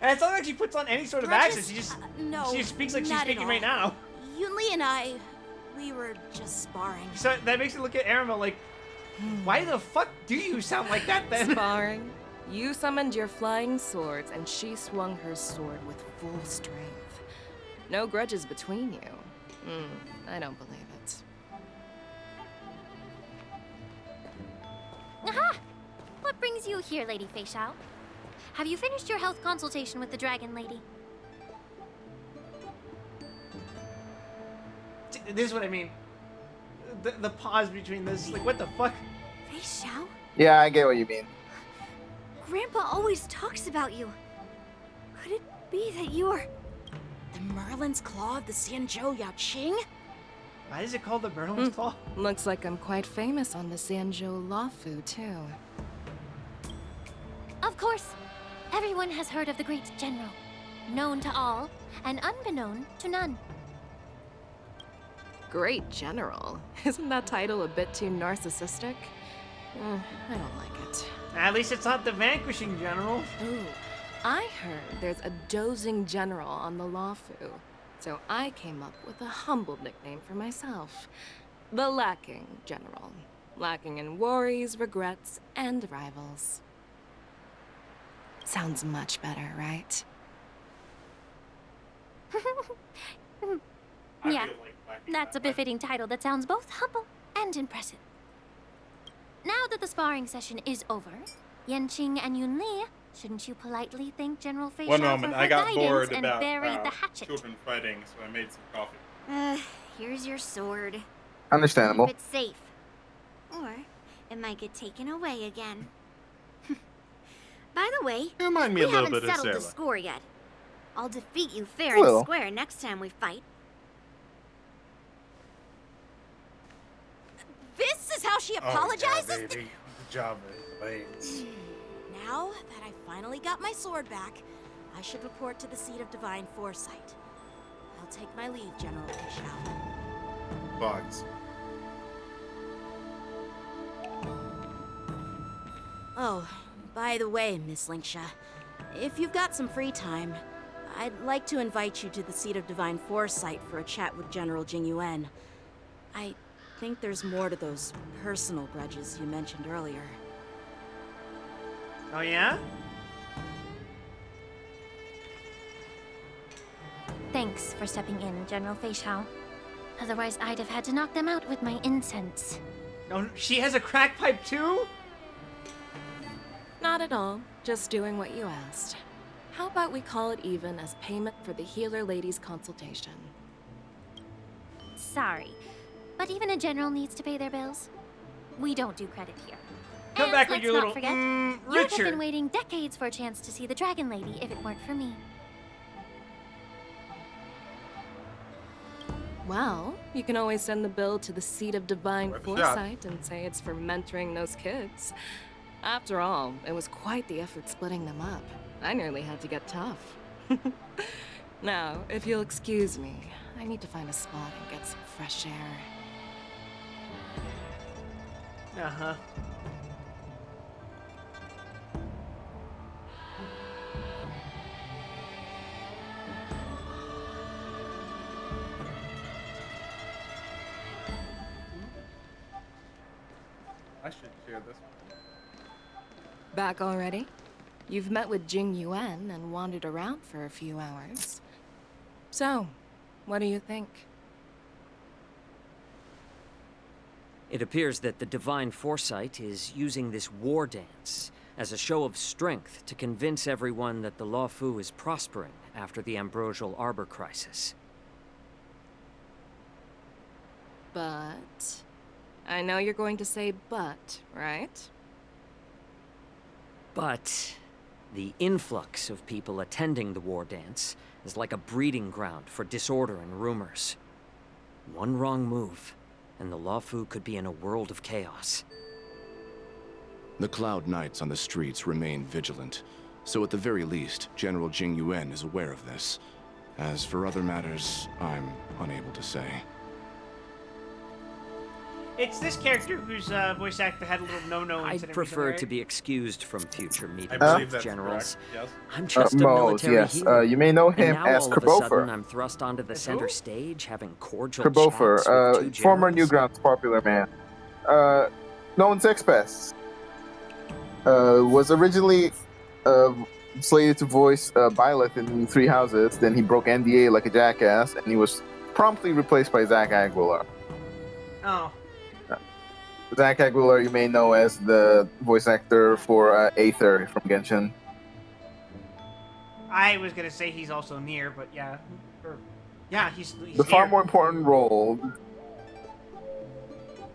And it's not like she puts on any sort of accent. She just no, she speaks like she's not at speaking all. right now. Yunli and I, we were just sparring. So that makes me look at Aaronville like, why the fuck do you sound like that then? Sparring. You summoned your flying swords, and she swung her sword with full strength. No grudges between you. I don't believe it. Aha! What brings you here, Lady Feixiao? Have you finished your health consultation with the Dragon Lady? This is what I mean. The pause between this, like, what the fuck? Feixiao? Yeah, I get what you mean. Grandpa always talks about you. Could it be that you are the Merlin's Claw of the Xianzhou Yaoqing? Why is it called the Merlin's Claw? Looks like I'm quite famous on the Xianzhou Lafu, too. Of course. Everyone has heard of the great general. Known to all, and unbeknown to none. Great General. Isn't that title a bit too narcissistic? I don't like it. At least it's not the Vanquishing General. Ooh, I heard there's a dozing general on the Lafu. So I came up with a humble nickname for myself. The Lacking General. Lacking in worries, regrets, and rivals. Sounds much better, right? Yeah, that's a befitting title that sounds both humble and impressive. Now that the sparring session is over, Yanqing and Yunli, shouldn't you politely thank General Feixiao One for moment, her I got guidance bored and about buried the hatchet? children fighting, so I made some coffee. Here's your sword. Understandable. Keep it safe. Or it might get taken away again. By the way, Remind me we a little haven't bit of settled the Sarah. score yet. I'll defeat you fair A little. and square next time we fight. This is how she apologizes? Oh, yeah, baby. Good job, ladies. Now that I finally got my sword back, I should report to the seat of divine foresight. I'll take my leave, General Feixiao. Bugs. Oh, by the way, Miss Linksha, if you've got some free time, I'd like to invite you to the seat of divine foresight for a chat with General Jingyuan. I think there's more to those personal grudges you mentioned earlier. Oh yeah? Thanks for stepping in, General Feixiao. Otherwise, I'd have had to knock them out with my incense. Oh, she has a crack pipe too? Not at all. Just doing what you asked. How about we call it even as payment for the healer lady's consultation? Sorry, but even a general needs to pay their bills. We don't do credit here. Come And back with let's your not little, forget, you'd have Richard. been waiting decades for a chance to see the Dragon Lady if it weren't for me. Well, you can always send the bill to the seat of divine Worth a foresight and say it's for mentoring those kids. After all, it was quite the effort splitting them up. I nearly had to get tough. Now, if you'll excuse me, I need to find a spot and get some fresh air. Uh-huh. I should share this one. Back already? You've met with Jing Yuan and wandered around for a few hours. So, what do you think? It appears that the Divine Foresight is using this war dance as a show of strength to convince everyone that the Luofu is prospering after the Ambrosial Arbor crisis. But... I know you're going to say but, right? But the influx of people attending the war dance is like a breeding ground for disorder and rumors. One wrong move, and the Luofu could be in a world of chaos. The Cloud Knights on the streets remain vigilant, so at the very least, General Jing Yuan is aware of this. As for other matters, I'm unable to say. It's this character whose voice actor had a little no-no I'd incident prefer recently, to right? be excused from future meetings I believe with that's generals. correct, yes. I'm just a Moles, military yes. hero. You may know him and now as all of a sudden, Kerbofer. I'm thrust onto the center stage, having cordial Kerbofer, chats with two former generals. Newgrounds popular man. Known Sex Pest. Was originally slated to voice Byleth in Three Houses, then he broke NDA like a jackass, and he was promptly replaced by Zach Aguilar. Oh. Zach Aguilar, you may know as the voice actor for Aether from Genshin. I was gonna say he's also near, but yeah. Yeah, he's The far near. more important role,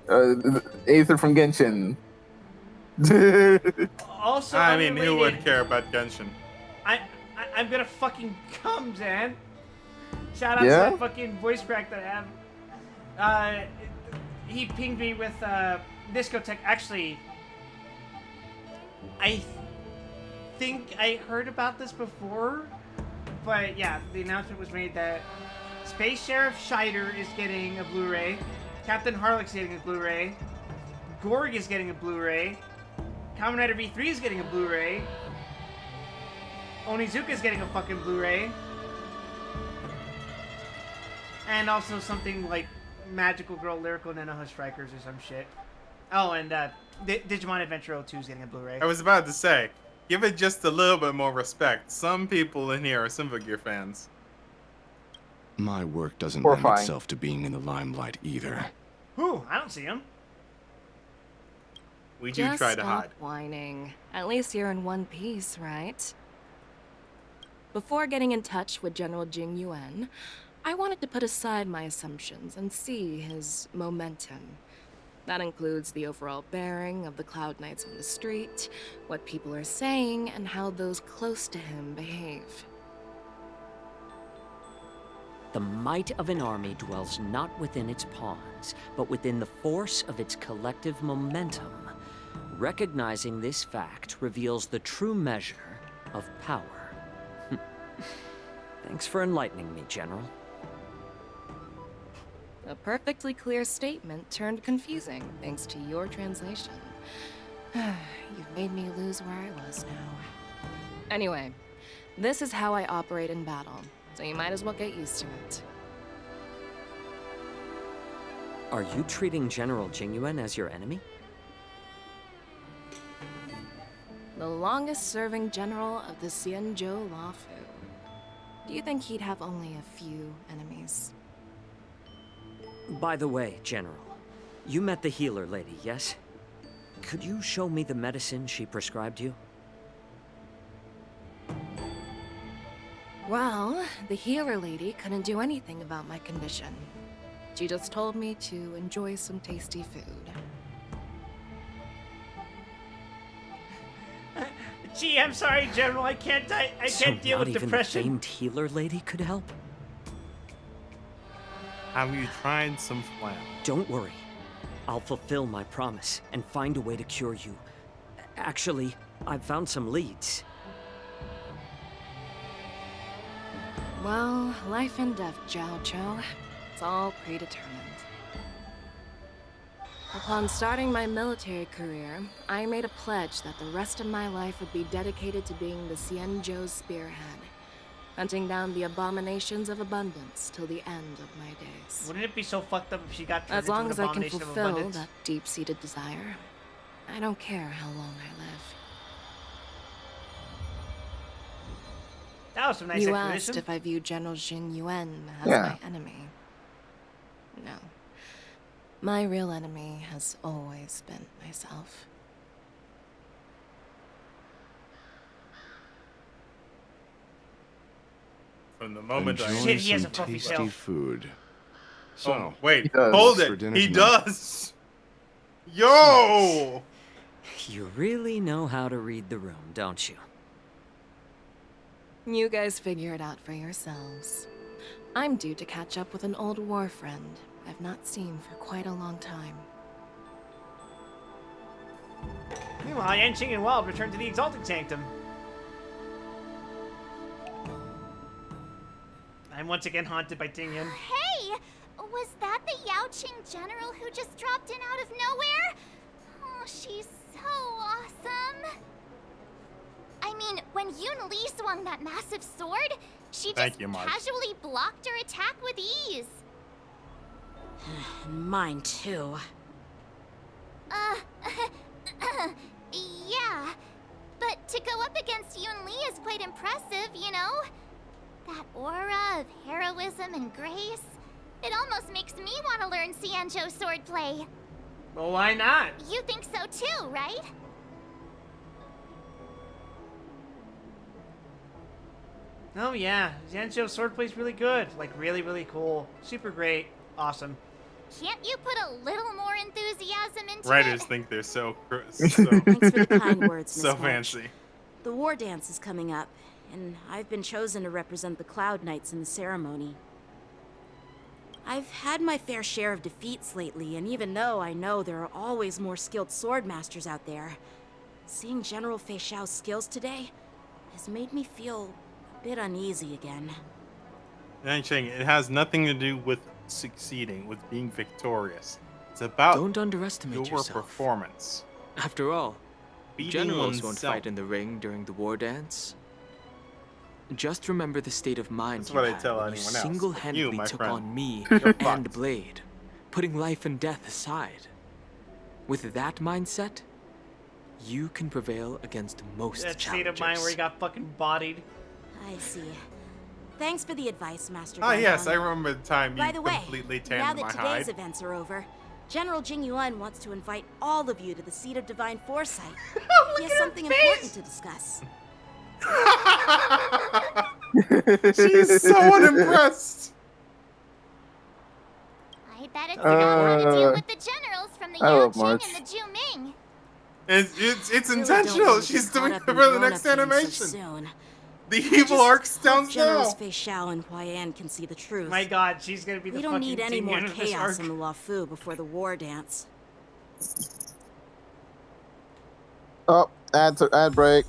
Aether from Genshin. Also, I mean, who would unrelated- care about Genshin? I'm gonna fucking come, Zan. Shout out Yeah? to that fucking voice crack that I have. He pinged me with Discotech. Actually, I think I heard about this before, but yeah, the announcement was made that Space Sheriff Scheider is getting a Blu-ray, Captain Harlock's getting a Blu-ray, Gorg is getting a Blu-ray, Kamen Rider V3 is getting a Blu-ray, Onizuka is getting a fucking Blu-ray, and also something like Magical Girl Lyrical Nanoha Strikers or some shit. Oh, and Digimon Adventure 02 is getting a Blu-ray. I was about to say, give it just a little bit more respect. Some people in here are Symphogear fans. My work doesn't Horrifying. lend itself to being in the limelight either. Whew, I don't see him. We do Just try to stop hide. whining. At least you're in one piece, right? Before getting in touch with General Jing Yuan, I wanted to put aside my assumptions and see his momentum. That includes the overall bearing of the Cloud Knights on the street, what people are saying, and how those close to him behave. The might of an army dwells not within its pawns, but within the force of its collective momentum. Recognizing this fact reveals the true measure of power. Thanks for enlightening me, General. A perfectly clear statement turned confusing thanks to your translation. You've made me lose where I was now. Anyway, this is how I operate in battle, so you might as well get used to it. Are you treating General Jingyuan as your enemy? The longest-serving general of the Xianzhou Luofu. Do you think he'd have only a few enemies? By the way, General, you met the healer lady, yes? Could you show me the medicine she prescribed you? Well, the healer lady couldn't do anything about my condition. She just told me to enjoy some tasty food. Gee, I'm sorry, General. I can't deal with not even depression. the famed healer lady could help? Have you tried some flan? Don't worry. I'll fulfill my promise and find a way to cure you. Actually, I've found some leads. Well, life and death, Jiao Zhou. It's all predetermined. Upon starting my military career, I made a pledge that the rest of my life would be dedicated to being the Xianzhou spearhead, hunting down the abominations of abundance till the end of my days. Wouldn't it be so fucked up if she got turned As long into as an I can abomination of fulfill abundance? that deep-seated desire, I don't care how long I live. That was some nice You explanation. asked if I view General Jing Yuan as Yeah. my enemy. No. My real enemy has always been myself. From the moment I Enjoy Shit, he has some a fluffy tasty tail. food. So, Oh, wait, He does. hold for it. dinner He tonight. does. Yo! You really know how to read the room, don't you? You guys figure it out for yourselves. I'm due to catch up with an old war friend I've not seen for quite a long time. Meanwhile, Yanqing and Wild return to the Exalted Sanctum. I'm once again haunted by Tingyan. Hey! Was that the Yaoqing general who just dropped in out of nowhere? Oh, she's so awesome. I mean, when Yun Li swung that massive sword, she Thank just you, Marge. casually blocked her attack with ease. Mine too. Yeah. But to go up against Yun Li is quite impressive, you know? That aura of heroism and grace. It almost makes me want to learn Xianzhou swordplay. Well, why not? You think so too, right? Oh yeah, Xianzhou swordplay's really good. Like, really, really cool. Super great. Awesome. Can't you put a little more enthusiasm into Writers it? think they're so Thanks for the kind words, Miss so March. fancy. The war dance is coming up, and I've been chosen to represent the Cloud Knights in the ceremony. I've had my fair share of defeats lately, and even though I know there are always more skilled sword masters out there, seeing General Fei Xiao's skills today has made me feel a bit uneasy again. Yanqing, it has nothing to do with succeeding, with being victorious. It's about Don't underestimate your yourself. performance. After all, Beating generals won't oneself. fight in the ring during the war dance. Just remember the state of mind That's you what I had tell when you anyone else. single-handedly You, my took friend. on me You're and fucked. Blade, putting life and death aside. With that mindset, you can prevail against most That state challengers. of mind where he got fucking bodied. I see. Thanks for the advice, Master. Ah, yes, Gundam. I remember the time By you the way, completely now tanned that my today's hide. events are over, General Jing Yuan wants to invite all of you to the seat of divine foresight. He has something important to discuss. She's so unimpressed. I bet it's got more to do with the generals from the I love Yaoqing March. and the Juming. It's Really don't intentional. want to She's get caught doing up it in for the grown-up next games so animation. soon. The I evil just arc hope sounds Generals now. Fei Xiao and Huaiyan can see the truth. My god, she's gonna be the We don't fucking need any more Tingyan of this chaos arc. in the Luofu before the war dance. Oh, ad break.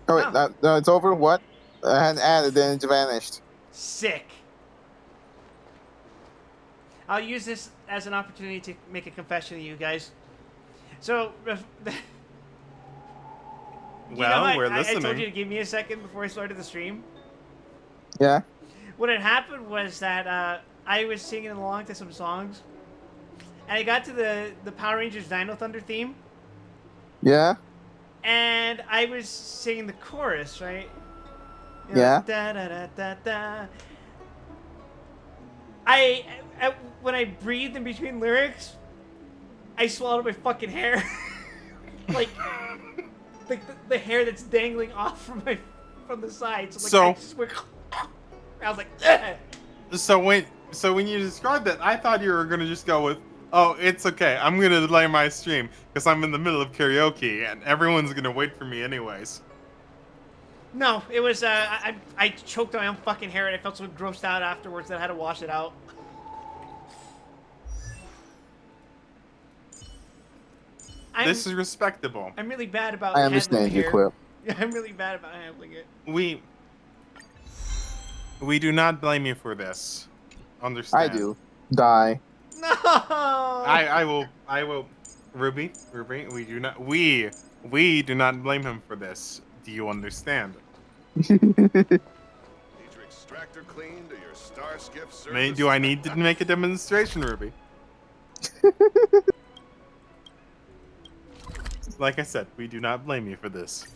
Oh wait, No. no, it's over. What? I had added, then it vanished. Sick. I'll use this as an opportunity to make a confession to you guys. So, Well, we're I told you listening. to give me a second before I started the stream. Yeah. What had happened was that I was singing along to some songs, and I got to the Power Rangers Dino Thunder theme, Yeah. and I was singing the chorus, right? Yeah. Da, da, da, da, da. When I breathed in between lyrics, I swallowed my fucking hair. like the hair that's dangling off from the sides. So, like, I just went, I was like, ugh. So when you described that, I thought you were gonna just go with, "Oh, it's okay. I'm gonna delay my stream because I'm in the middle of karaoke and everyone's gonna wait for me anyways." No, it was I choked on my own fucking hair and I felt so grossed out afterwards that I had to wash it out. This is respectable. I'm really bad about I handling understand your hair. quip. Yeah, I'm really bad about handling it. We do not blame you for this. Understand? I do. Die. No. I will. Ruby, we do not blame him for this. Do you understand? Need your extractor cleaned or your star skiff service? Do I need to make a demonstration, Ruby? Like I said, we do not blame you for this.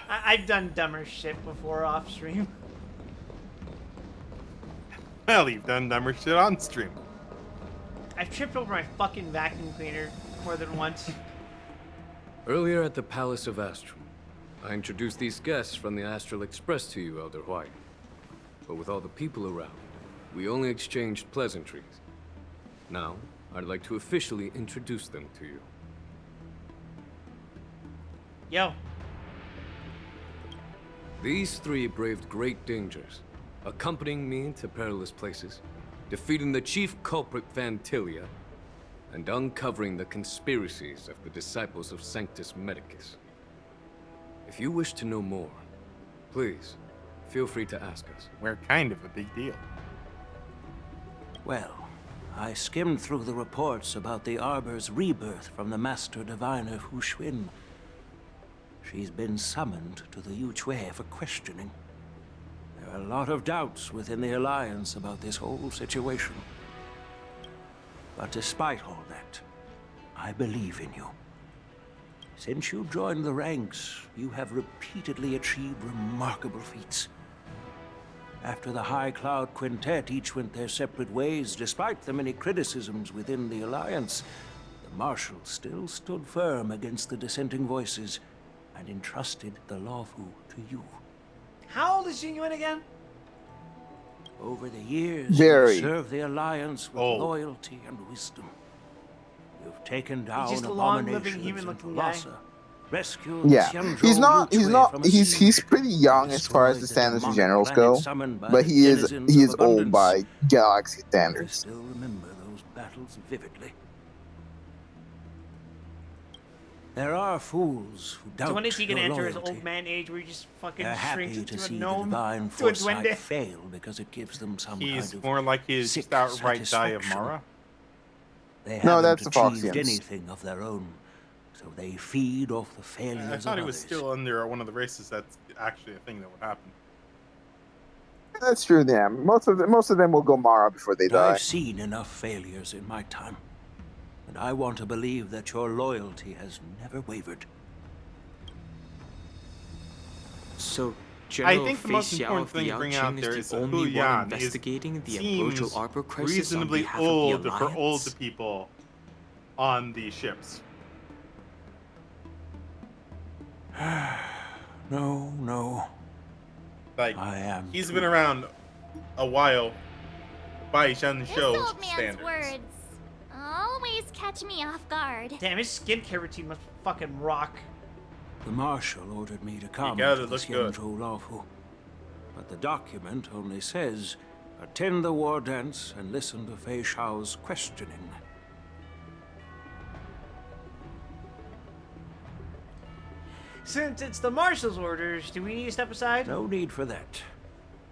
I've done dumber shit before off stream. Well, you've done dumber shit on stream. I've tripped over my fucking vacuum cleaner more than once. Earlier at the Palace of Astrum, I introduced these guests from the Astral Express to you, Elder White. But with all the people around, we only exchanged pleasantries. Now, I'd like to officially introduce them to you. Yo. These three braved great dangers, accompanying me to perilous places, defeating the chief culprit Vantilia, and uncovering the conspiracies of the disciples of Sanctus Medicus. If you wish to know more, please, feel free to ask us. We're kind of a big deal. Well, I skimmed through the reports about the Arbor's rebirth from the Master Diviner Hu Xuan. She's been summoned to the Yuchue for questioning. There are a lot of doubts within the Alliance about this whole situation. But despite all that, I believe in you. Since you joined the ranks, you have repeatedly achieved remarkable feats. After the High Cloud Quintet each went their separate ways, despite the many criticisms within the Alliance, the Marshal still stood firm against the dissenting voices and entrusted the Lawfu to you. How old is Jingyuan again? Over the years, Very. you've served the Alliance with loyalty and wisdom. You've taken down just a long-living, abominations human-looking in guy. Thalassa, rescued Yeah, Xianzhou he's Yuchue from a pretty young as far as the destroyed standards of demonic generals planet go, summoned by but the he denizens is of old abundance. by galaxy I standards. still remember those battles vividly. There are fools who doubt So when is he gonna your enter his loyalty. old man age where he just fucking They're shrinks happy into to a see the gnome, divine to a foresight duende? fail because it gives them some He's kind of more like his sick just outright die of satisfaction. Mara. They No, haven't that's the achieved Foxians. anything of their own, so they feed off the failures I thought of he was others. still under one of the races. That's actually a thing that would happen. That's true. Yeah, most of them will go Mara before they die. I've seen enough failures in my time, and I want to believe that your loyalty has never wavered. So, General think the most Fei Xiao important of the thing to bring out Yaoqing there is is the that only Hu one Yan investigating the seems Ambrosial Arbor crisis on reasonably behalf old of the for Alliance. older people on the ships. No. Like, I am. he's been around a while by Shen This Shou's old man's standards. words always catch me off guard. Damn, his skincare routine must fucking rock. The Marshal ordered me to come gotta to the look good. Xianzhou Lawfu, but the document only says, attend the war dance and listen to Fei Xiao's questioning. Since it's the Marshal's orders, do we need to step aside? No need for that.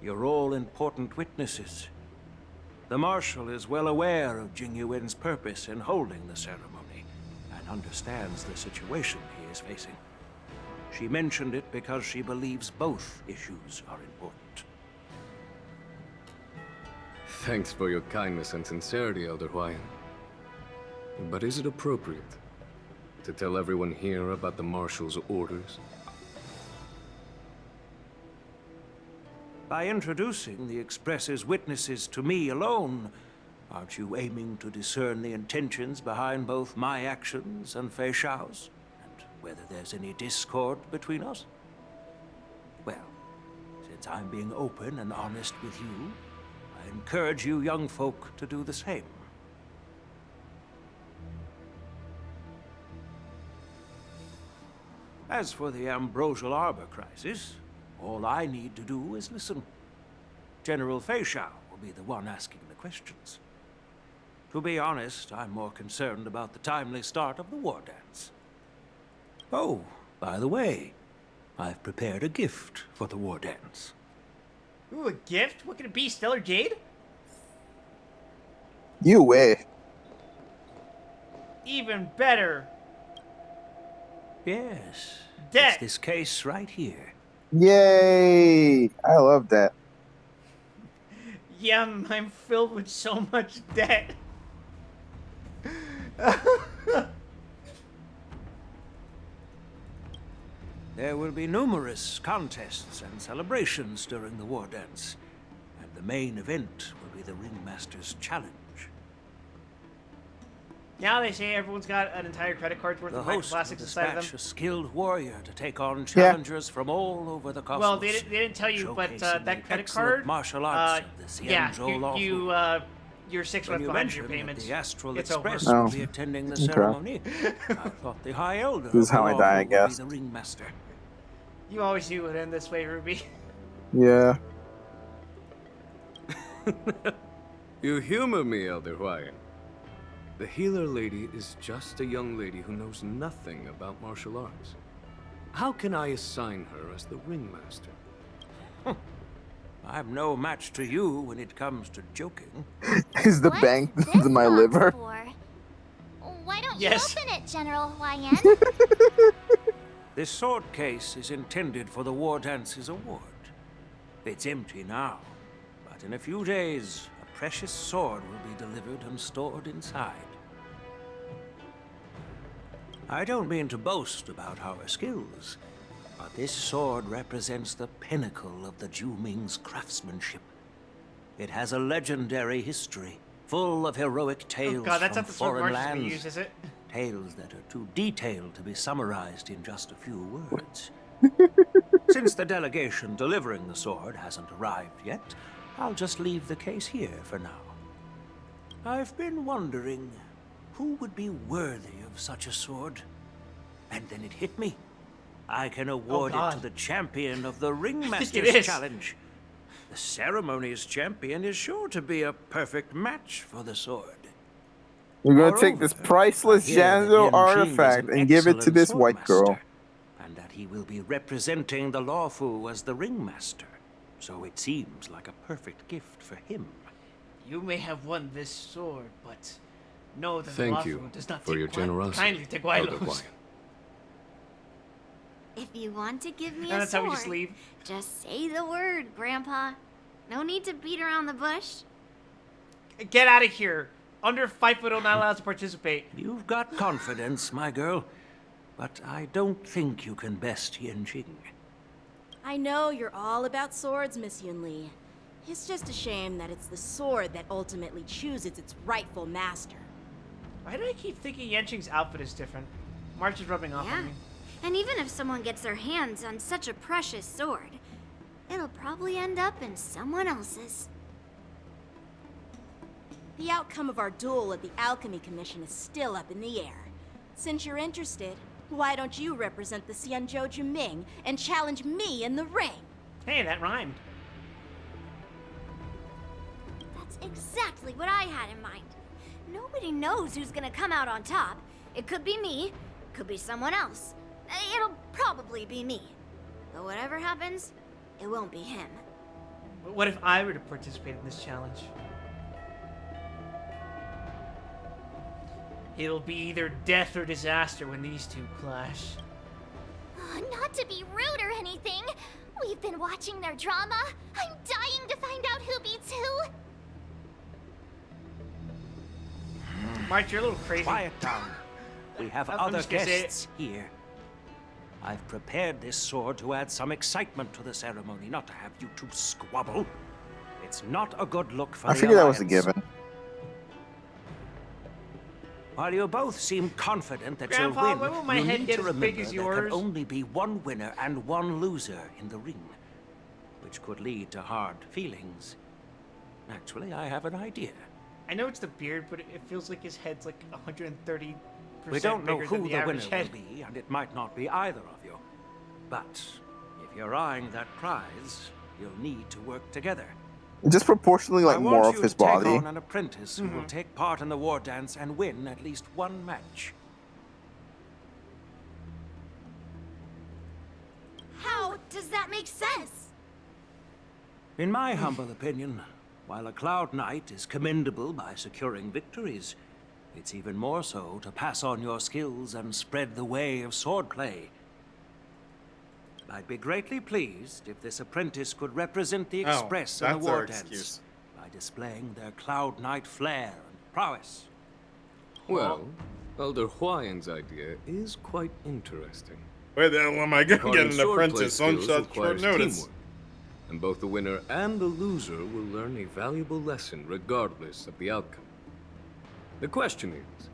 You're all important witnesses. The Marshal is well aware of Jing Yuan's purpose in holding the ceremony, and understands the situation he is facing. She mentioned it because she believes both issues are important. Thanks for your kindness and sincerity, Elder Huayan. But is it appropriate to tell everyone here about the Marshal's orders? By introducing the Express's witnesses to me alone, aren't you aiming to discern the intentions behind both my actions and Fei Xiao's? And whether there's any discord between us? Well, since I'm being open and honest with you, I encourage you young folk to do the same. As for the Ambrosial Arbor crisis, all I need to do is listen. General Fei Xiao will be the one asking the questions. To be honest, I'm more concerned about the timely start of the war dance. Oh, by the way, I've prepared a gift for the war dance. Ooh, a gift? What could it be? Stellar Jade? You way. Even better. Yes. Debt. It's this case right here. Yay! I love that. Yeah, I'm filled with so much debt. There will be numerous contests and celebrations during the war dance, and the main event will be the Ringmaster's Challenge. Now they say everyone's got an entire credit card's worth The of host will plastics inside of them. dispatch a skilled warrior to take on challengers from all over the cosmos. Well, they didn't tell you, but showcasing that the credit excellent card, martial arts of the yeah, Xianzhou Law you're 6 When months you behind your mentioned that payments. the Astral It's Express over. will be attending the ceremony, I thought the High Elder This is of the how I Law die, I would guess. be the Ringmaster. You always knew it would end this way, Ruby. Yeah. You humor me, Elder Hawaiian. The healer lady is just a young lady who knows nothing about martial arts. How can I assign her as the ringmaster? I'm no match to you when it comes to joking. Is the bank my liver? Why don't Yes. you open it, General Hawaiian? This sword case is intended for the War Dance's award. It's empty now, but in a few days, a precious sword will be delivered and stored inside. I don't mean to boast about our skills, but this sword represents the pinnacle of the Ju-Ming's craftsmanship. It has a legendary history, full of heroic tales Oh god, that's from not the sword foreign March lands. use, is it? Tales that are too detailed to be summarized in just a few words. Since the delegation delivering the sword hasn't arrived yet, I'll just leave the case here for now. I've been wondering who would be worthy of such a sword. And then it hit me. I can award it to the champion of the Ringmaster's is. Challenge. The ceremony's champion is sure to be a perfect match for the sword. We're gonna take this priceless Xianzhou artifact and give it to this white girl. And that he will be representing the Lawfu as the Ringmaster. So it seems like a perfect gift for him. You may have won this sword, but know that Thank Lafu you does not for take your generosity, kindly to Elder Guailos. Hawaiian. If you want to give me And a that's how sword, we just leave. just say the word, Grandpa. No need to beat around the bush. Get out of here. Under 5 foot, not allowed to participate. You've got confidence, my girl. But I don't think you can best Yanjing. I know you're all about swords, Miss Yunli. It's just a shame that it's the sword that ultimately chooses its rightful master. Why do I keep thinking Yenching's outfit is different? March is rubbing off on me. And even if someone gets their hands on such a precious sword, it'll probably end up in someone else's. The outcome of our duel at the Alchemy Commission is still up in the air. Since you're interested, why don't you represent the Xianzhou Ju-Ming and challenge me in the ring? Hey, that rhymed. That's exactly what I had in mind. Nobody knows who's gonna come out on top. It could be me, could be someone else. It'll probably be me. But whatever happens, it won't be him. But what if I were to participate in this challenge? It'll be either death or disaster when these two clash. Not to be rude or anything. We've been watching their drama. I'm dying to find out who beats who. March, you're a little crazy. Quiet down. We have I'm other just gonna say it. guests here. I've prepared this sword to add some excitement to the ceremony, not to have you two squabble. It's not a good look for I the figured that was a Alliance. given. While you both seem confident that Grandpa, you'll why win, won't my you head need get to as remember big as there yours? can only be one winner and one loser in the ring, which could lead to hard feelings. Actually, I have an idea. I know it's the beard, but it feels like his head's like 130% We don't know bigger who than the the winner average head. will be, and it might not be either of you. But if you're eyeing that prize, you'll need to work together. Just proportionally like I more want of you his to take body. on an apprentice who will take part in the war dance and win at least one match. How does that make sense? In my humble opinion, while a Cloud Knight is commendable by securing victories, it's even more so to pass on your skills and spread the way of swordplay. I'd be greatly pleased if this apprentice could represent the Express and the that's our War Dance excuse. by displaying their Cloud Knight flair and prowess. Well, Elder Huayan's idea is quite interesting. Where the hell am I gonna get Imparting an swordplay apprentice on skills such requires short notice? teamwork, and both the winner and the loser will learn a valuable lesson regardless of the outcome. The question is,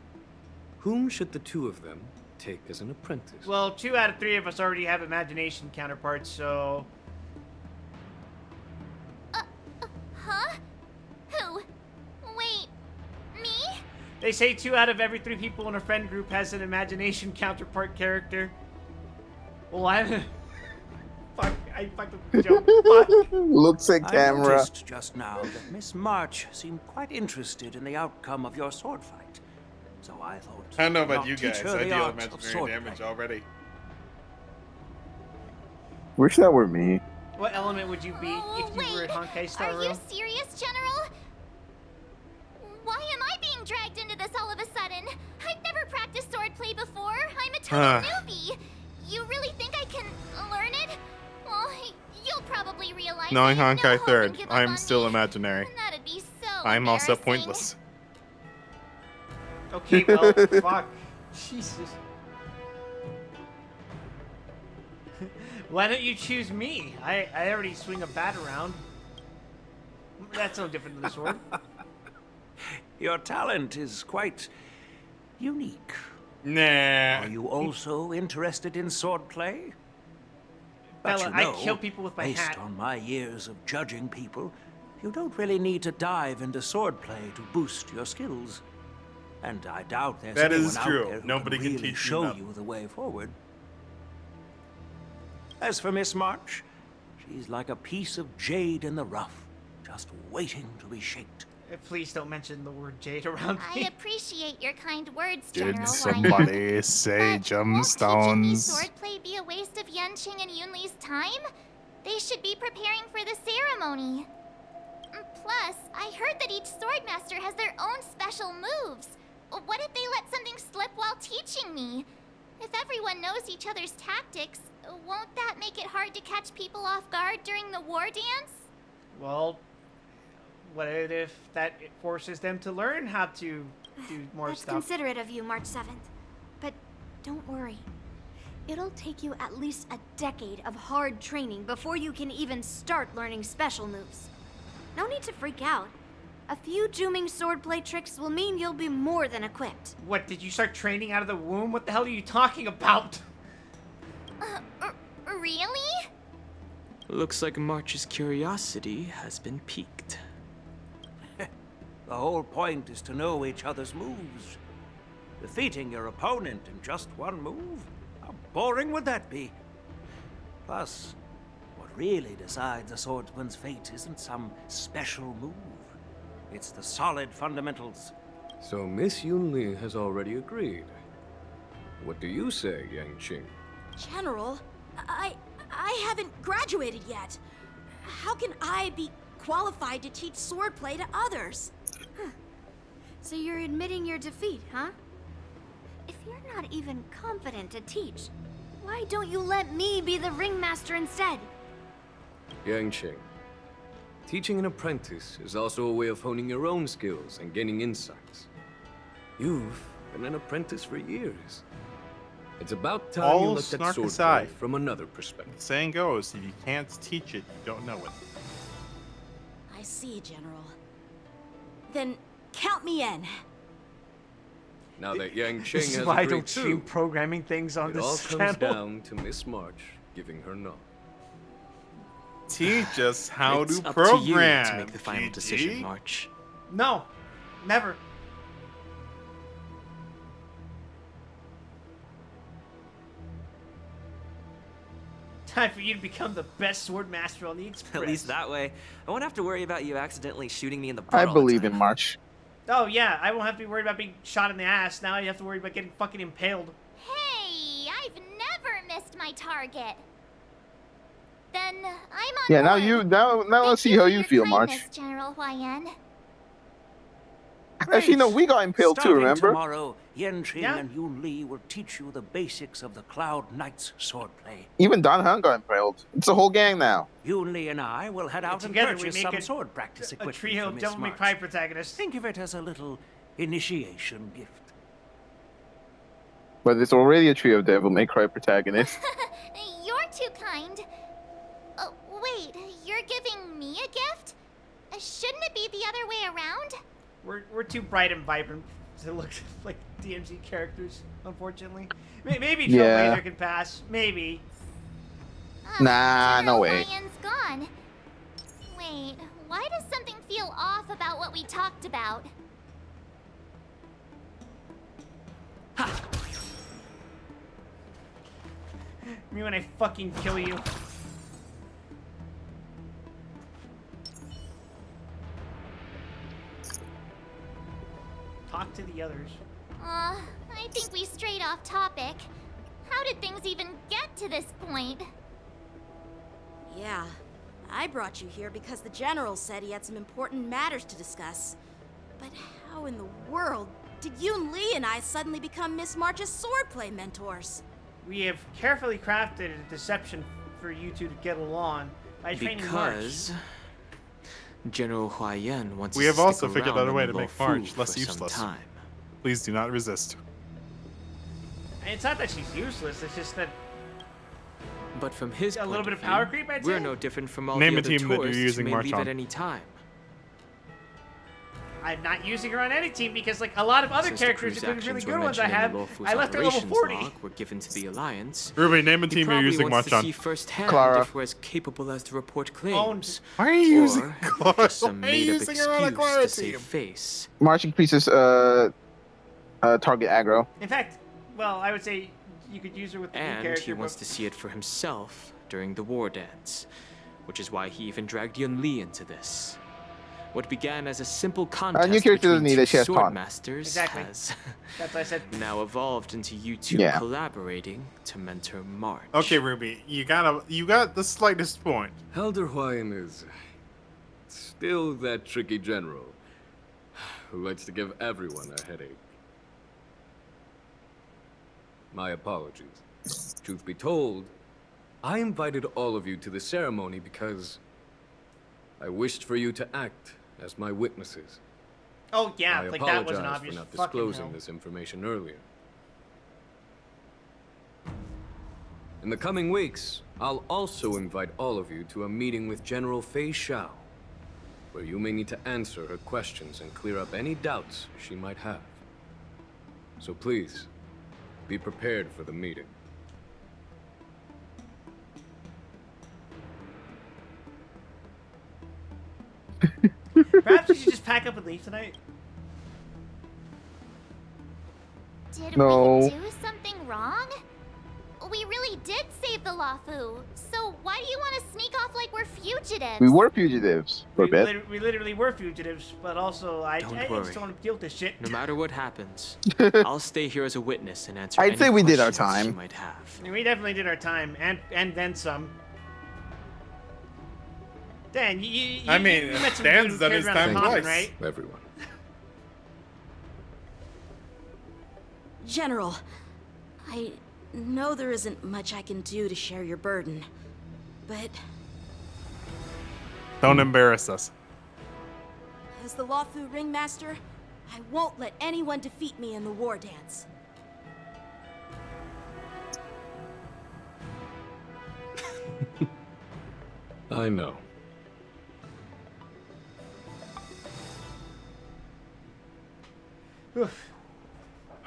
whom should the two of them take as an apprentice? Well, 2 out of 3 of us already have imagination counterparts, so... Huh? Who? Wait, me? They say 2 out of every 3 people in a friend group has an imagination counterpart character. Well, I... Fuck, I fucking jumped. Fuck. Looks at I camera. noticed just now that Miss March seemed quite interested in the outcome of your sword fight. So I thought... I don't know why about not you teach guys. her I the deal art of imaginary sword damage play? already. Wish that were me. What element would you be if you were a Honkai Star Are you Rail? serious, General? Why am I being dragged into this all of a sudden? I've never practiced swordplay before. I'm a total newbie. You really think I can learn it? Well, you'll probably realize Knowing I have no Honkai hope 3rd, and give up I'm on still me. imaginary. That'd be so I'm also embarrassing. pointless. Okay, well, fuck. Jesus. Why don't you choose me? I already swing a bat around. That's no different than a sword. Your talent is quite unique. Nah. Are you also interested in swordplay? But Bella, you know, I kill people with my based hat. on my years of judging people, you don't really need to dive into swordplay to boost your skills. And I doubt there's That anyone is out true. there who Nobody can can really teach me show nothing. you the way forward. As for Miss March, she's like a piece of jade in the rough, just waiting to be shaped. Please don't mention the word jade around I me. appreciate your kind words, Did General. somebody say Teaching me gemstones? swordplay be a waste of Yanqing and Yunli's time? They should be preparing for the ceremony. Plus, I heard that each swordmaster has their own special moves. What if they let something slip while teaching me? If everyone knows each other's tactics, won't that make it hard to catch people off guard during the war dance? Well, what if that forces them to learn how to do more That's stuff? considerate of you, March 7th. But don't worry. It'll take you at least a decade of hard training before you can even start learning special moves. No need to freak out. A few Juming swordplay tricks will mean you'll be more than equipped. What, did you start training out of the womb? What the hell are you talking about? Really? Looks like March's curiosity has been piqued. The whole point is to know each other's moves. Defeating your opponent in just one move? How boring would that be? Plus, what really decides a swordsman's fate isn't some special move. It's the solid fundamentals. So Miss Yunli has already agreed. What do you say, Yanqing? General, I haven't graduated yet. How can I be qualified to teach swordplay to others? So you're admitting your defeat, huh? If you're not even confident to teach, why don't you let me be the ringmaster instead? Yanqing, teaching an apprentice is also a way of honing your own skills and gaining insights. You've been an apprentice for years. It's about time you All looked at snark swordplay aside, from another perspective. the saying goes, if you can't teach it, you don't know it. I see, General. Then count me in. Now that Yanqing This is has why I agreed don't stream too, programming things on it this all channel. comes down to Miss March giving her nod. Teach us how It's to up program. to you to make the final GG. decision, March. No, never. Time for you to become the best swordmaster on the Express. At least that way, I won't have to worry about you accidentally shooting me in the butt I all the believe time. in March. Oh yeah, I won't have to be worried about being shot in the ass. Now you have to worry about getting fucking impaled. Hey, I've never missed my target. Then I'm on Yeah, board. now let's see how you feel, March. Kindness, General Huayan. Actually, no, we got impaled too, Starting remember? tomorrow, Yanqing and Yun Li will teach you the basics of the Cloud Knights swordplay. Even Don Han got impaled. It's a whole gang now. Yun Li and I will head out and Together we purchase make some sword practice a equipment trio for of Miss Devil May March. Cry protagonists. Think of it as a little initiation gift. But it's already a trio of Devil May Cry protagonists. You're too kind. Wait, you're giving me a gift? Shouldn't it be the other way around? We're too bright and vibrant to look like DMZ characters, unfortunately. Maybe Trailblazer can pass. Maybe. Nah, no way. Huayan's gone. Wait, why does something feel off about what we talked about? Me when I fucking kill you. Talk to the others. I think we strayed off topic. How did things even get to this point? Yeah, I brought you here because the General said he had some important matters to discuss. But how in the world did Yun Li and I suddenly become Miss March's swordplay mentors? We have carefully crafted a deception for you two to get along by training Because March. General Huayan wants We to have stick also figured out around a in way the to make Luofu March for less some useless. time. Please do not resist. And it's not that she's useless, it's just that But from his a point little bit of of power view, creep, I'd we're say? no different from all Name the a other team that you're tourists using who may March leave on. at any time. I'm not using her on any team because, like, a lot of other Since the characters, crew's including really actions were good ones I mentioned have, in the Luofu's I left her level operations 40. log were given to the Alliance. Ruby, name a He team you're probably using wants March to on. see firsthand Clara. if we're as capable as the report claims. Why are you using or Clara? just some Why are you made-up using her on a excuse Clara to save team? face. March increases target aggro. In fact, well, I would say you could use her with the new And character. he wants but to see it for himself during the war dance, which is why he even dragged Yun Li into this. What began as a simple contest new character doesn't between need it, two she has taunt. swordmasters Exactly. has That's what I said. now evolved into you two Yeah. collaborating to mentor March. Okay, Ruby, you got the slightest point. Elder Huayan is still that tricky general who likes to give everyone a headache. My apologies. Truth be told, I invited all of you to the ceremony because I wished for you to act as my witnesses. Oh yeah, I like that was an apologize obvious for not fucking disclosing hell. this information earlier. In the coming weeks, I'll also invite all of you to a meeting with General Fei Xiao, where you may need to answer her questions and clear up any doubts she might have. So please, be prepared for the meeting. Perhaps we should just pack up and leave tonight. Did No. we do something wrong? We really did save the Luofu, so why do you want to sneak off like we're fugitives? We were fugitives for a bit. We literally were fugitives, but also I Don't just worry. don't want to deal with this shit. No matter what happens, I'll stay here as a witness and answer I'd any say we did our questions time. you might have. I mean, we definitely did our time, and then some. Dan, you I mean, you met some Dan's dude done who his carried around a time coffin, twice. right? Everyone. General, I know there isn't much I can do to share your burden, but Don't embarrass us. as the Luofu ringmaster, I won't let anyone defeat me in the war dance. I know.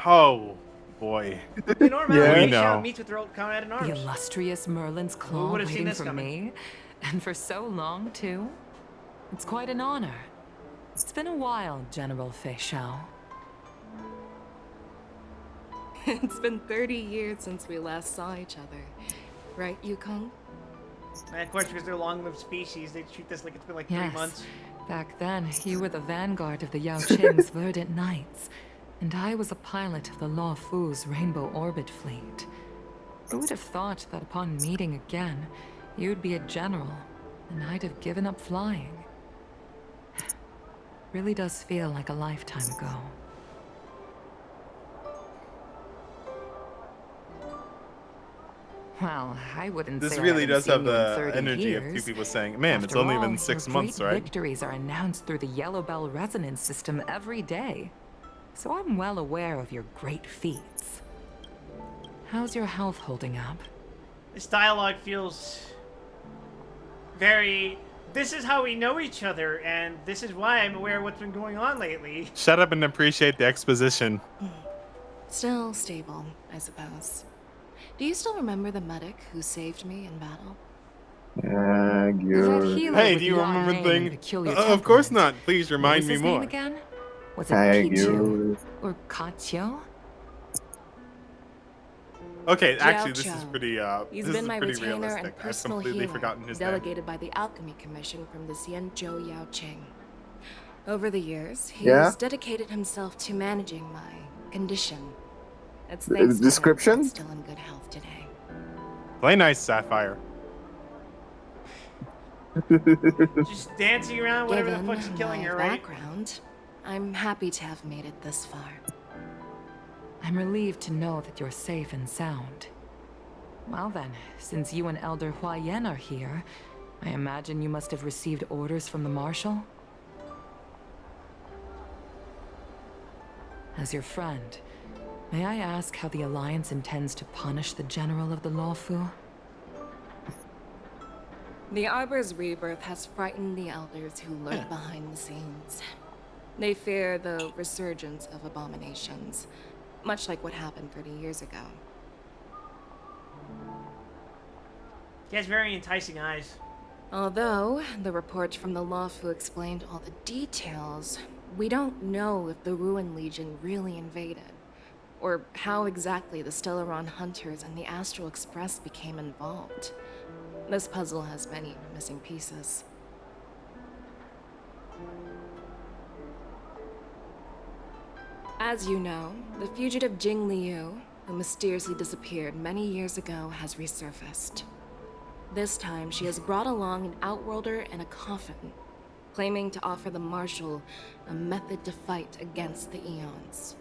Oh boy. You know, Yeah, we Fei Xiao know. meets with her old comrade in The arms. illustrious Merlin's Who claw would've seen waiting this for coming? me. And for so long, too. It's quite an honor. It's been a while, General Fei Xiao. It's been 30 years since we last saw each other. Right, Yukong? And of course, because they're long-lived species, they treat this like it's been like 3 Yes. months. Back then, you were the vanguard of the Yao Qing's Verdant Knights, and I was a pilot of the Luofu's Rainbow Orbit Fleet. Who would have thought that upon meeting again, You'd be a general, and I'd have given up flying. Really does feel like a lifetime ago. Well, I wouldn't This say really I does haven't have seen you in the 30 energy years. of two people saying, "Man, it's After only all, been 6 your months, great right?" victories are announced through the Yellow Bell resonance system every day. So I'm well aware of your great feats. How's your health holding up? This dialogue feels very... This is how we know each other, and this is why I'm aware of what's been going on lately. Shut up and appreciate the exposition. Still stable, I suppose. Do you still remember the medic who saved me in battle? Hey, do you remember things? Of course not. Please remind me What was his name more. again? Was it Pichu? Or Katyo? Okay, actually, Jiao this is Chou. pretty. He's This been is my pretty retainer realistic. and I've personal completely healer, forgotten his name. delegated by the Alchemy Commission from the Xianzhou Yao Qing. Over the years, he's Yeah? dedicated himself to managing my condition. It's The thanks to him description? I'm still in good health today. Play nice, Sapphire. Just dancing around, whatever the Given fuck's killing my her, right? background, I'm happy to have made it this far. I'm relieved to know that you're safe and sound. Well then, since you and Elder Huayan are here, I imagine you must have received orders from the Marshal? As your friend, may I ask how the Alliance intends to punish the General of the Lawfu? The Arbor's rebirth has frightened the elders who lurk behind the scenes. They fear the resurgence of abominations, much like what happened 30 years ago. He has very enticing eyes. Although the report from the Lawfu explained all the details, we don't know if the Ruin Legion really invaded, or how exactly the Stellaron Hunters and the Astral Express became involved. This puzzle has many missing pieces. As you know, the fugitive Jing Liu, who mysteriously disappeared many years ago, has resurfaced. This time, she has brought along an Outworlder and a coffin, claiming to offer the Marshal a method to fight against the Eons.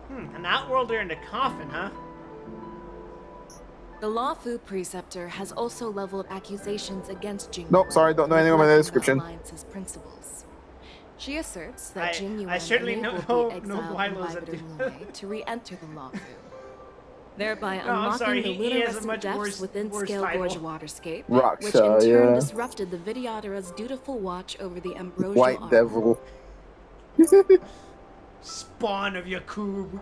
An Outworlder in a coffin, huh? The Lawfu Preceptor has also leveled accusations against Jing. Nope, sorry, don't know anything about the description. Alliance's principles. She asserts that Jing Yuan I certainly enabled know the no exiled Guilos that Imbibitor do. Lune to re-enter the Lawfu, thereby No, I'm unlocking sorry, the he has a luminescent much depths worse- within worse Scale title. Gorge waterscape, Raksha, which in turn yeah. disrupted the Vidyadhara's dutiful watch over the Ambrosial White Arbor. Devil. Spawn of Yakub.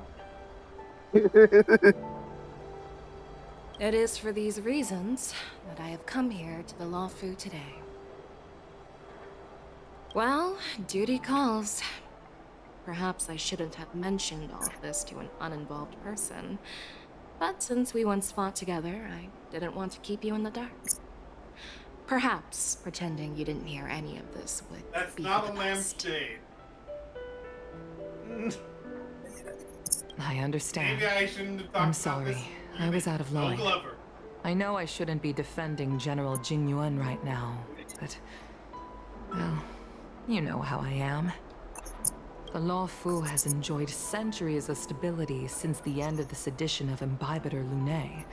It is for these reasons that I have come here to the Lawfu today. Well, duty calls. Perhaps I shouldn't have mentioned all of this to an uninvolved person, but since we once fought together, I didn't want to keep you in the dark. Perhaps pretending you didn't hear any of this would That's be not for a the best. lampshade. I understand. Maybe I shouldn't have talked I'm about sorry. this. I was out of No line. Glover. I know I shouldn't be defending General Jing Yuan right now, but... well, you know how I am. The Lawfu has enjoyed centuries of stability since the end of the sedition of Imbibitor Lune,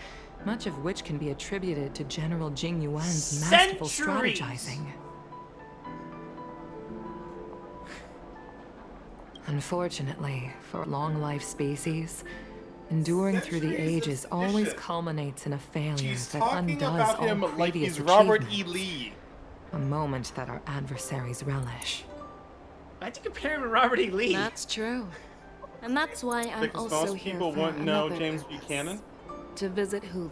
much of which can be attributed to General Jing Yuan's masterful Centuries! strategizing. Unfortunately, for a long-life species, enduring through the ages always culminates in a failure She's that talking undoes about all him like previous he's Robert E. achievements. Lee. A moment that our adversaries relish. Why'd you compare him to Robert E. Lee? That's true. And that's why I'm Because also most here people for wouldn't know another James purpose. Buchanan. To visit Hule.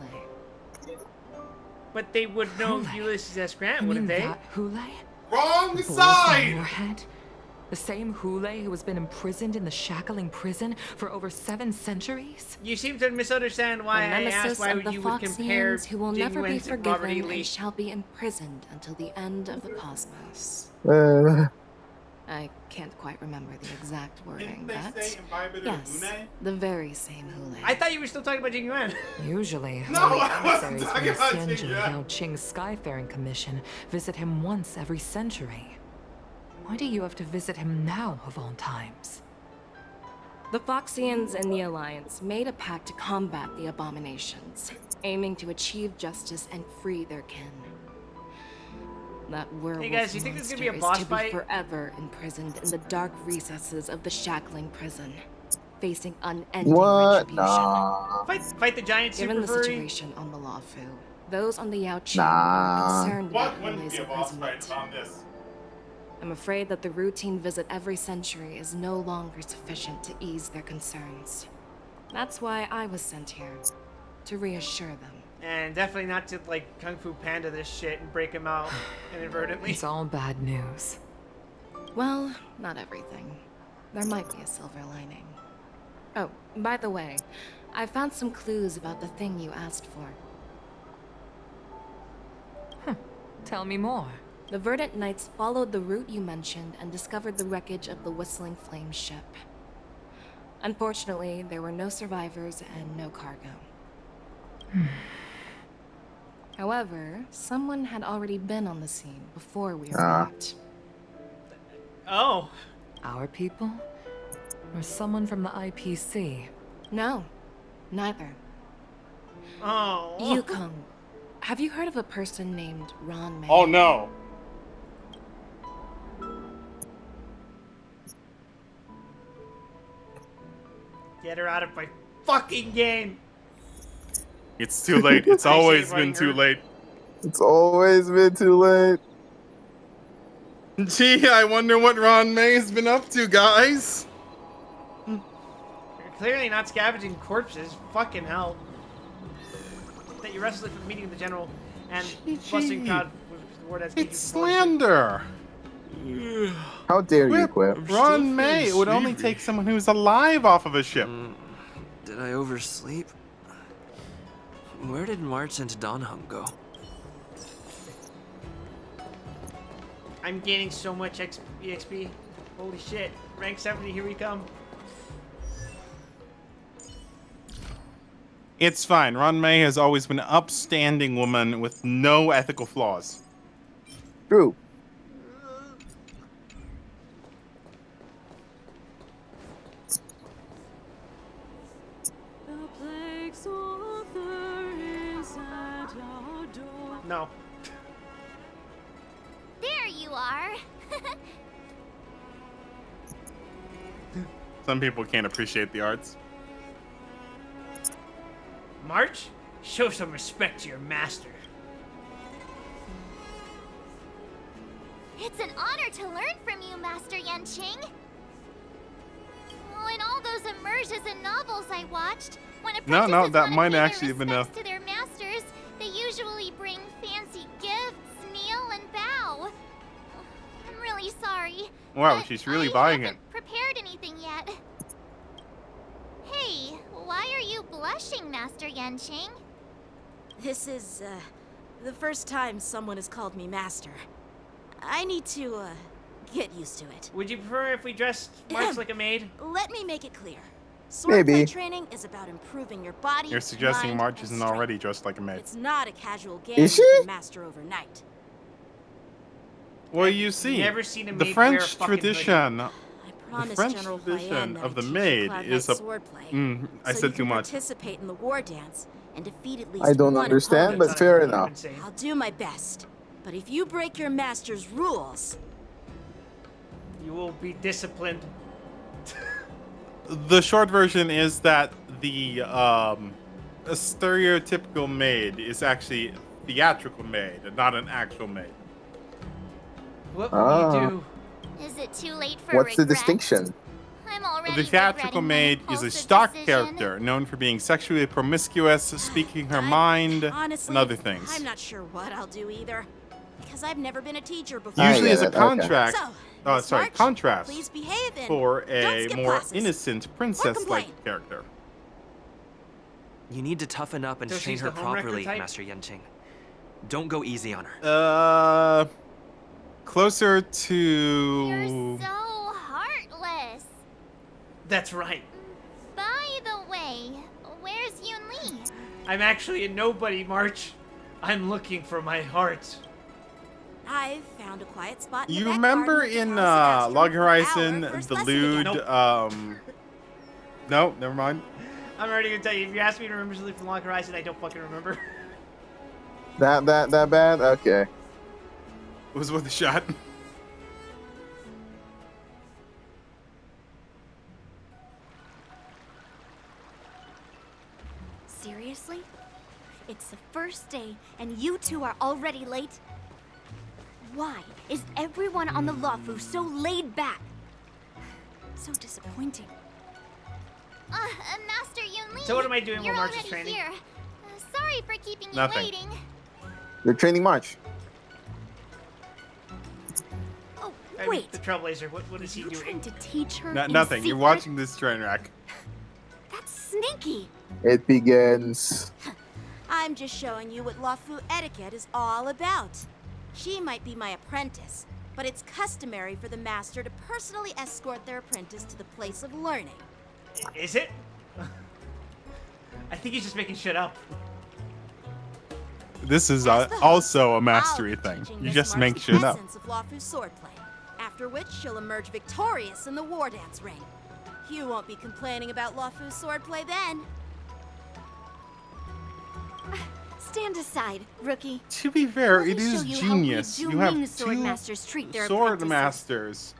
But they would know Ulysses S. Grant, You wouldn't mean they? that Hule? Wrong The boy side! from Moorhead? The same Hule who has been imprisoned in the shackling prison for over 7 centuries? You seem to misunderstand The why I nemesis asked why of the you would compare Foxians who will Jing never be Yuan to Robert E. forgiven Lee. and shall be imprisoned until the end of the cosmos. I can't quite remember the exact wording, Didn't they say but imbibitor yes, Hune? the very same Hule. I thought you were still talking about Jing Yuan. Usually, No, only I wasn't emissaries talking from about the Jing Xianjin Yuan. Yao Qing Skyfaring Commission visit him once every century. Why do you have to visit him now, of all times? The Foxians and the Alliance made a pact to combat the abominations, aiming to achieve justice and free their kin. That werewolf guys, you think this is gonna be a monster boss is to fight? be forever imprisoned in the dark recesses of the shackling prison, facing unending What? retribution. Nah. Fight the giant super Given the furry. situation on the Luofu, those on the Yao Qing Nah. are concerned What about wouldn't Hule's be a boss fight imprisonment. on this? I'm afraid that the routine visit every century is no longer sufficient to ease their concerns. That's why I was sent here, to reassure them. And definitely not to, like, Kung Fu Panda this shit and break him out inadvertently. It's all bad news. Well, not everything. There might be a silver lining. Oh, by the way, I found some clues about the thing you asked for. Tell me more. The Verdant Knights followed the route you mentioned and discovered the wreckage of the Whistling Flame ship. Unfortunately, there were no survivors and no cargo. However, someone had already been on the scene before we arrived. Oh. Our people? Or someone from the IPC? No, neither. Oh. Yukong, have you heard of a person named Ron May? Oh no. Get her out of my fucking game. It's too late. It's I say always been running too her. late. It's always been too late. Gee, I wonder what Ron May's been up to, guys. You're clearly not scavenging corpses. Fucking hell. That you restless for the meeting of the general and blessing crowd with the word as It's slander. How dare you, Quip? Ron May. It would only take someone who's alive off of a ship. Did I oversleep? Where did March and Donhung go? I'm gaining so much EXP. Holy shit. Rank 70, here we come. It's fine. Ron May has always been an upstanding woman with no ethical flaws. True. No. There you are. Some people can't appreciate the arts. March, show some respect to your master. It's an honor to learn from you, Master Yanqing. Oh, in all those immersions and novels I watched, when apprentices No, that wanna might pay their actually have been a... respects to their masters, they usually bring fancy gifts, kneel, and bow. I'm really sorry. Wow, but she's really I buying it. haven't prepared anything yet. Hey, why are you blushing, Master Yanqing? This is, the first time someone has called me master. I need to, get used to it. Would you prefer if we dressed March like a maid? Let me make it clear. Swordplay Maybe. training is about improving your body, You're suggesting mind, March and isn't strength. already dressed like a maid. It's not a casual game Is you she? can master overnight. Well, you see, never seen a the maid wear a French fucking tradition, the Promise French General tradition Huayan that of I the teach maid Cloud is Knight a. swordplay, I so said you too can much. Participate in the war dance and defeat at least I don't one understand, opponent. but fair enough. I'll do my best. But if you break your master's rules, You will be disciplined. The short version is that the a stereotypical maid is actually a theatrical maid and not an actual maid. What Ah. will you do? Is it too late for What's the regret? distinction? I'm already The theatrical regretting my maid is a impulsive stock decision. character known for being sexually promiscuous, speaking her mind, honestly, and other things. I'm not sure what I'll do either. Because I've never been a teacher before. Usually as a Okay. contract, So, Miss March, contrast please behave and for don't a skip more classes. innocent complain. princess-like character. You need to toughen up and So train she's her the homewrecker properly, type? Master Yanqing. Don't go easy on her. Closer You're to. so heartless. That's right. By the way, where's Yoon Lee? I'm actually a nobody, March. I'm looking for my heart. I've found a quiet spot in the You back remember garden of in the House of Log Astro for our Horizon, first the lesson lewd. again. No, never mind. I'm already gonna tell you, if you ask me to remember something from Long Horizon, I don't fucking remember. That bad? Okay. It was worth a shot. Seriously? It's the first day, and you two are already late? Why is everyone on the Luofu so laid back? So disappointing. Master Yoon Lee. So what am I doing You're while March is already training? here. Sorry for keeping you Nothing. waiting. You're training March. Wait. The Trailblazer, what is he doing? Trying to teach her in Nothing. You're secret? watching this train wreck. That's sneaky. It begins. I'm just showing you what Luofu etiquette is all about. She might be my apprentice, but it's customary for the master to personally escort their apprentice to the place of learning. Is it? I think he's just making shit up. This is also a mastery thing. You just make shit up. Essence of Luofu's swordplay, after which she'll emerge victorious in the war dance ring. You won't be complaining about Luofu's swordplay then. Stand aside, rookie. To be fair, Let me it is show you how we genius. You have Juming sword two masters treat their sword apprentices. masters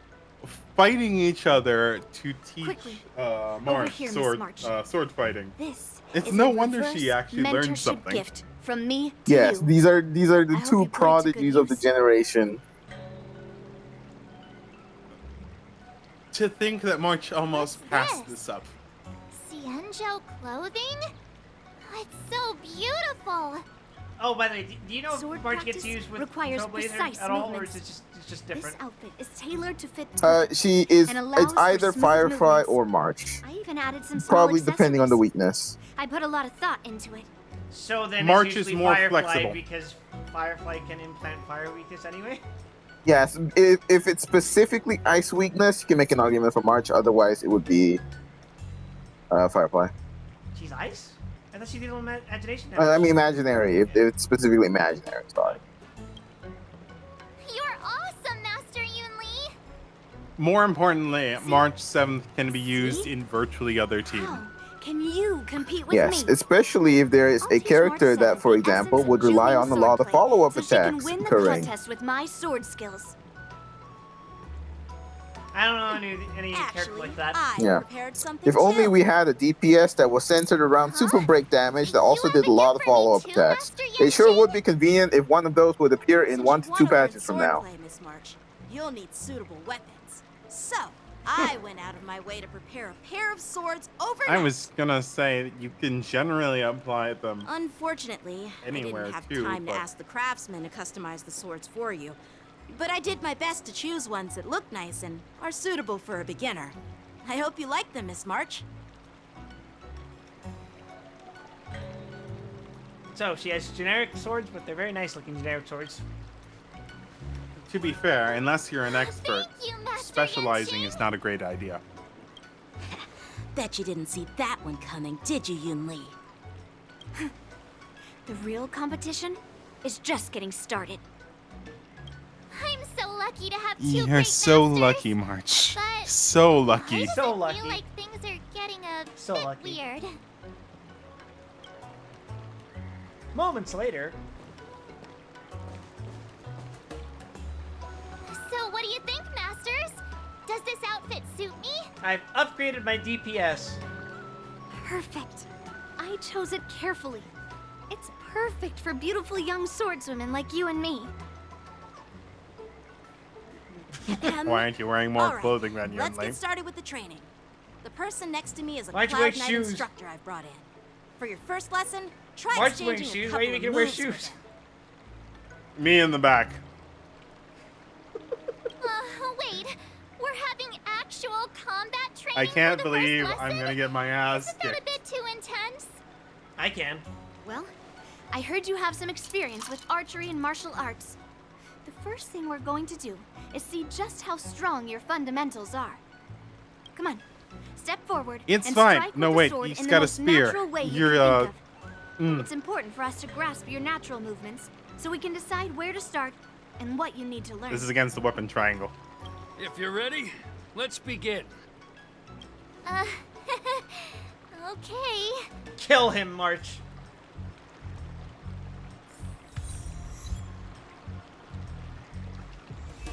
fighting each other to teach Quickly. March here, Miss sword March. sword fighting. This It's is no a wonder reverse she actually learned mentorship something. gift from me to Yes, you. these are the hope two you put it to good prodigies of the use. generation. To think that March almost passed this up. Cienjo clothing? It's so beautiful. Oh, by the way, do you know Sword if March gets practice used with requires Trailblazer precise at all, or movements. is it it's just This different? outfit is tailored to fit She is. and allows It's for either smooth Firefly movements. or March. I even added some small Probably depending on the accessories. weakness. I put a lot of thought into it. So then March it's is usually more Firefly flexible. because Firefly can implant fire weakness anyway. Yes, if it's specifically ice weakness, you can make an argument for March. Otherwise, it would be Firefly. She's ice? I thought she did imagination I damage. mean, imaginary. If it's specifically imaginary, sorry. You're awesome, Master Yoon Lee. More importantly, March 7th can be used in virtually other teams. Can you compete with Yes, me? especially if there is a character that, for example, would rely on a lot of follow-up so she can attacks win the occurring. contest with my sword skills. I don't know any character like that. Yeah. Prepared something If only we had a DPS that was centered around super break damage that also did a lot of follow-up attacks. It sure would be convenient if one of those would appear in 1 to 2 patches from now. Swordplay, Miss March. You'll need suitable weapons. So, I went out of my way to prepare a pair of swords overnight. I was gonna say that you can generally apply them. Unfortunately, Anywhere, I didn't have too, time but- to ask the craftsman to customize the swords for you. But I did my best to choose ones that look nice and are suitable for a beginner. I hope you like them, Miss March. So she has generic swords, but they're very nice looking generic swords. To be fair, unless you're an expert, specializing is not a great idea. Bet you didn't see that one coming, did you, Yoon Lee? The real competition is just getting started. I'm so lucky to have two You're great so masters, lucky, March. but So lucky. So I lucky. feel like things are getting a So bit lucky. weird. Moments later. So what do you think, Masters? Does this outfit suit me? I've upgraded my DPS. Perfect. I chose it carefully. It's perfect for beautiful young swordswomen like you and me. Why aren't you wearing more All right, clothing than you're let's lame? get started with the training. The person next to me is a Why'd you wear Cloud Knight shoes? instructor I've brought in. For your first lesson, try March is wearing exchanging a shoes. Why are you couple making of her wear moves with shoes? him. Me in the back. Wait. We're having actual combat training I can't for the first believe lesson? I'm gonna get my ass Isn't that a kicked. bit too intense? I can. Well, I heard you have some experience with archery and martial arts. The first thing we're going to do is see just how strong your fundamentals are. Come on, step forward It's and fine. strike No, with wait, the sword he's in got the a most spear. natural way You're, you can think of. mm. It's important for us to grasp your natural movements so we can decide where to start and what you need to learn. This is against the weapon triangle. If you're ready, let's begin. Okay. Kill him, March.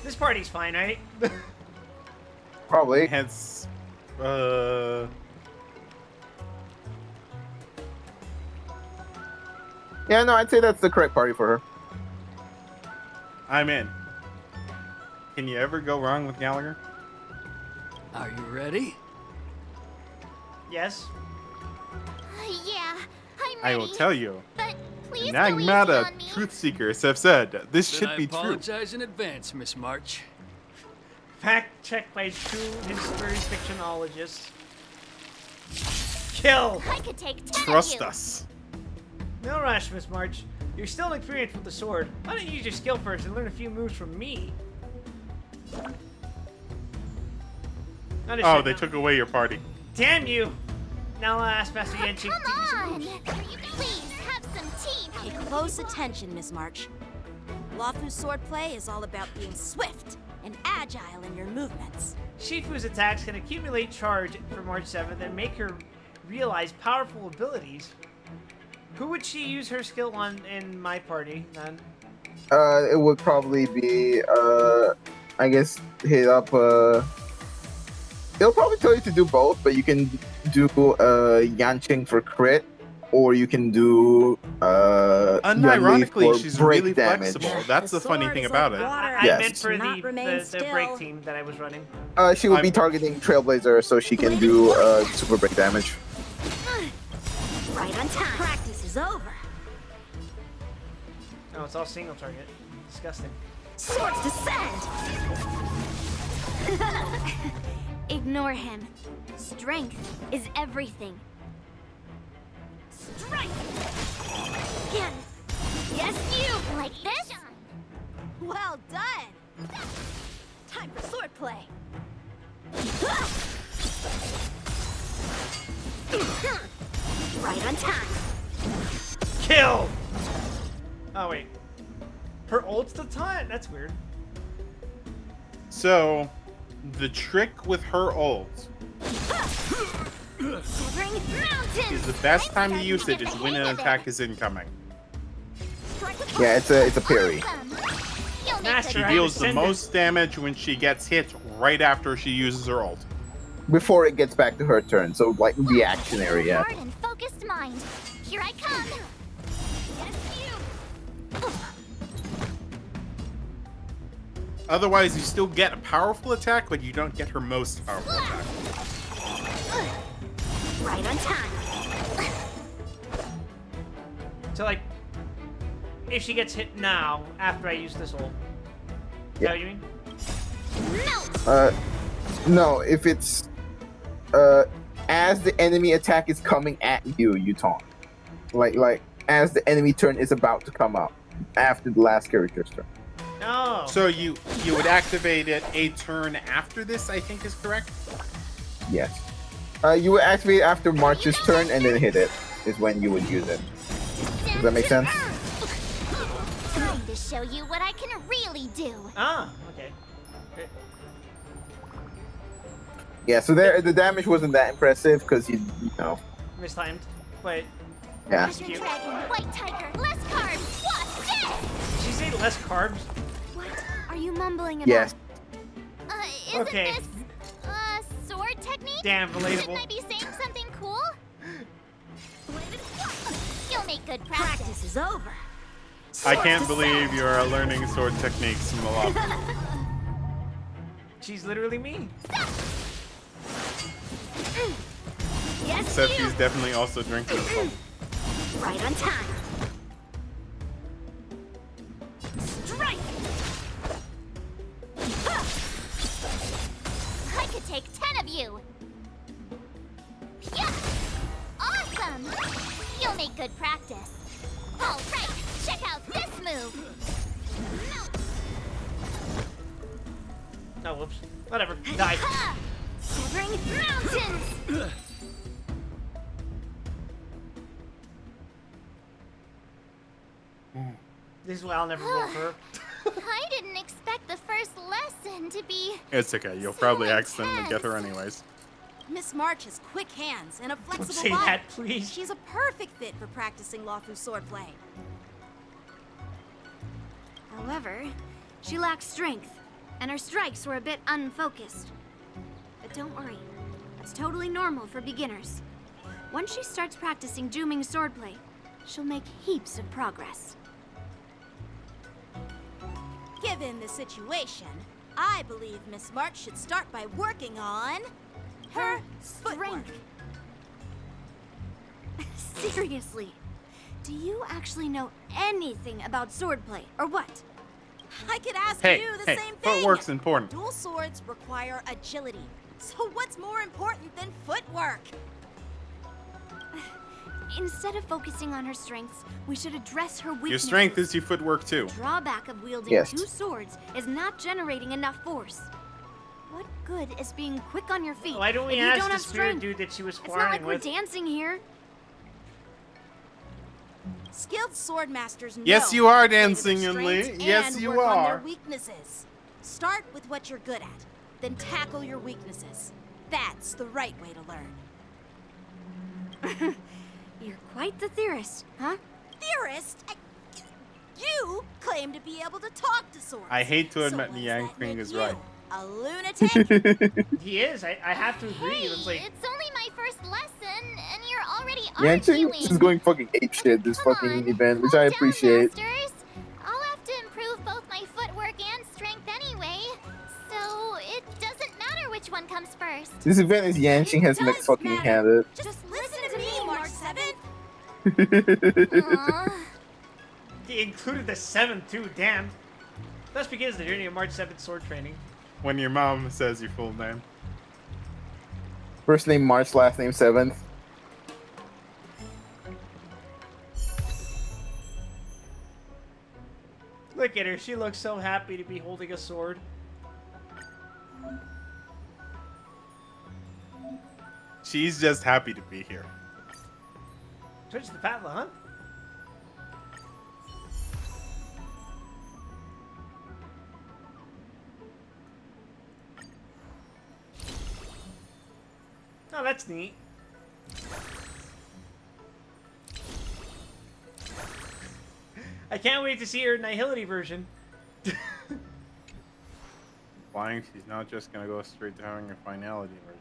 This party's fine, right? Probably. Hence, Yeah, no, I'd say that's the correct party for her. I'm in. Can you ever go wrong with Gallagher? Are you ready? Yes. Yeah, I'm ready. I will tell you. But please Nagmata truth seekers have said this Then should I be true. apologize in advance, Miss March. Fact checked by true history fictionologists. Kill! I could take 10 Trust of you. us. No rush, Miss March. You're still experienced with the sword. Why don't you use your skill first and learn a few moves from me? Oh, they took away your party. Damn you! Now I'll ask Master Yanchi. Come on! Please, have some tea. Pay close attention, Miss March. Lafu's swordplay is all about being swift and agile in your movements. Shifu's attacks can accumulate charge for March 7th and make her realize powerful abilities. Who would she use her skill on in my party, then? It would probably be, I guess, hit up, it'll probably tell you to do both, but you can do, Yanqing for crit, or you can do, Unironically, Yunli for she's break really damage. flexible. That's the funny thing about it. I Yes. meant for Not remain the break team that I was running. She would be targeting Trailblazer, so she can do, super break damage. Right on time. Practice is over. Oh, it's all single target. Disgusting. Swords descend! Ignore him. Strength is everything. Strike! Again. Yes, you! Like this? Well done! Time for swordplay. Right on time. Kill! Oh, wait. Her ult's the time? That's weird. So, the trick with her ult is the best time to use it is when an attack is incoming. Yeah, it's a parry. She deals the most damage when she gets hit right after she uses her ult. Before it gets back to her turn, so like reactionary, yeah. Hard and focused mind. Here I come. Yes, you. Otherwise, you still get a powerful attack, but you don't get her most powerful attack. Right on time. So, like, if she gets hit now, after I use this ult. Is that what you mean? No, if it's, as the enemy attack is coming at you, you taunt. Like, as the enemy turn is about to come up, after the last character's turn. No. So you would activate it a turn after this, I think is correct? Yes. You would activate after March's turn and then hit it, is when you would use it. Does that make sense? Time to show you what I can really do. Ah, okay. Yeah, so there, the damage wasn't that impressive, because you know. Mistimed. But. Yeah. It's cute. Dragon, white tiger, less carbs. What's this? Did she say less carbs? What are you mumbling about? Yes. Isn't Okay. this sword technique? Damn, relatable. Shouldn't I be saying something cool? You'll make good practice. Practice is over. I can't believe you're learning sword techniques from Malafi. She's literally me. Yes, Except you. she's definitely also drinking the bubble. Right on time. Strike! I could take 10 of you. Yeah. Awesome. You'll make good practice. All right, check out this move. Oh, whoops. Whatever. Die. Severing mountains! This is why I'll never vote for her. I didn't expect the first lesson to be... It's okay. You'll probably accidentally get her anyways. Miss March has quick hands and a flexible say body. that, please. She's a perfect fit for practicing Lawfu swordplay. However, she lacks strength, and her strikes were a bit unfocused. But don't worry, that's totally normal for beginners. Once she starts practicing Juming swordplay, she'll make heaps of progress. Given the situation, I believe Miss March should start by working on her footwork. Seriously, do you actually know anything about swordplay, or what? I could ask Hey, you the hey, same thing. footwork's important. Dual swords require agility. So what's more important than footwork? Instead of focusing on her strengths, we should address her weaknesses. Your strength is your footwork too. The drawback of wielding Yes. 2 swords is not generating enough force. What good is being quick on your feet Why don't we if you ask don't the have spirit strength? dude that she was It's not sparring like we're with? dancing here. Skilled sword masters know Yes, you are how to play to their dancing, Yunli. strengths Yes, and you work on are. their weaknesses. Start with what you're good at, then tackle your weaknesses. That's the right way to learn. You're quite the theorist, huh? Theorist? You claim to be able to talk to swords. I hate to So admit what the does Yang that Queen make is you? right. A lunatic? He is. I have to agree. Hey, It's like it's only my first lesson, and you're already Yanqing arguing. is going fucking apeshit this fucking event, which I appreciate. Masters, I'll have to improve both my footwork and strength anyway, so it doesn't matter which one comes first. This event is Yanqing has been fucking handed. Just listen to me, March 7th. he included the 7th too. Damn. Thus begins the journey of March 7th sword training. When your mom says your full name. First name March, last name 7th. Look at her. She looks so happy to be holding a sword. She's just happy to be here. Switch the paddle, huh? Oh, that's neat. I can't wait to see her Nihility version. Flying, she's not just gonna go straight to having her finality version.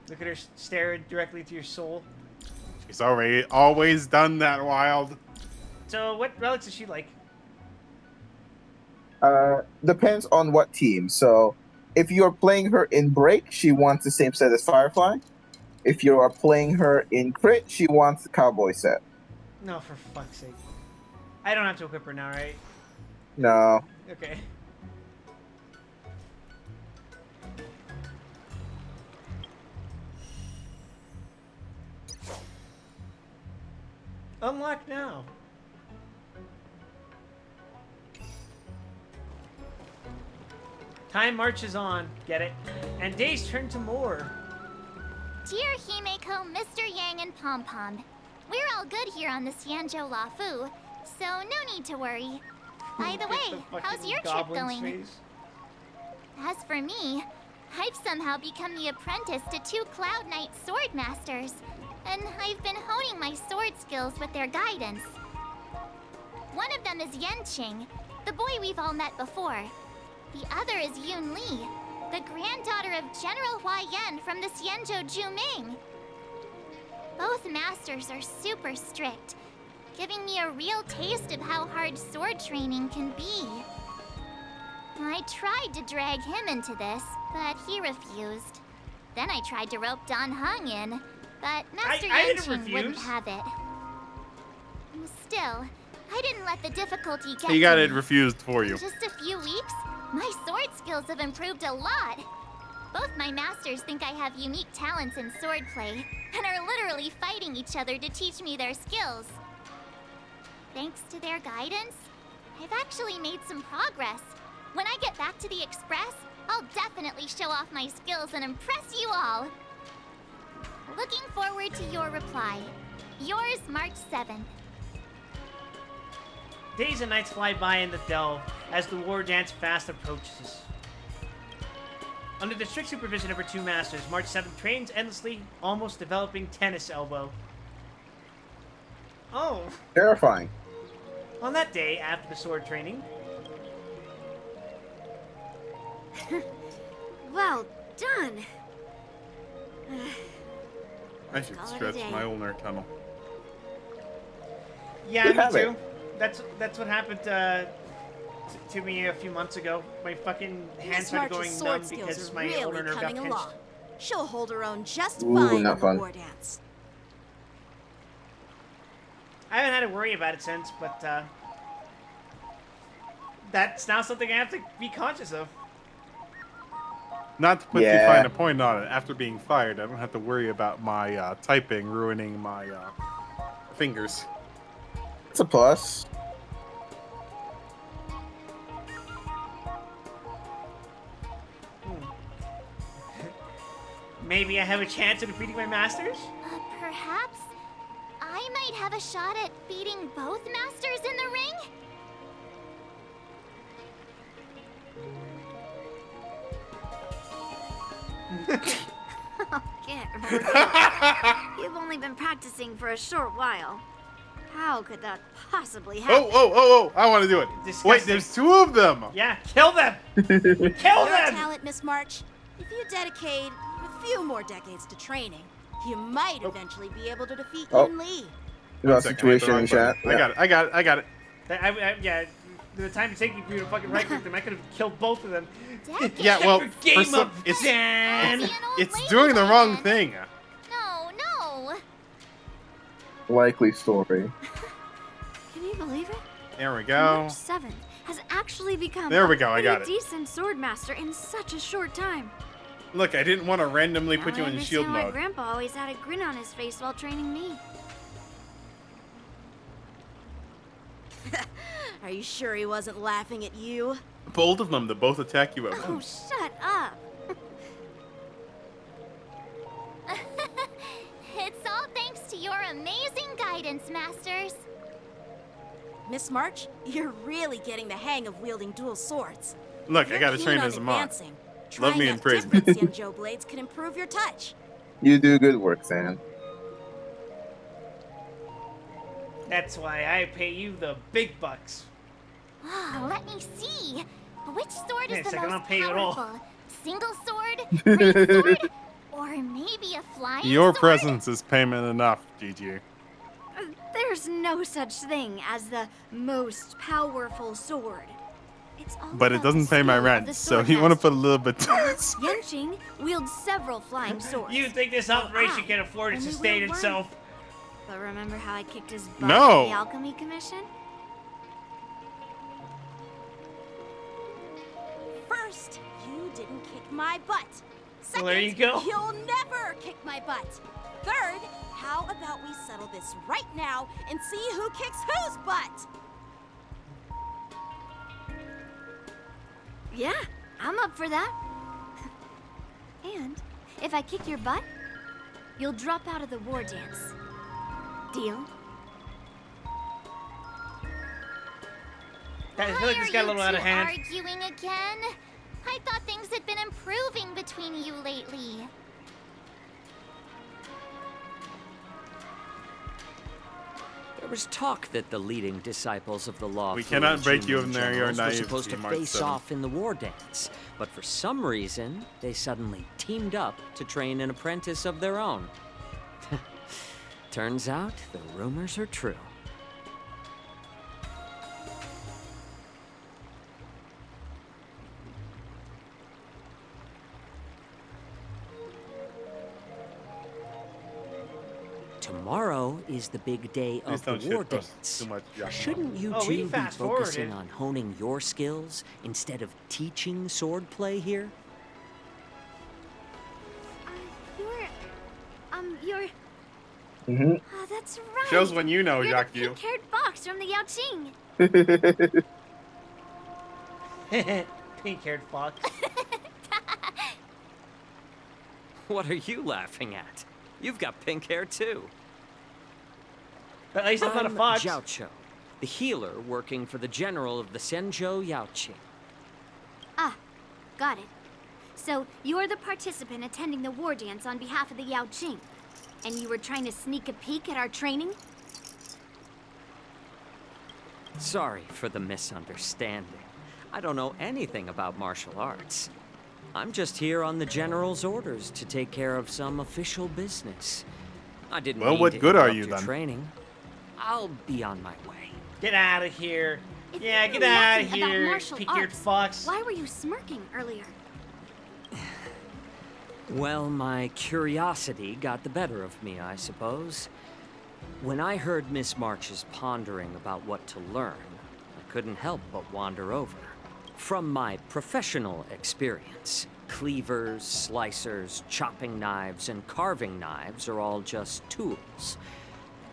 Look at her stare directly to your soul. She's already always done that, Wild. So, what relics is she like? Depends on what team. So, if you're playing her in Break, she wants the same set as Firefly. If you are playing her in Crit, she wants the Cowboy set. No, for fuck's sake. I don't have to equip her now, right? No. Okay. Unlock now. Time marches on. Get it? And days turn to more. Dear Himeko, Mr. Yang, and Pom Pom, we're all good here on the Xianzhou Lafu, so no need to worry. By the way, how's your trip going? Face. As for me, I've somehow become the apprentice to 2 Cloud Knight sword masters, and I've been honing my sword skills with their guidance. One of them is Yanqing, the boy we've all met before. The other is Yun Li, the granddaughter of General Hua Yan from the Xianzhou Juming. Both masters are super strict, giving me a real taste of how hard sword training can be. I tried to drag him into this, but he refused. Then I tried to rope Dan Heng in, but Master I didn't Yanqing wouldn't refuse. have it. Still, I didn't let the difficulty get He got to it me. refused for you. In just a few weeks, my sword skills have improved a lot. Both my masters think I have unique talents in swordplay, and are literally fighting each other to teach me their skills. Thanks to their guidance, I've actually made some progress. When I get back to the Express, I'll definitely show off my skills and impress you all. Looking forward to your reply. Yours, March 7th. Days and nights fly by in the Delve as the war dance fast approaches. Under the strict supervision of her two masters, March 7th trains endlessly, almost developing tennis elbow. Oh. Terrifying. On that day, after the sword training... Well done. I should stretch my ulnar tunnel. Yeah, me too. That's what happened to me a few months ago. My fucking hands started going numb because my ulnar nerve got pinched. She'll hold her own just Ooh, fine not in the fun. war dance. I haven't had to worry about it since, but that's now something I have to be conscious of. Not to put too fine a point on it, after being fired, I don't have to worry about my typing ruining my fingers. It's a plus. Maybe I have a chance of defeating my masters? Perhaps I might have a shot at beating both masters in the ring? Oh, get real. You've only been practicing for a short while. How could that possibly happen? Oh! I want to do it. Disgusting. Wait, there's two of them. Yeah, kill them. Kill Your them. talent, Miss March. If you dedicate a few more decades to training, you might eventually be able to defeat Yin Lee. You got a situation in chat. I got it. Yeah, the time it takes you to fucking right click them, I could have killed both of them. Yeah, well, Game for some, up, Dan. it's doing the wrong thing. No. Likely story. Can you believe it? There we go. March 7th has actually become There we go, I got it. a decent swordmaster in such a short time. Look, I didn't want to randomly put you Now I in shield understand why mode. Grandpa always had a grin on his face while training me. Are you sure he wasn't laughing at you? Both of them to both attack you at Oh, once. shut up. It's all thanks to your amazing guidance, masters. Miss March, you're really getting the hang of wielding dual swords. Look, I got to Keen train on as a mod. advancing. Love me Trying and out praise me. different Xianzhou blades can improve your touch. You do good work, Sam. That's why I pay you the big bucks. Let me see. Which sword Wait a is the second, I most don't pay you at all. powerful? Single sword? Great sword? Or maybe a flying Your sword? presence is payment enough, GG. There's no such thing as the most powerful sword. It's all But it about doesn't the pay my skill of rent, the so you want to swordmaster. put a little bit. Yanqing wields several flying swords. You think this operation can afford to only sustain wield one. itself? But remember how I kicked his butt No. at the Alchemy Commission? First, you didn't kick my butt. Second, Well, there you go. You'll never kick my butt. Third, how about we settle this right now and see who kicks whose butt? Yeah, I'm up for that. And if I kick your butt, you'll drop out of the war dance. Deal? I feel like this got a little out of hand. Arguing again? I thought things had been improving between you lately. There was talk that the leading disciples of the law We cannot break you in there, your were naivety, supposed to Mark face 7th. off in the war dance, but for some reason, they suddenly teamed up to train an apprentice of their own. Turns out the rumors are true. Tomorrow is the big day Please of the don't war shit post dance. too much, yeah. Shouldn't you Oh, we two be fast-forwarded. focusing on honing your skills instead of teaching swordplay here? You're... Mm-hmm. that's That's right. Shows when you know, You're Jacques. the pink-haired fox from the Yaoqing. Pink-haired fox. What are you laughing at? You've got pink hair too. But at least I'm not a fox. Zhao Cho, the healer working for the general of the Senzhou Yaoqing. Ah, got it. So, you're the participant attending the war dance on behalf of the Yaoqing. And you were trying to sneak a peek at our training? Sorry for the misunderstanding. I don't know anything about martial arts. I'm just here on the general's orders to take care of some official business. I didn't Well, mean what to good are interrupt you your then? training. I'll be on my way. Get out of here. If Yeah, you get knew out of nothing about here, martial pink-haired arts, fox. Why were you smirking earlier? Well, my curiosity got the better of me, I suppose. When I heard Miss March's pondering about what to learn, I couldn't help but wander over. From my professional experience, cleavers, slicers, chopping knives, and carving knives are all just tools.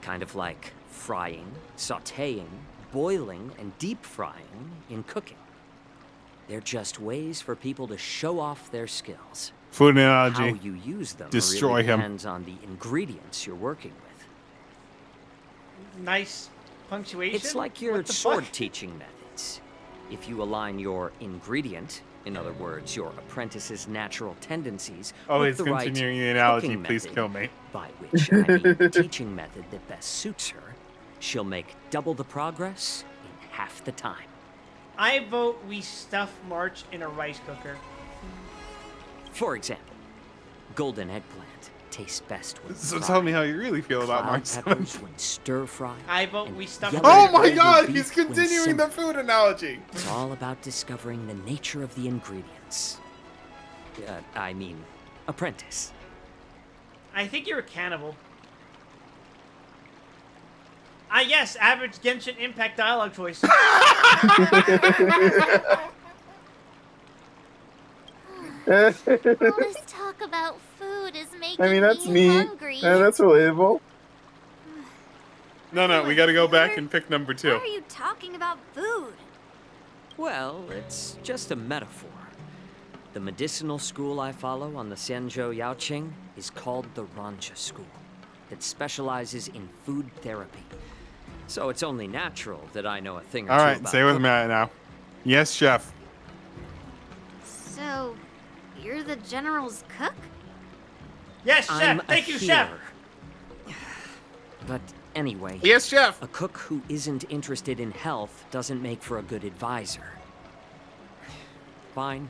Kind of like frying, sautéing, boiling, and deep frying in cooking. They're just ways for people to show off their skills. Food analogy. How you use them Destroy really him. depends on the ingredients you're working with. Nice punctuation. It's like your What the sword fuck? teaching methods. If you align your ingredient, in other words, your apprentice's natural tendencies, Oh, with he's the right continuing the analogy. cooking Please method, kill me. by which I mean the teaching method that best suits her, she'll make double the progress in half the time. I vote we stuff March in a rice cooker. For example, golden eggplant tastes best when So fried. tell me how you really feel about Cloud March peppers when stir-fried. I vote we stuff. yellow Oh my golden god, beef he's when continuing the simmered. food analogy. It's all about discovering the nature of the ingredients. I mean, apprentice. I think you're a cannibal. Ah, yes, average Genshin Impact dialogue choice. All this talk about food is making I mean, that's me. hungry. Yeah, that's relatable. No, we gotta go back and pick number Why 2. are you talking about food? Well, it's just a metaphor. The medicinal school I follow on the Senzhou Yaoqing is called the Ranja School, that specializes in food therapy. So it's only natural that I know a thing or All two right, about stay with cooking. me right now. Yes, chef. So, you're the general's cook? Yes, I'm chef. Thank a you, chef. healer. But anyway, Yes, chef. a cook who isn't interested in health doesn't make for a good advisor. Fine,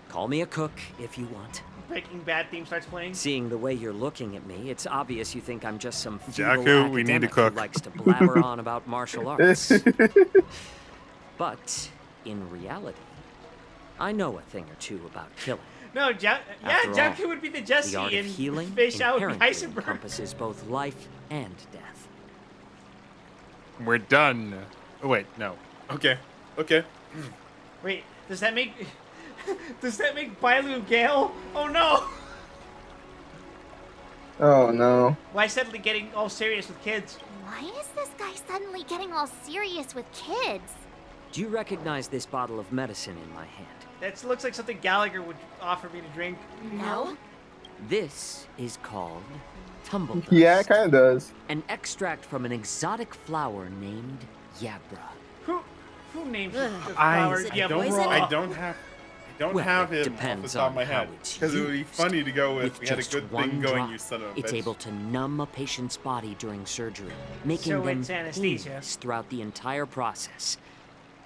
call me a cook if you want. Breaking Bad theme starts playing. Seeing the way you're looking at me, it's obvious you think I'm just some Jakku, feeble we need to academic cook. who likes to blabber on about martial arts. But in reality, I know a thing or two about killing. No, yeah, After all, Jakku would be the Jesse the art and of healing Fish out would be inherently Heisenberg. encompasses both life and death. We're done. Oh wait, no. Okay. Wait, does that make Bailu Gale? Oh no! Oh no. Why suddenly getting all serious with kids? Why is this guy suddenly getting all serious with kids? Do you recognize this bottle of medicine in my hand? That looks like something Gallagher would offer me to drink. No. This is called tumble dust. Yeah, it kind of does. An extract from an exotic flower named Yabra. Who named Ugh. the flower? I Yeah, don't raw. Well, have it him off the depends top of on my how head it's because it would be used. funny to go with. With We had a just good one thing going, drop, you son of a it's bitch. able to numb a patient's body during surgery, making So them it's anesthesia. painless throughout the entire process.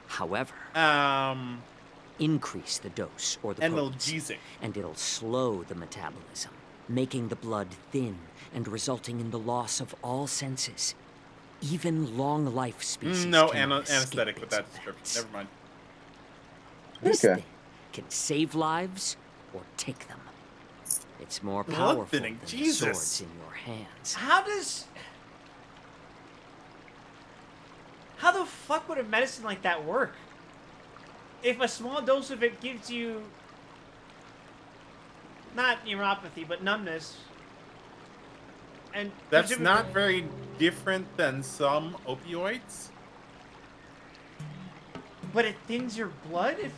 However, increase the dose or the potency, analgesic. and it'll slow the metabolism, making the blood thin and resulting in the loss of all senses. Even long life species No, cannot escape anesthetic with its that description. effects. Never mind. This Okay. thing can save lives or take them. It's more Blood powerful thinning, than the Jesus. swords in your hands. How the fuck would a medicine like that work? If a small dose of it gives you not neuropathy but numbness, and That's presumably- not very different than some opioids. But it thins your blood if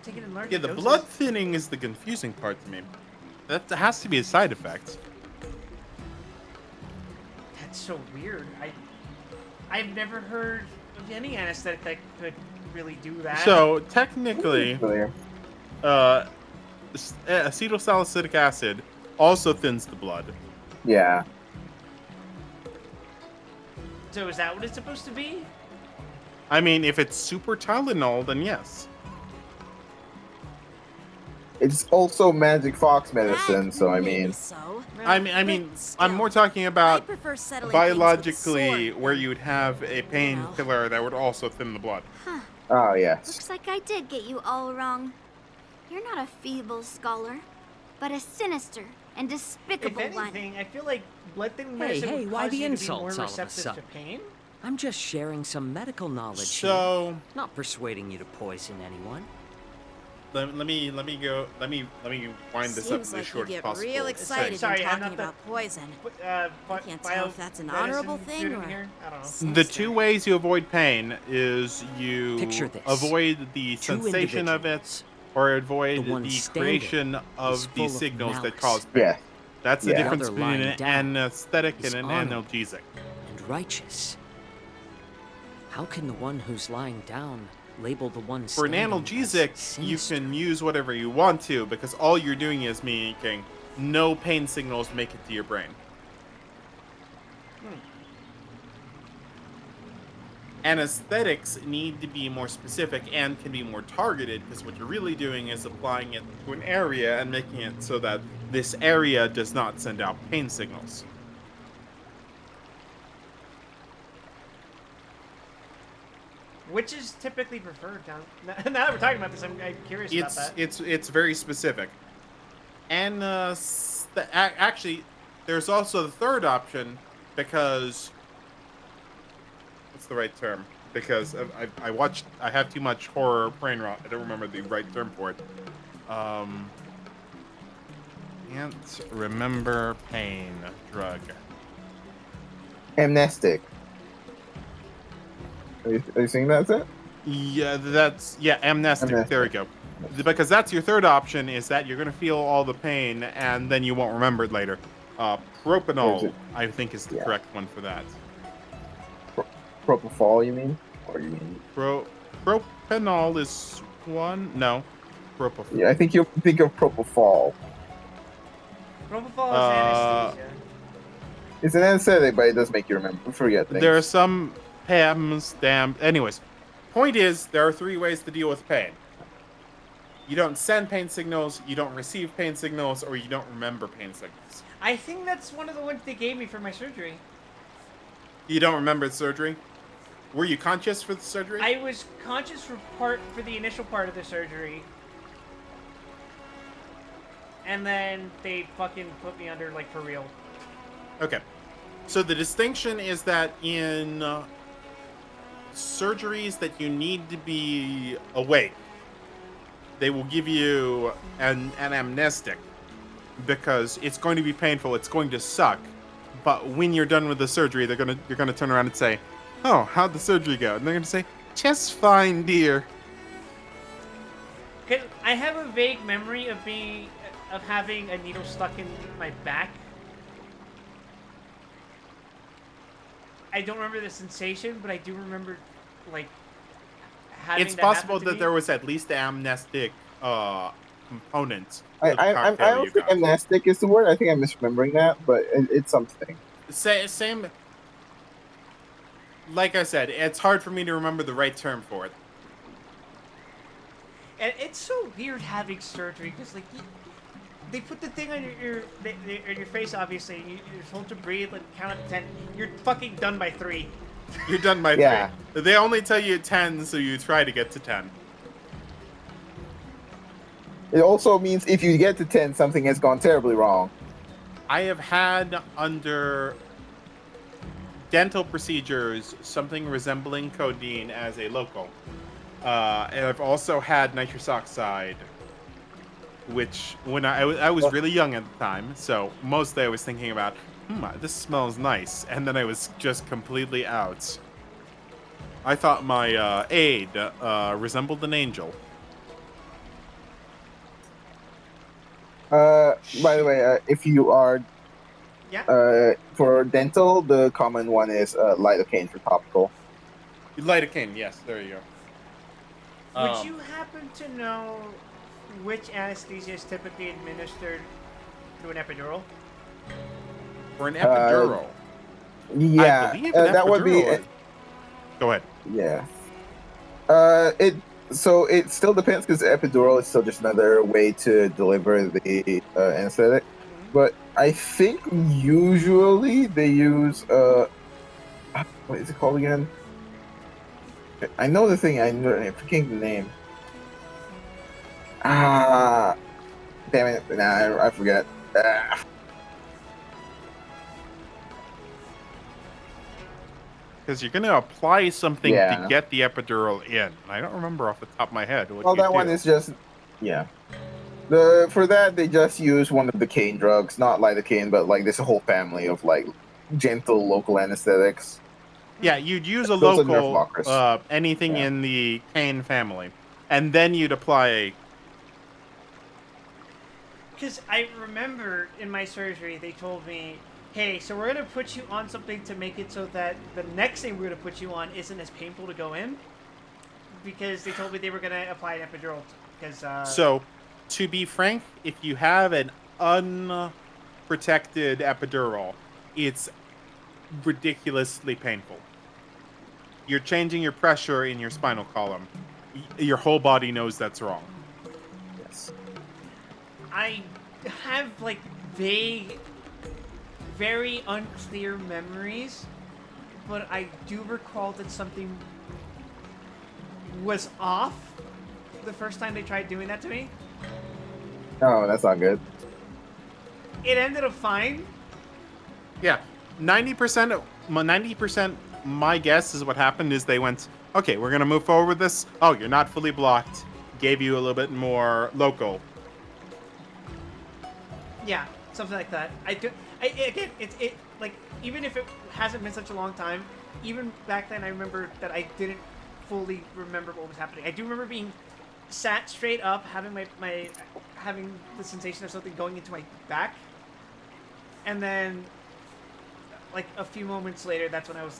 taken in larger Yeah, the doses? blood thinning is the confusing part to me. That has to be a side effect. That's so weird. I've never heard of any anesthetic that could really do that. So technically, acetylsalicylic acid also thins the blood. Yeah. So is that what it's supposed to be? I mean, if it's super Tylenol, then yes. It's also Magic Fox medicine, so I mean. I'm more talking about prefer settling biologically where you would have a painkiller that would also thin the blood. Huh. Oh, yes. Looks like I did get you all wrong. You're not a feeble scholar, but a sinister and despicable If anything, I feel like blood thinning medicine would why cause the you to be insults more all of a receptive to sudden? pain. I'm just sharing some medical knowledge So- here. Not persuading you to poison anyone. Let me wind this up Seems as like short you as get possible. real excited when I'm talking not about poison. I can't tell if that's an honorable thing or I don't know. The two ways you avoid pain is you Picture this. avoid the Two sensation of it, or avoid The one the standing creation is of full the of signals that malice. cause pain. Yeah. That's the Yeah. difference The other between lying an down anesthetic is and an honorable. analgesic. And righteous. How can the one who's lying down label the one For an standing analgesic, as you sinister? can use whatever you want to, because all you're doing is making no pain signals make it to your brain. Anesthetics need to be more specific and can be more targeted, because what you're really doing is applying it to an area and making it so that this area does not send out pain signals. Which is typically preferred now? Now that we're talking about this, I'm curious about that. It's very specific. And actually, there's also the third option, because what's the right term? Because I have too much horror brain rot. I don't remember the right term for it. Can't remember pain drug. Amnestic. Are you saying that's it? Yeah, amnestic. There we go. Because that's your third option, is that you're going to feel all the pain and then you won't remember it later. Propanol, I think, is the correct one for that. Propofol, you mean? Or you mean? Propanol is one? No. Propofol. Yeah, I think you think of propofol. Propofol is anesthesia. It's an anesthetic, but it does make you forget things. There are some PAMs, anyways, point is, there are three ways to deal with pain. You don't send pain signals, you don't receive pain signals, or you don't remember pain signals. I think that's one of the ones they gave me for my surgery. You don't remember the surgery? Were you conscious for the surgery? I was conscious for the initial part of the surgery. And then they fucking put me under, like, for real. Okay. So the distinction is that in surgeries that you need to be awake, they will give you an amnestic, because it's going to be painful, it's going to suck. But when you're done with the surgery, you're gonna turn around and say, "Oh, how'd the surgery go?" And they're gonna say, "Just fine, dear." 'Cause I have a vague memory of having a needle stuck in my back. I don't remember the sensation, but I do remember, like, having It's that possible happen to that me. there was at least amnestic component. I don't think amnestic is the word. I think I'm misremembering that, but it's something. Same. Like I said, it's hard for me to remember the right term for it. And it's so weird having surgery, because, like, they put the thing on your face, obviously, and you're told to breathe, like, count up to 10. You're fucking done by 3. You're done by 3. They only tell you 10, so you try to get to 10. It also means if you get to 10, something has gone terribly wrong. I have had under dental procedures something resembling codeine as a local. And I've also had nitrous oxide, which when I was really young at the time, so mostly I was thinking about this smells nice. And then I was just completely out. I thought my aide resembled an angel. By the way, if you are for dental, the common one is lidocaine for topical. Lidocaine, yes, there you go. Would you happen to know which anesthesia is typically administered through an epidural? For an epidural? Yeah, I believe an that would be. epidural is- Go ahead. Yeah. It still depends because epidural is still just another way to deliver the anesthetic. But I think usually they use what is it called again? I know the thing. I'm forgetting the name. Damn it! Nah, I forget. Because you're going to apply something to Yeah. get the epidural in. I don't remember off the top of my head what Well, you that do. one is just for that they just use one of the cane drugs, not lidocaine, but like there's a whole family of like gentle local anesthetics. Yeah, you'd use a Those are nerve local, blockers. anything Yeah. in the cane family. And then you'd apply... Because I remember in my surgery, they told me, hey, so we're going to put you on something to make it so that the next thing we're going to put you on isn't as painful to go in. Because they told me they were going to apply an epidural. Because, So, to be frank, if you have an unprotected epidural, it's ridiculously painful. You're changing your pressure in your spinal column. Your whole body knows that's wrong. Yes. I have, like, vague, very unclear memories, but I do recall that something was off the first time they tried doing that to me. Oh, that's not good. It ended up fine. Yeah, 90% my guess is what happened is they went, okay, we're going to move forward with this. Oh, you're not fully blocked. Gave you a little bit more local. Yeah, something like that. Again, it like, even if it hasn't been such a long time, even back then I remember that I didn't fully remember what was happening. I do remember being sat straight up, having having the sensation of something going into my back, and then like a few moments later, that's when I was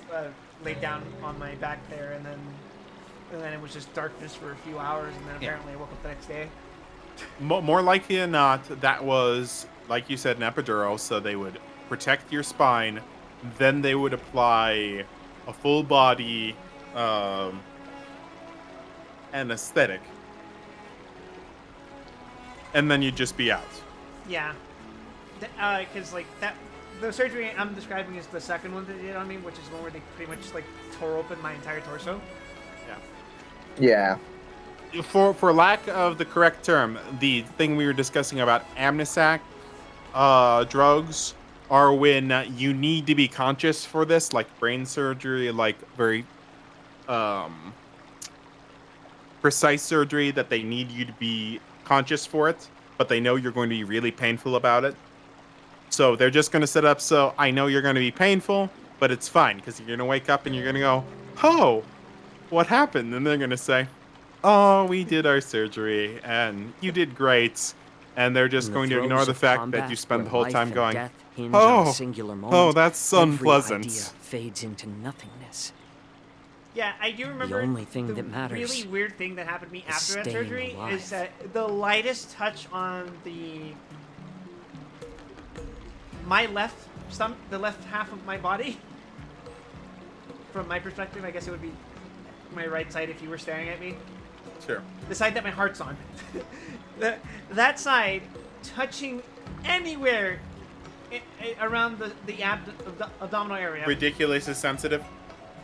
laid down on my back there, and then it was just darkness for a few hours, and then apparently I woke up the next day. More likely than not, that was, like you said, an epidural, so they would protect your spine, then they would apply a full body anesthetic, and then you'd just be out. Yeah, because like that, the surgery I'm describing is the second one they did on me, which is the one where they pretty much like tore open my entire torso. Yeah. For lack of the correct term, the thing we were discussing about Amnisac drugs are when you need to be conscious for this, like brain surgery, like very precise surgery that they need you to be conscious for it, but they know you're going to be really painful about it. So they're just going to set up so I know you're going to be painful, but it's fine because you're going to wake up and you're going to go, oh, what happened? And they're going to say, oh, we did our surgery and you did great. And they're just going to ignore the fact that you spend the whole time going, oh, that's unpleasant. Idea fades into nothingness. Yeah, I do remember the only thing that matters. Really weird thing that happened to me after that staying surgery alive. is that the lightest touch on the left half of my body, from my perspective, I guess it would be my right side if you were staring at me. Sure. The side that my heart's on. that side touching anywhere around the abdominal area. Ridiculously sensitive.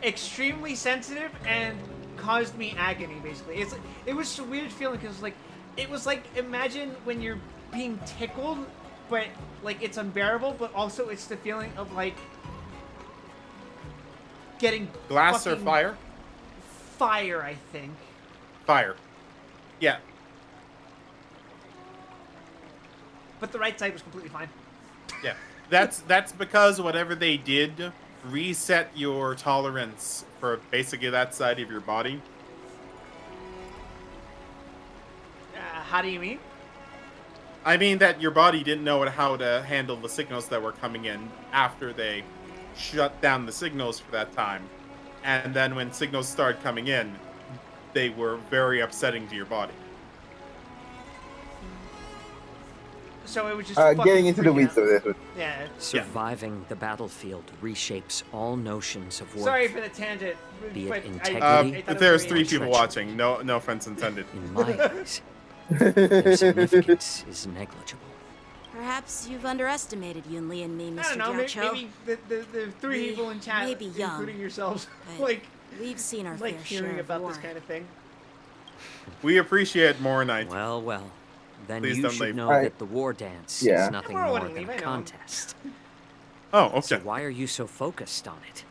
Extremely sensitive and caused me agony. Basically, it was a weird feeling because it was like imagine when you're being tickled, but like it's unbearable, but also it's the feeling of like getting glass or fire. Fire, I think. Fire. Yeah. But the right side was completely fine. Yeah. That's because whatever they did reset your tolerance for basically that side of your body. How do you mean? I mean that your body didn't know how to handle the signals that were coming in after they shut down the signals for that time. And then when signals started coming in, they were very upsetting to your body. So it was just getting into the freaking weeds out. of this. Yeah. Surviving the battlefield reshapes all notions of worth. Sorry for the tangent. Be but it I integrity. thought it was There's very 3 people watching. No offense intended. In my eyes, their significance is negligible. Perhaps you've underestimated Yunli and me, Mr. I don't know. Jiaoqiu. Maybe the 3 people in chat, may be young, including yourselves, but like we've seen our like fair hearing share of about war. this kind of thing. We appreciate more night. Well, well. Then Please you don't should leave. know Alright. that the war dance Yeah. is nothing Tomorrow more wouldn't than leave, a I know. contest. Oh, okay. So why are you so focused on it?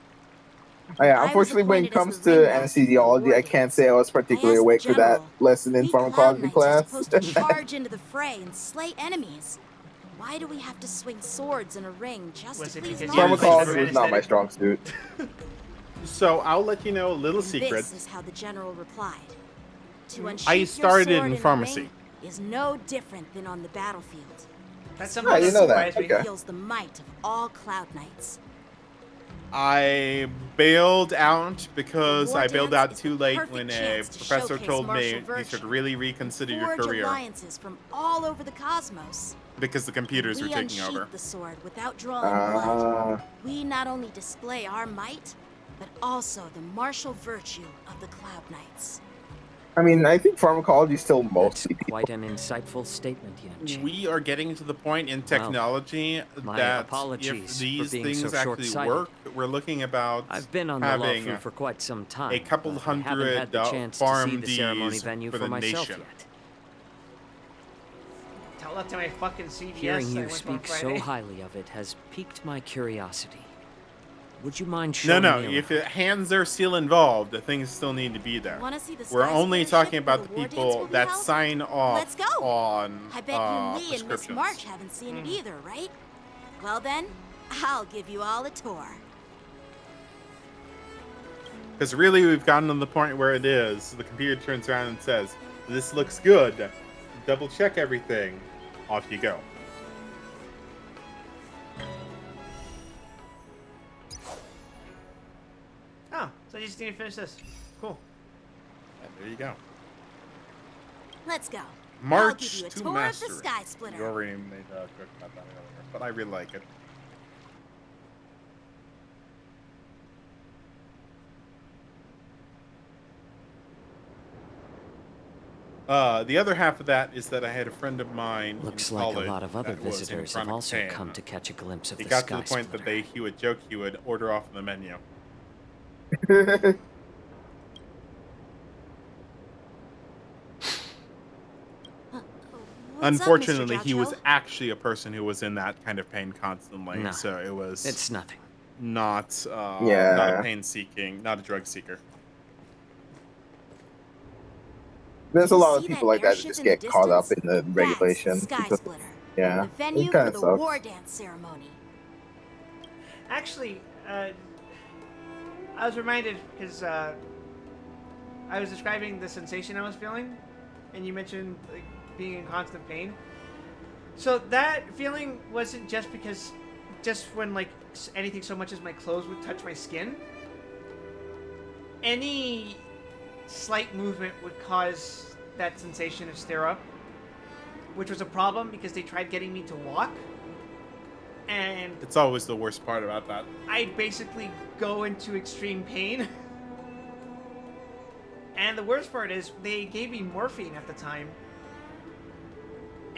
Oh, yeah, I was unfortunately, when it appointed as comes the to ringmaster for the anesthesiology, war I can't dance. say I was particularly I asked awake the for that general, lesson in we Cloud pharmacology Knights are class. supposed to charge into the fray and slay enemies. Why do we have to swing swords in a ring just Was to it please because an you Pharmacology were was not my strong suit. So I'll let you know a little secret. This is how the general replied. To unsheath I your started sword in a pharmacy. ring is no different than on the battlefield. That's This something I didn't know that. surprised me. Okay. reveals the might of all Cloud Knights. I bailed out because The war I bailed dance out is too the late perfect when a chance to professor showcase told me martial you virtue should really reconsider your Forge career alliances from all over the cosmos. because the computers were We taking unsheath over. the sword without drawing blood. Ah. We not only display our might, but also the martial virtue of the Cloud Knights. I mean, I think pharmacology is still mostly Quite an insightful statement, Yanchi. We are getting to the point in technology my that apologies if for these being things so actually short-sighted. work, we're looking about I've been on the having Lafu for quite some time. a couple but I haven't had hundred the chance to see farm the ceremony Ds venue for for the myself nation. yet. Tell that to my fucking CVS. Hearing I you went on speak so Friday. highly of it has piqued my curiosity. Would you mind No, showing no. me If around? hands are still involved, the things still need to be there. Wanna see the We're Sky only Splitter talking ship where about the the war dance people will be that held? sign off Let's go. on I bet Yunli and Miss prescriptions. March haven't seen it either, right? Well then, I'll give you all a tour. Because really, we've gotten to the point where it is. The computer turns around and says, "This looks good. Double check everything. Off you go." Oh, so you just need to finish this. Cool. And there you go. Let's go. I'll March give you a to tour Mastery. of the Sky Splitter. You already made a joke about that earlier, but I really like it. The other half of that is that I had a friend of mine. Looks in like college a lot of other that was in visitors have chronic also pain. come to catch a glimpse of It the got Sky to the point Splitter. that he would joke he would order off the menu. What's Unfortunately, up, Mr. he was Jiaoqiu? actually a person who was in that kind of pain constantly, No, so it was. it's nothing. Not, not Yeah. a pain seeking, not a drug seeker. There's a lot of See people that like that that airship just in the get caught up distance? in the That's regulation. the Sky because- Splitter. Yeah, The venue it for kind the of sucks. war dance ceremony. Actually, I was reminded because I was describing the sensation I was feeling, and you mentioned like being in constant pain. So that feeling wasn't just because, just when like anything so much as my clothes would touch my skin. Any slight movement would cause that sensation to stir up, which was a problem because they tried getting me to walk, and It's always the worst part about that. I'd basically go into extreme pain. And the worst part is they gave me morphine at the time,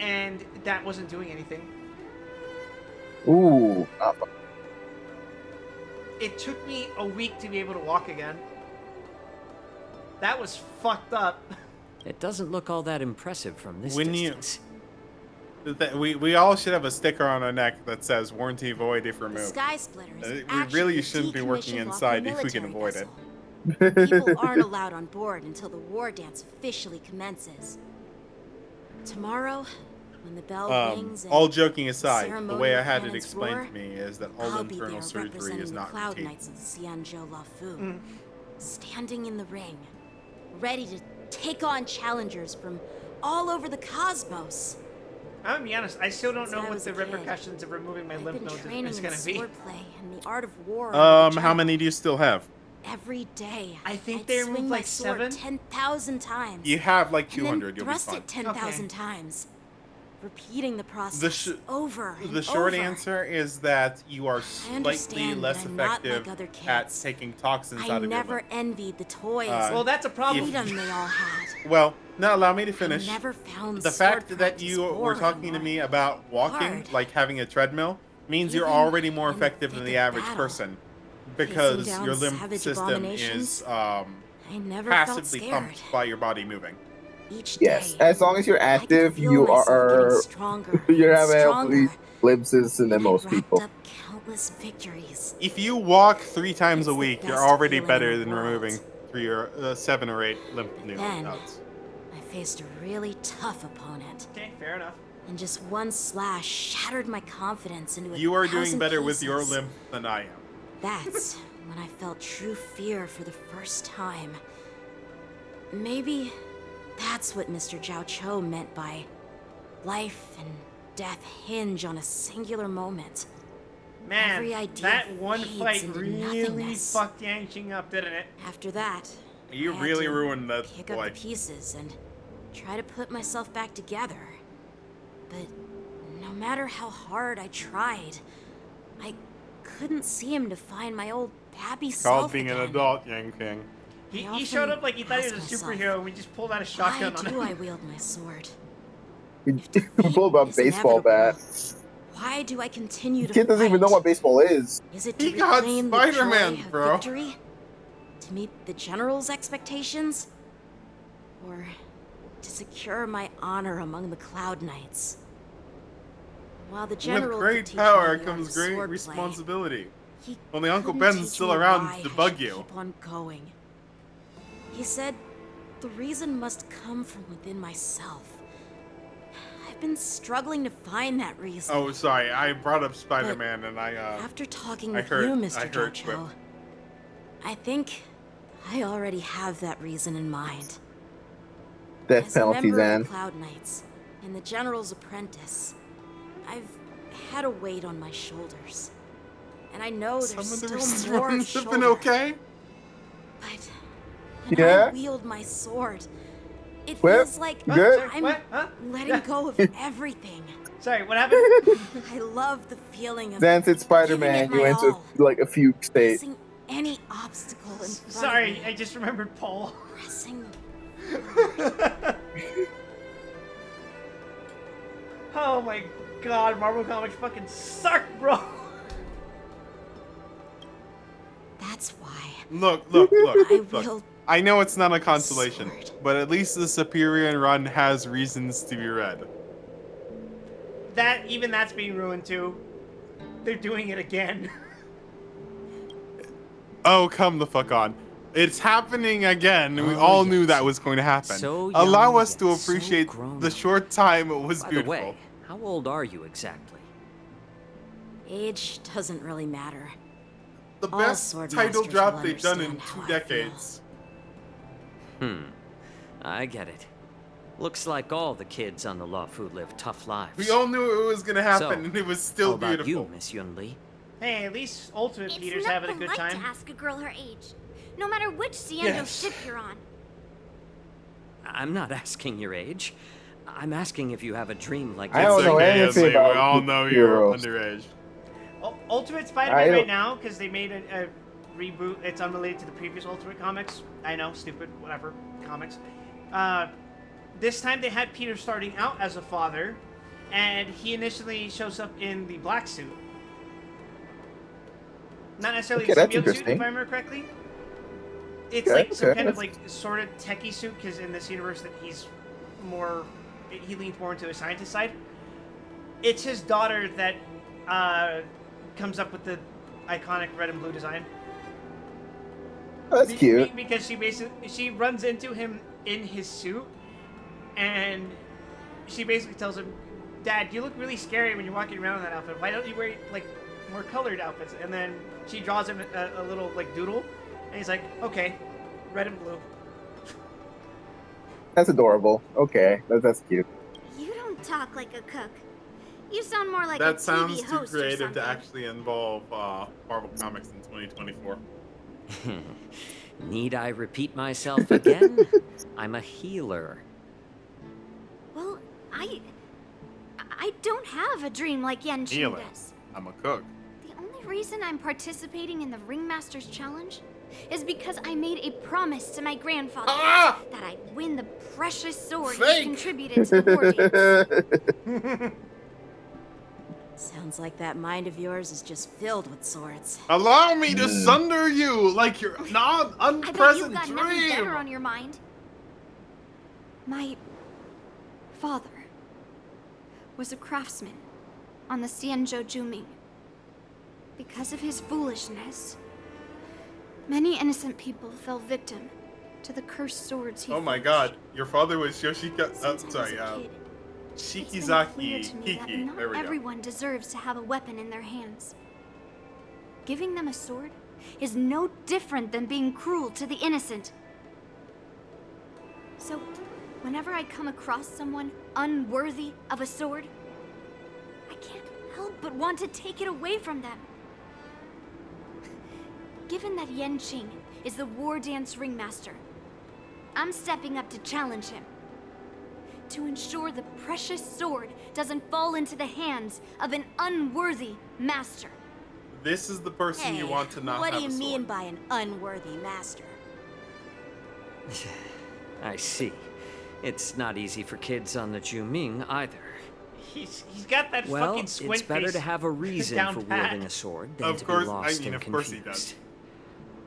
and that wasn't doing anything. Ooh, It took me a week to be able to walk again. That was fucked up. It doesn't look all that impressive from this When distance. we all should have a sticker on our neck that says "Warranty void if The removed." Sky Splitter is We actually really a shouldn't be working decommissioned inside Lawful if we can military avoid it. vessel. People aren't allowed on board until the war dance officially commences. Tomorrow, When the bell rings and all joking aside, the ceremonial way I had it cannons explained roar, to me is that all I'll be internal there surgery representing is the not Cloud routine. Knights of the Xianzhou Lafu, standing in the ring, ready to take on challengers from all over the cosmos. I'm gonna be honest, I still don't Since know I what was the a kid, repercussions of removing my I've lymph been nodes training is in gonna be. swordplay and the art of war. under the How many general. do you still have? Every day, I think I'd they swing removed my like sword 7. 10,000 times. You have like and then 200. You'll be thrust fine. it 10,000 times, repeating the process over and The short over. answer is that you are slightly understand less that I'm not effective like other at kids. taking toxins I out of your never lymph. envied the toys. Well, that's a problem. Freedom they all had. Well, now allow me to finish. I never found The sword fact that practice you were boring talking to or me about walking, hard. like having a treadmill, means you're Even already more in the effective than thick the of average battle, person, facing because down your lymph savage system abominations, is I never felt passively scared. pumped by your body moving. Each Yes, day, as long as you're active, feel you myself getting are stronger you're and having stronger, healthy glimpses than most people. up countless victories. If you walk 3 times a It's the week, you're best already feeling better in the than world. removing 3 or 7 or 8 lymph Then, nodes. I faced a really tough opponent. Okay, fair enough. And just one slash shattered my confidence into a You are doing 1,000 better with your pieces. lymph than I am. That's when I felt true fear for the first time. Maybe that's what Mr. Zhao Cho meant by life and death hinge on a singular moment. Man, Every idea that one fades fight into really nothingness. fucked Yang up, didn't it? After that, You I had really to ruined that pick up boy. the pieces and try to put myself back together. But no matter how hard I tried, I couldn't seem to find my old happy self Called being again. an adult, Yang King. He showed up like he thought he was a ask myself, superhero, and we just pulled out a Why shotgun on do him. I wield my sword? Pull about is baseball bat. Why do I continue to Kid doesn't even know what baseball is. Is it to He got reclaim the Spider-Man, joy of bro. victory? To meet the general's expectations? Or to secure my honor among the Cloud Knights? While the general With could great teach power me the art comes of great swordplay, responsibility. he Only Uncle couldn't Ben's teach still me around why to I bug should you. Keep on going. He said the reason must come from within myself. I've been struggling to find that reason. Oh, sorry, I brought up Spider-Man and I, After talking I with heard, you, I Mr. heard Jocho, Quip. I think I already have that reason in mind. Death As a penalty, member of then. the Cloud Knights and the General's apprentice, I've had a weight on my shoulders. And I know there's Some of the still more restraints have been shoulder. okay. But when Yeah? I wield my sword, it Quip? feels like Good? I'm What? Huh? letting go of everything. Sorry, what happened? I love the feeling of Then it's Spider-Man, giving you it enter my all. like a fugue state. Facing any obstacle in front Sorry, of me. I just remembered Paul. Pressing. Oh my god, Marvel Comics fucking suck, bro. That's why. Look. I Look. will. I know it's not a consolation, but at least the Superior Run has reasons to be read. Even that's being ruined too. They're doing it again. Oh, come the fuck on. It's happening again, and we Oh, all knew yes. that was going to happen. So Allow young, us to yet so appreciate grown the up. short time it was By beautiful. the way, how old are you exactly? Age doesn't really matter. The All best sword title masters drop will they've done in understand 2 how I feel. decades. I get it. Looks like all the kids on the Luofu live tough lives. We all knew it was going to happen, So, and it was still how about beautiful. you, Miss Yunli? Hey, at least Ultimate It's Peter's not having a good polite time. to ask a girl her age, no matter which Xianzhou Yes. ship you're on. I'm not asking your age. I'm asking if you have a dream like I don't know anything We about all know you're heroes. underage. Ultimate Spider-Man I- right now, because they made a reboot. It's unrelated to the previous Ultimate comics. I know, stupid, whatever, comics. This time they had Peter starting out as a father, and he initially shows up in the black suit. Not necessarily Okay, a that's symbiote suit, if interesting. I remember correctly. It's Okay, like some okay, kind of that's- like sort of techie suit, because in this universe that he leans more into a scientist side. It's his daughter that comes up with the iconic red and blue design. Oh, that's cute. Because she runs into him in his suit, and she basically tells him, Dad, you look really scary when you're walking around in that outfit. Why don't you wear, like, more colored outfits? And then she draws him a little, like, doodle. And he's like, okay, red and blue. That's adorable. Okay, that's cute. You don't talk like a cook. You sound more like a That TV sounds too host or creative something. to actually involve Marvel Comics in 2024. Need I repeat myself again? I'm a healer. Well, I don't have a dream like Yanqing Healer. does. I'm a cook. The only reason I'm participating in the Ringmaster's Challenge is because I made a promise to my grandfather that I'd win the precious sword he contributed to the war dance. Sounds like that mind of yours is just filled with swords. Allow me to sunder you like your not I bet unpresent you've got nothing dream. better on your mind. My father was a craftsman on the Xianzhou Juming. Because of his foolishness, many innocent people fell victim to the cursed swords he Oh my God, your father was Yoshika. Shikizaki Kiki. Not There we go. everyone deserves to have a weapon in their hands. Giving them a sword is no different than being cruel to the innocent. So, whenever I come across someone unworthy of a sword, I can't help but want to take it away from them. Given that Yanqing is the war dance ringmaster, I'm stepping up to challenge him. To ensure the precious sword doesn't fall into the hands of an unworthy master. This is the person you want to not what have do you a mean sword. by an unworthy master? I see. It's not easy for kids on the Juming either. He's got that Well, fucking squint it's better face to have a reason down for pat. wielding a sword than Of to course, be lost and of course he confused. does.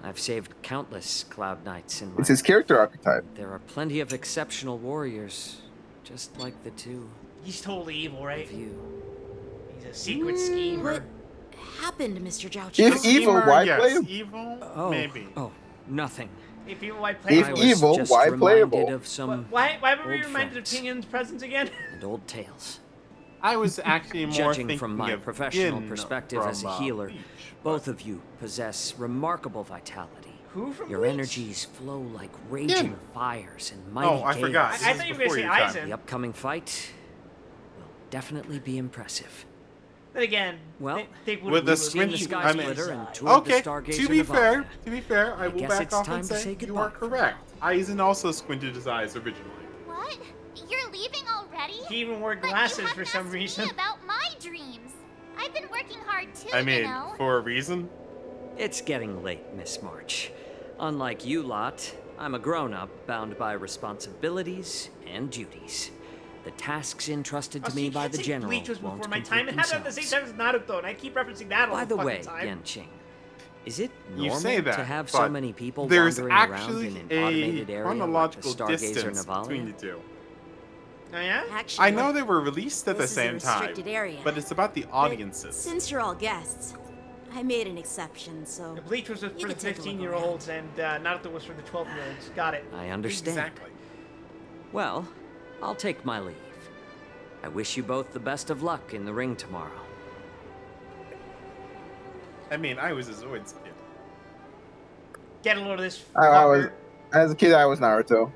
I've saved countless Cloud Knights in my It's his character archetype. There are plenty of exceptional warriors, just like the two. He's totally evil, right? Of you. He's a secret schemer. What happened, Mr. Zhao If evil, why yes. play him? Evil, maybe. Oh, nothing. If evil, why play If him? I was evil, just why reminded playable? of some Why were we old reminded friends. of Pinion's presence again? and old tales. I was actually more Judging thinking from my of professional Yin perspective from, as a healer, Bleach, both of you possess remarkable vitality. Who from Your Bleach? energies flow like raging fires and mighty Oh, I forgot. gales. I thought you were gonna say Aizen. The upcoming fight will definitely be impressive. Then again, Well, with the seen the squinty, Sky I mean, Splitter and toured the okay. Stargazer To be fair, Nevada. I will guess back it's off time and to say say you goodbye are correct. Aizen also squinted his eyes originally. What? You're leaving already? He even wore But you glasses haven't for some asked reason. Me about my dreams. I've been working hard too, I mean, you know. for a reason. It's getting late, Miss March. Unlike you lot, I'm a grown-up bound by responsibilities and duties. The tasks entrusted to Oh, so me you by can't the say general Bleach was won't before my complete time. It happened at the same themselves. time as Naruto, and I keep referencing that all By the the fucking way, time. Yanqing, is it You normal say that, to have but so many people there's wandering around actually in an a automated area like the chronological Stargazer distance between the Navalia? two. Oh yeah? Actually, I know they were released at the this is a same time, restricted area. but it's about the audiences. Since you're all guests, I made an exception, so The Bleach was for you the can take a look 15-year-olds, and Naruto was for the 12-year-olds. Got it. I understand. Exactly. Well, I'll take my leave. I wish you both the best of luck in the ring tomorrow. I mean, I was a Zoids kid. Get a load of this. I was, fucker. as a kid, I was Naruto.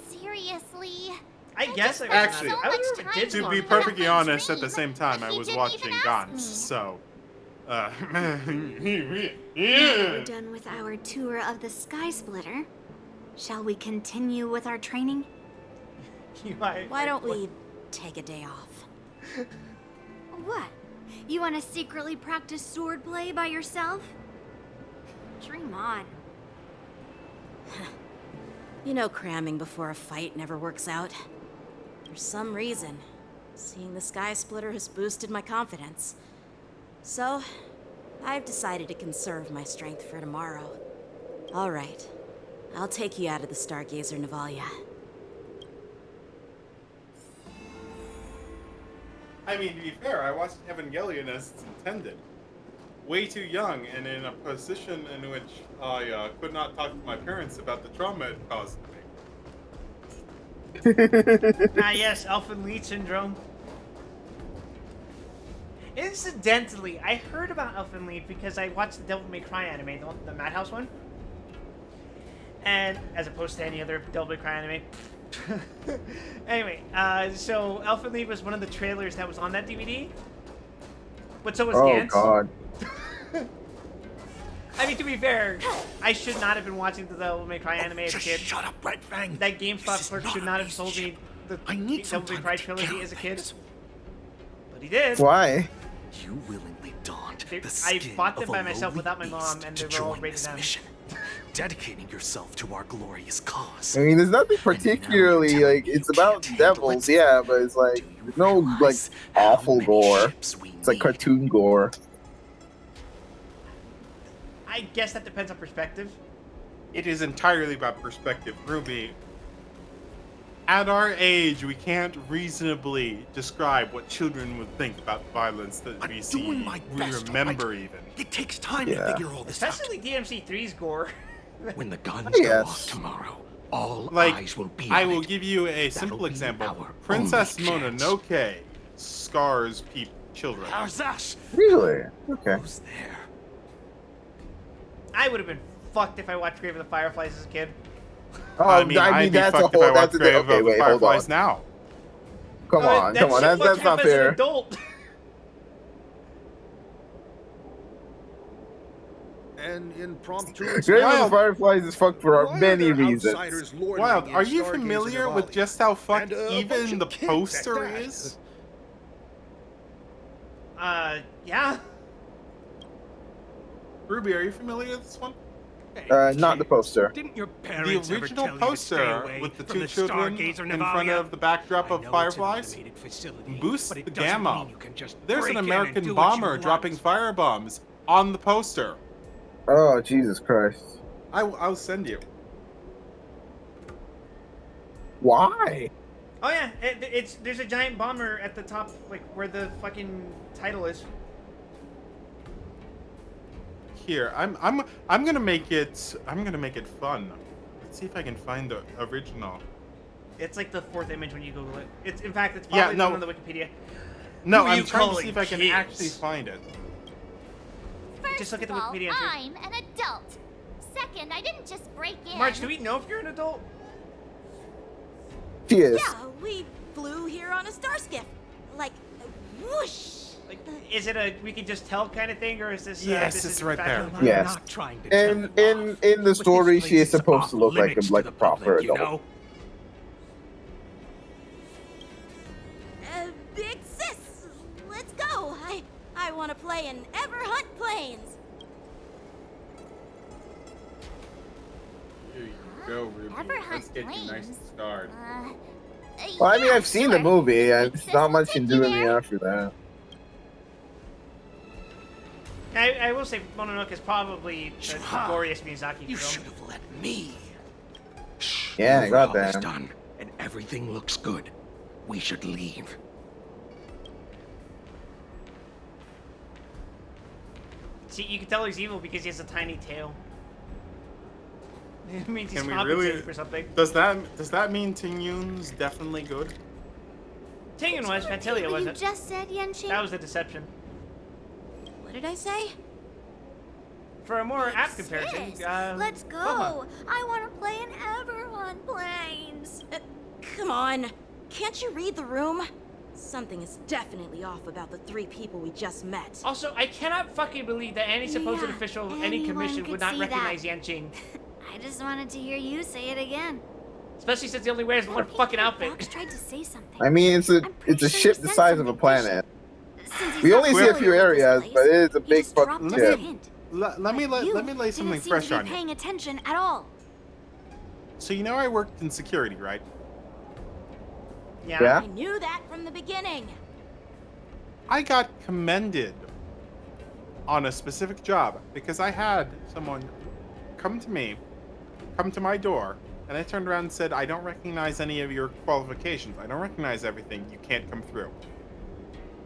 Seriously? I guess I was Actually, Naruto. I was more of a To Digimon be kid. perfectly honest, at the same time, I He was didn't watching even ask Gantz, me. so. Now we're done with our tour of the Sky Splitter. Shall we continue with our training? why don't we take a day off? What? You want to secretly practice swordplay by yourself? Dream on. You know cramming before a fight never works out. For some reason, seeing the Sky Splitter has boosted my confidence. So, I've decided to conserve my strength for tomorrow. All right, I'll take you out of the Stargazer Navalia. I mean, to be fair, I watched Evangelion as it's intended. Way too young and in a position in which I could not talk to my parents about the trauma it caused me. Yes, Elfin Lead syndrome. Incidentally, I heard about Elfin Lead because I watched the Devil May Cry anime, the Madhouse one. And as opposed to any other Devil May Cry anime. Anyway, so Elfin Lead was one of the trailers that was on that DVD. But so was Gantz. Oh god. I mean, to be fair, I should not have been watching the Devil May Cry anime as a kid. Shut up, Red Fang. That GameStop clerk should not have sold me the Devil May Cry trilogy as a kid. But he did. Why? You willingly donned the I skin bought them of a by myself lowly without my mom, beast and to they were all join rated this M. mission, dedicating yourself to our glorious cause. I mean, there's nothing particularly like it's about devils, yeah, but it's like there's no like awful gore. It's like cartoon gore. I guess that depends on perspective. It is entirely about perspective, Ruby. At our age, we can't reasonably describe what children would think about violence that we see, we remember even. It takes time to figure all this out. Especially DMC3's gore. When the guns go off tomorrow, all eyes will be I on will it. give you a simple example. Princess Mononoke scars children. How's that? Really? Okay. I would have been fucked if I watched Grave of the Fireflies as a kid. Oh, I mean, I'd be that's a fucked if I whole. watched That's a Grave okay. of Wait, the hold Fireflies on. now. Come on, come on. That's not fair. As an adult. And impromptu. Grave of the Fireflies is fucked for many reasons. Wild, are you familiar with just how fucked even the poster is? Yeah. Ruby, are you familiar with this one? Not the poster. Didn't your The parents ever original tell you to stay poster away with the from two the children Stargazer in front Navalia? of the backdrop I of know Fireflies it's an automated facility, boosts but the it doesn't gamma. mean you can just There's break an in and American do what you bomber want. dropping firebombs on the poster. Oh Jesus Christ! I'll send you. Why? Oh yeah, there's a giant bomber at the top, like where the fucking title is. Here, I'm gonna make it fun. Let's see if I can find the original. It's like the fourth image when you Google it. It's in fact it's probably no. on the Wikipedia. No, Who are I'm you trying to calling see if I can kids? actually find it. Just look at the First of all, Wikipedia entry. I'm an adult. Second, I didn't just break in. March, do we know if you're an adult? She is. Yeah, we flew here on a star skiff. Like, whoosh. Like, is it a we can just tell kind of thing, or is this? Yes, this it's is right there. factual? Yes. Not trying to In the story, she is supposed to look like limits a to the proper public, you adult. know? Big sis, let's go. I want to play in Ever Hunt Planes. Here you go, Ruby. Ever Let's hunt get you nice and starred. Well, I mean, yeah, I've seen sure. the movie, and Sis, it's not we'll much take can you do with me there. after that. I will say Mononoke is probably the glorious Miyazaki You film. should have let me. Yeah, I got All is that. done, and everything looks good. We should leave. See, you can tell he's evil because he has a tiny tail. It means he's Can we compensating really? for something. Does that mean Tingyun's definitely good? Tingyun was, Fantalia What you wasn't. just said, Yenshin? That was the deception. What did I say? For a more apt comparison, Let's go. Roma. I want to play in Ever Hunt Planes. Come on. Can't you read the room? Something is definitely off about the three people we just met. Also, I cannot fucking believe that any supposed official of any anyone commission could would not see that. recognize Yanqing. I just wanted to hear you say it again. Especially since he only wears one fucking outfit. Fox tried to say something. I mean, it's a ship the size of a planet. We only see a few areas, but it is a big fucking ship. Let me lay something Didn't seem fresh to be on you. paying attention at all. So you know I worked in security, right? Yeah. I knew that from the beginning. I got commended on a specific job because I had someone come to my door, and I turned around and said, I don't recognize any of your qualifications. I don't recognize everything. You can't come through.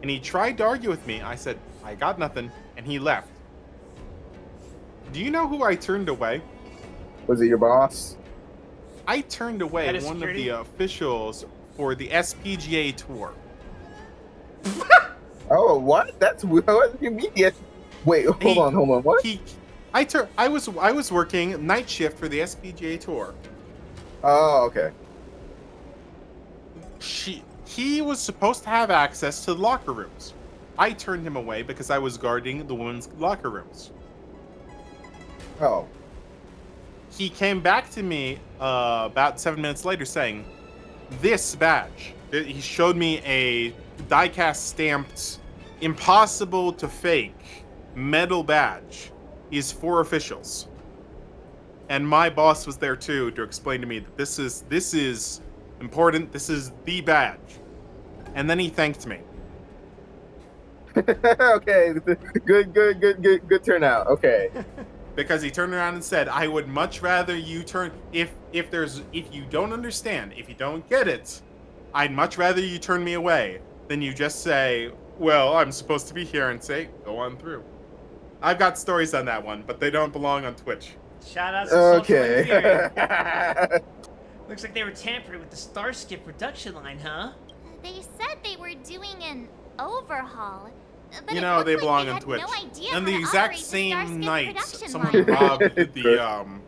And he tried to argue with me. I said, I got nothing, and he left. Do you know who I turned away? Was it your boss? I turned away Head of one security? of the officials for the SPGA tour. Oh, what? That's what do you mean? Yes. Wait, hold on. What? I was working night shift for the SPGA tour. Oh, okay. He was supposed to have access to the locker rooms. I turned him away because I was guarding the women's locker rooms. Oh. He came back to me about 7 minutes later saying, "This badge." He showed me a die-cast stamped, impossible to fake metal badge. Is for officials. And my boss was there too to explain to me that this is important. This is the badge. And then he thanked me. Okay, good turnout. Okay. Because he turned around and said, "I would much rather you turn if you don't understand, if you don't get it, I'd much rather you turn me away than you just say, well, I'm supposed to be here,' and say, go on through." I've got stories on that one, but they don't belong on Twitch. Shout out to social engineering. Looks like they were tampering with the Starskip production line, huh? They said they were doing an overhaul. But You know, they belong on Twitch. And the exact same night, someone robbed the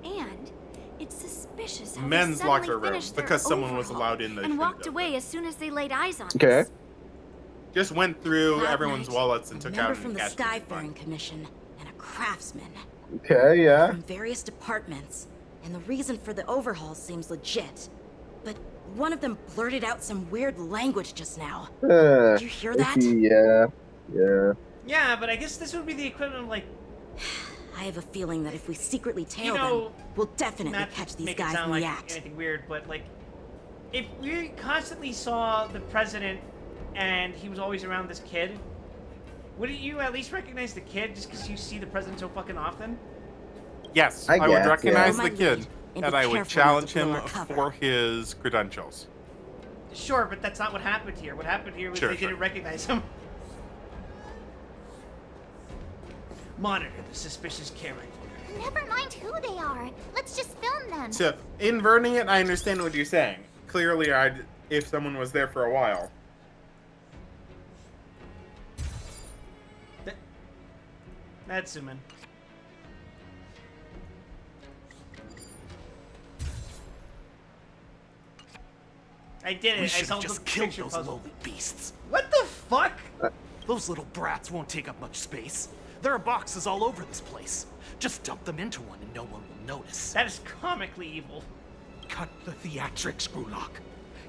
And it's suspicious how men's they locker suddenly room finished their because someone was overhaul allowed in there. and walked away as soon as they laid eyes on Okay. us. Just went through Cloud everyone's Knight, wallets and a took member out from and the cashed Skyfaring Commission and a craftsman Okay, yeah. from various departments, and the reason for the overhaul seems legit. But one of them blurted out some weird language just now. Did you hear that? Yeah. Yeah, but I guess this would be the equivalent of like. I have a feeling that if we secretly tail know, them, we'll definitely not to catch these make it guys sound in the like act. anything weird, but like, if we constantly saw the president and he was always around this kid, wouldn't you at least recognize the kid just because you see the president so fucking often? Yes, I I would guess, recognize yeah. the kid, And and be I would careful not challenge to blow him our cover. for his credentials. Sure, but that's not what happened here. What happened here was Sure, they sure. didn't recognize him. Monitor the suspicious character. Never mind who they are. Let's just film them. So, inverting it, I understand what you're saying. Clearly, if someone was there for a while. That's zoom in. I did it. We I should solved just the kill picture those puzzle. lowly beasts. What the fuck? Those little brats won't take up much space. There are boxes all over this place. Just dump them into one and no one will notice. That is comically evil. Cut the theatrics, Grulock.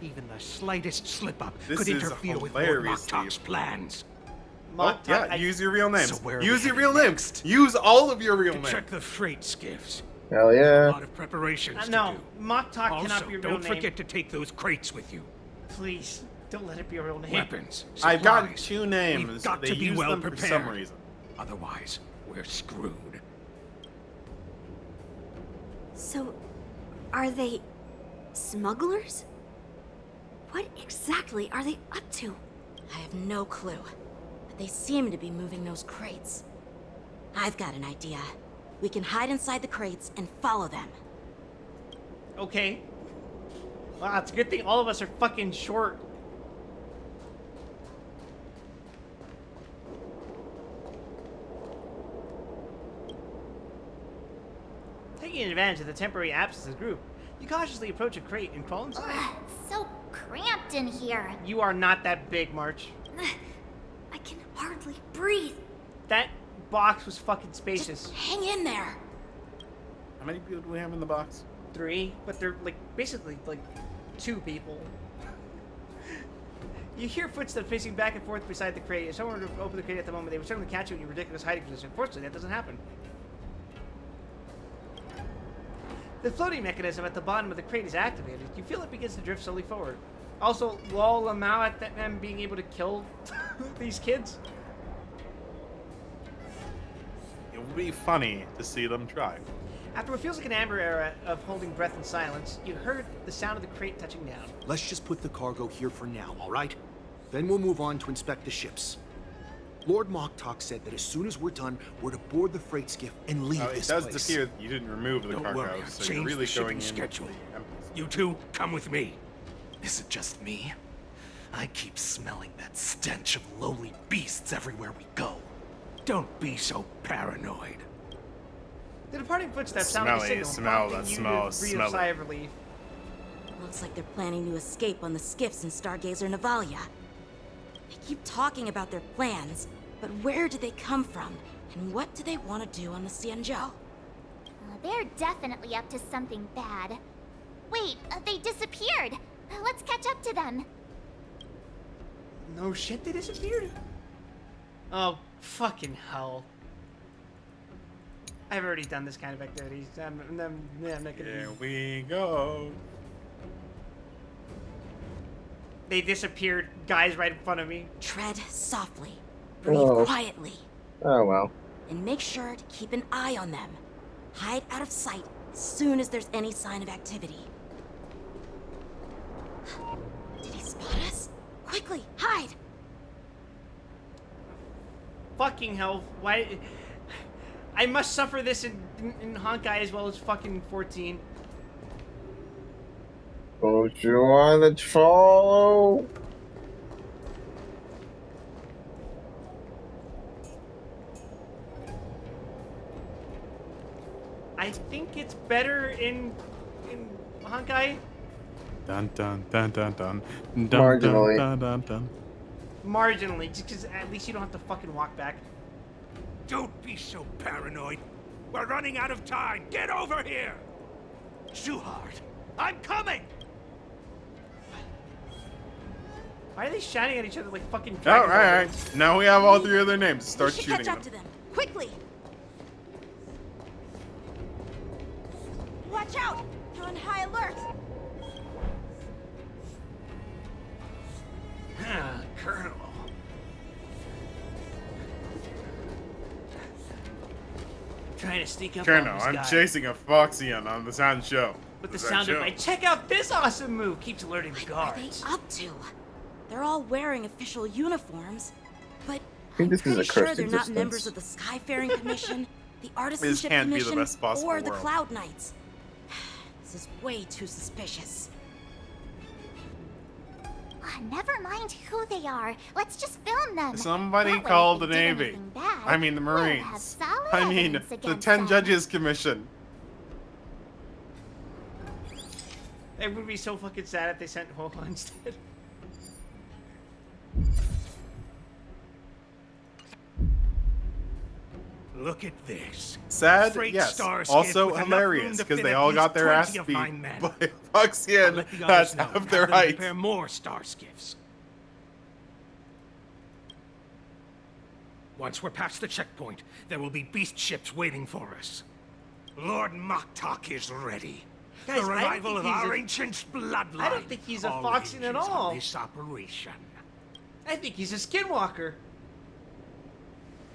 Even the slightest slip-up This could is interfere with hilariously Lord Moktok's plans. Oh, yeah, use your real names. So where are we Use your heading real names. Use all of your real To names. check the freight skiffs. Hell A yeah. lot of preparations No, to do. Moktok Also, cannot be a real don't name. forget to take those crates with you. Please, don't let it be a real name. Weapons, I've got supplies. 2 names. We've got They to be use well them prepared. for some reason. Otherwise, we're screwed. So, are they smugglers? What exactly are they up to? I have no clue, but they seem to be moving those crates. I've got an idea. We can hide inside the crates and follow them. Okay. Wow, it's a good thing all of us are fucking short. Taking advantage of the temporary absence of the group, you cautiously approach a crate and crawl inside. Ugh, it's so cramped in here. You are not that big, March. I can hardly breathe. That box was fucking spacious. Hang in there. How many people do we have in the box? 3, but they're like basically like 2 people. You hear footsteps pacing back and forth beside the crate. If someone were to open the crate at the moment, they would certainly catch you in your ridiculous hiding position. Unfortunately, that doesn't happen. The floating mechanism at the bottom of the crate is activated. You feel it begins to drift slowly forward. Also, lol, I'm out at them being able to kill these kids. It would be funny to see them try. After what feels like an amber era of holding breath in silence, you heard the sound of the crate touching down. Let's just put the cargo here for now, all right? Then we'll move on to inspect the ships. Lord Moktok said that as soon as we're done, we're to board the freight skiff and leave It this does place. appear that you didn't remove the Don't cargo, worry, I've so you're changed really the shipping going in. schedule. You two, come with me. Is it just me? I keep smelling that stench of lowly beasts everywhere we go. Don't be so paranoid. The departing footsteps sound like a signal, prompting you to breathe a sigh of relief. Looks like they're planning to escape on the skiffs in Stargazer Navalia. They keep talking about their plans, but where do they come from? And what do they want to do on the Xianzhou? They're definitely up to something bad. Wait, they disappeared. Let's catch up to them. No shit, they disappeared. Oh, fucking hell. I've already done this kind of activities. I'm not gonna... Here we go. They disappeared, guys, right in front of me. Tread softly. Breathe quietly. Oh well. And make sure to keep an eye on them. Hide out of sight as soon as there's any sign of activity. Did he spot us? Quickly, hide! Fucking hell, why... I must suffer this in Honkai as well as fucking 14. Don't you want to follow? I think it's better in Honkai. Dun dun dun dun dun. Marginally. Dun, dun, dun, dun. Marginally, just because at least you don't have to fucking walk back. Don't be so paranoid. We're running out of time. Get over here! Shuhard, I'm coming! Why are they shouting at each other like fucking Oh, Dragon Ball? alright. Now we have all three of their names. Start We should shooting catch up them. to them. Quickly! Watch out! They're on high alert! Colonel. Trying to sneak up Colonel, on this I'm guy. chasing a Foxian on the sound show. With the Does that sound of show? my check out this awesome move keeps alerting the What are they guards. up to? They're all wearing official uniforms, but I think this is a pretty sure cursed they're not existence. members of the Skyfaring Commission, the Artisanship can't be the Commission, best possible or the world. Cloud Knights. This is way too suspicious. Never mind who they are. Let's just film them. Somebody That way, called the if they did Navy. anything bad, I mean the we'll have Marines. solid I mean evidence the against 10 them. Judges Commission. It would be so fucking sad if they sent Ho-Han instead. Look at this. Sad, Freight yes. star skiff Also with enough hilarious room to because fit they at all least got their ass 20 of beat my men. by I'll Foxian let the at others know. half Have their them height. prepare more star skiffs. Once we're past the checkpoint, there will be beast ships waiting for us. Lord Moktok is ready. Guys, the I don't revival think of he's our a- ancient bloodline. I don't think he's a all Foxian at hinges on all. this operation. I think he's a skinwalker.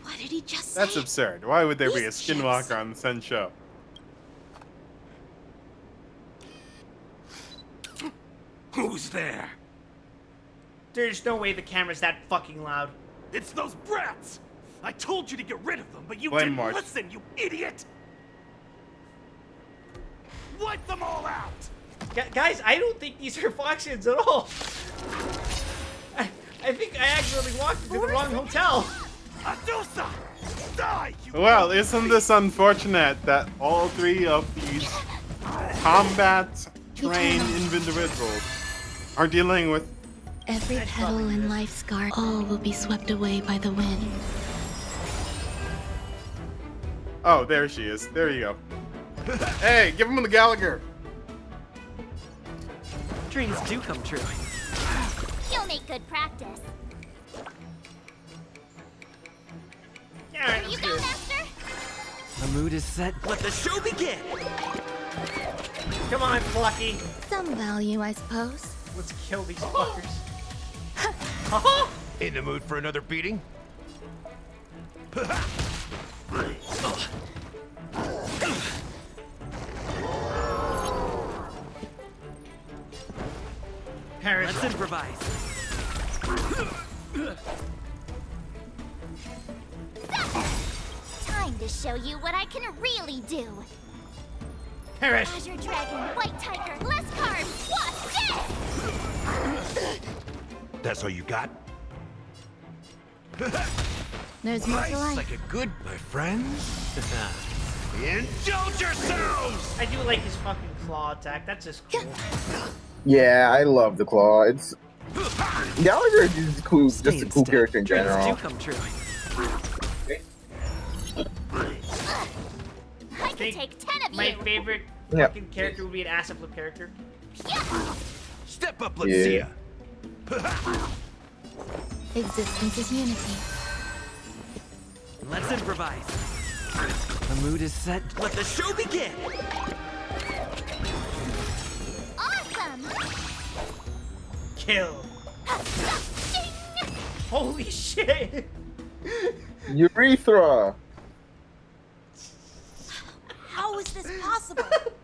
What did he just That's say? absurd. Why would there be a Beast ships. skinwalker on the Sun show? Who's there? There's no way the camera's that fucking loud. It's those brats! I told you to get rid of them, but you Blame didn't March. listen, you idiot! Wipe them all out! Guys, I don't think these are Foxians at all. I think I accidentally walked into the wrong hotel. Adusa! Die, you Well, isn't this unfortunate that all three of these combat-trained individuals are dealing with... Every petal in life's garden, all will be swept away by the wind. Oh, there she is. There you go. Hey, give him the Gallagher. Dreams do come true. You'll make good practice. Yeah, Here you go, Master. The mood is set. Let the show begin! Come on, Plucky. Some value, I suppose. Let's kill these fuckers. In the mood for another beating? Paris. Let's improvise. show you what I can really do. Perish. Azure Dragon, White Tiger, less carbs. Watch this! That's all you got? There's more to life. Like a good, my friends. Indulge yourselves! I do like his fucking claw attack. That's just cool. Yeah, I love the claw. It's Gallagher is just cool, just a cool character in Dreams general. do come true. I could take 10 of My you. favorite Yeah. fucking character would be an ass flip character. Step up, let's Yeah. see ya. Existence is unity. Let's improvise. The mood is set. Let the show begin. Awesome! Kill. Holy shit! Urethra. How is this possible?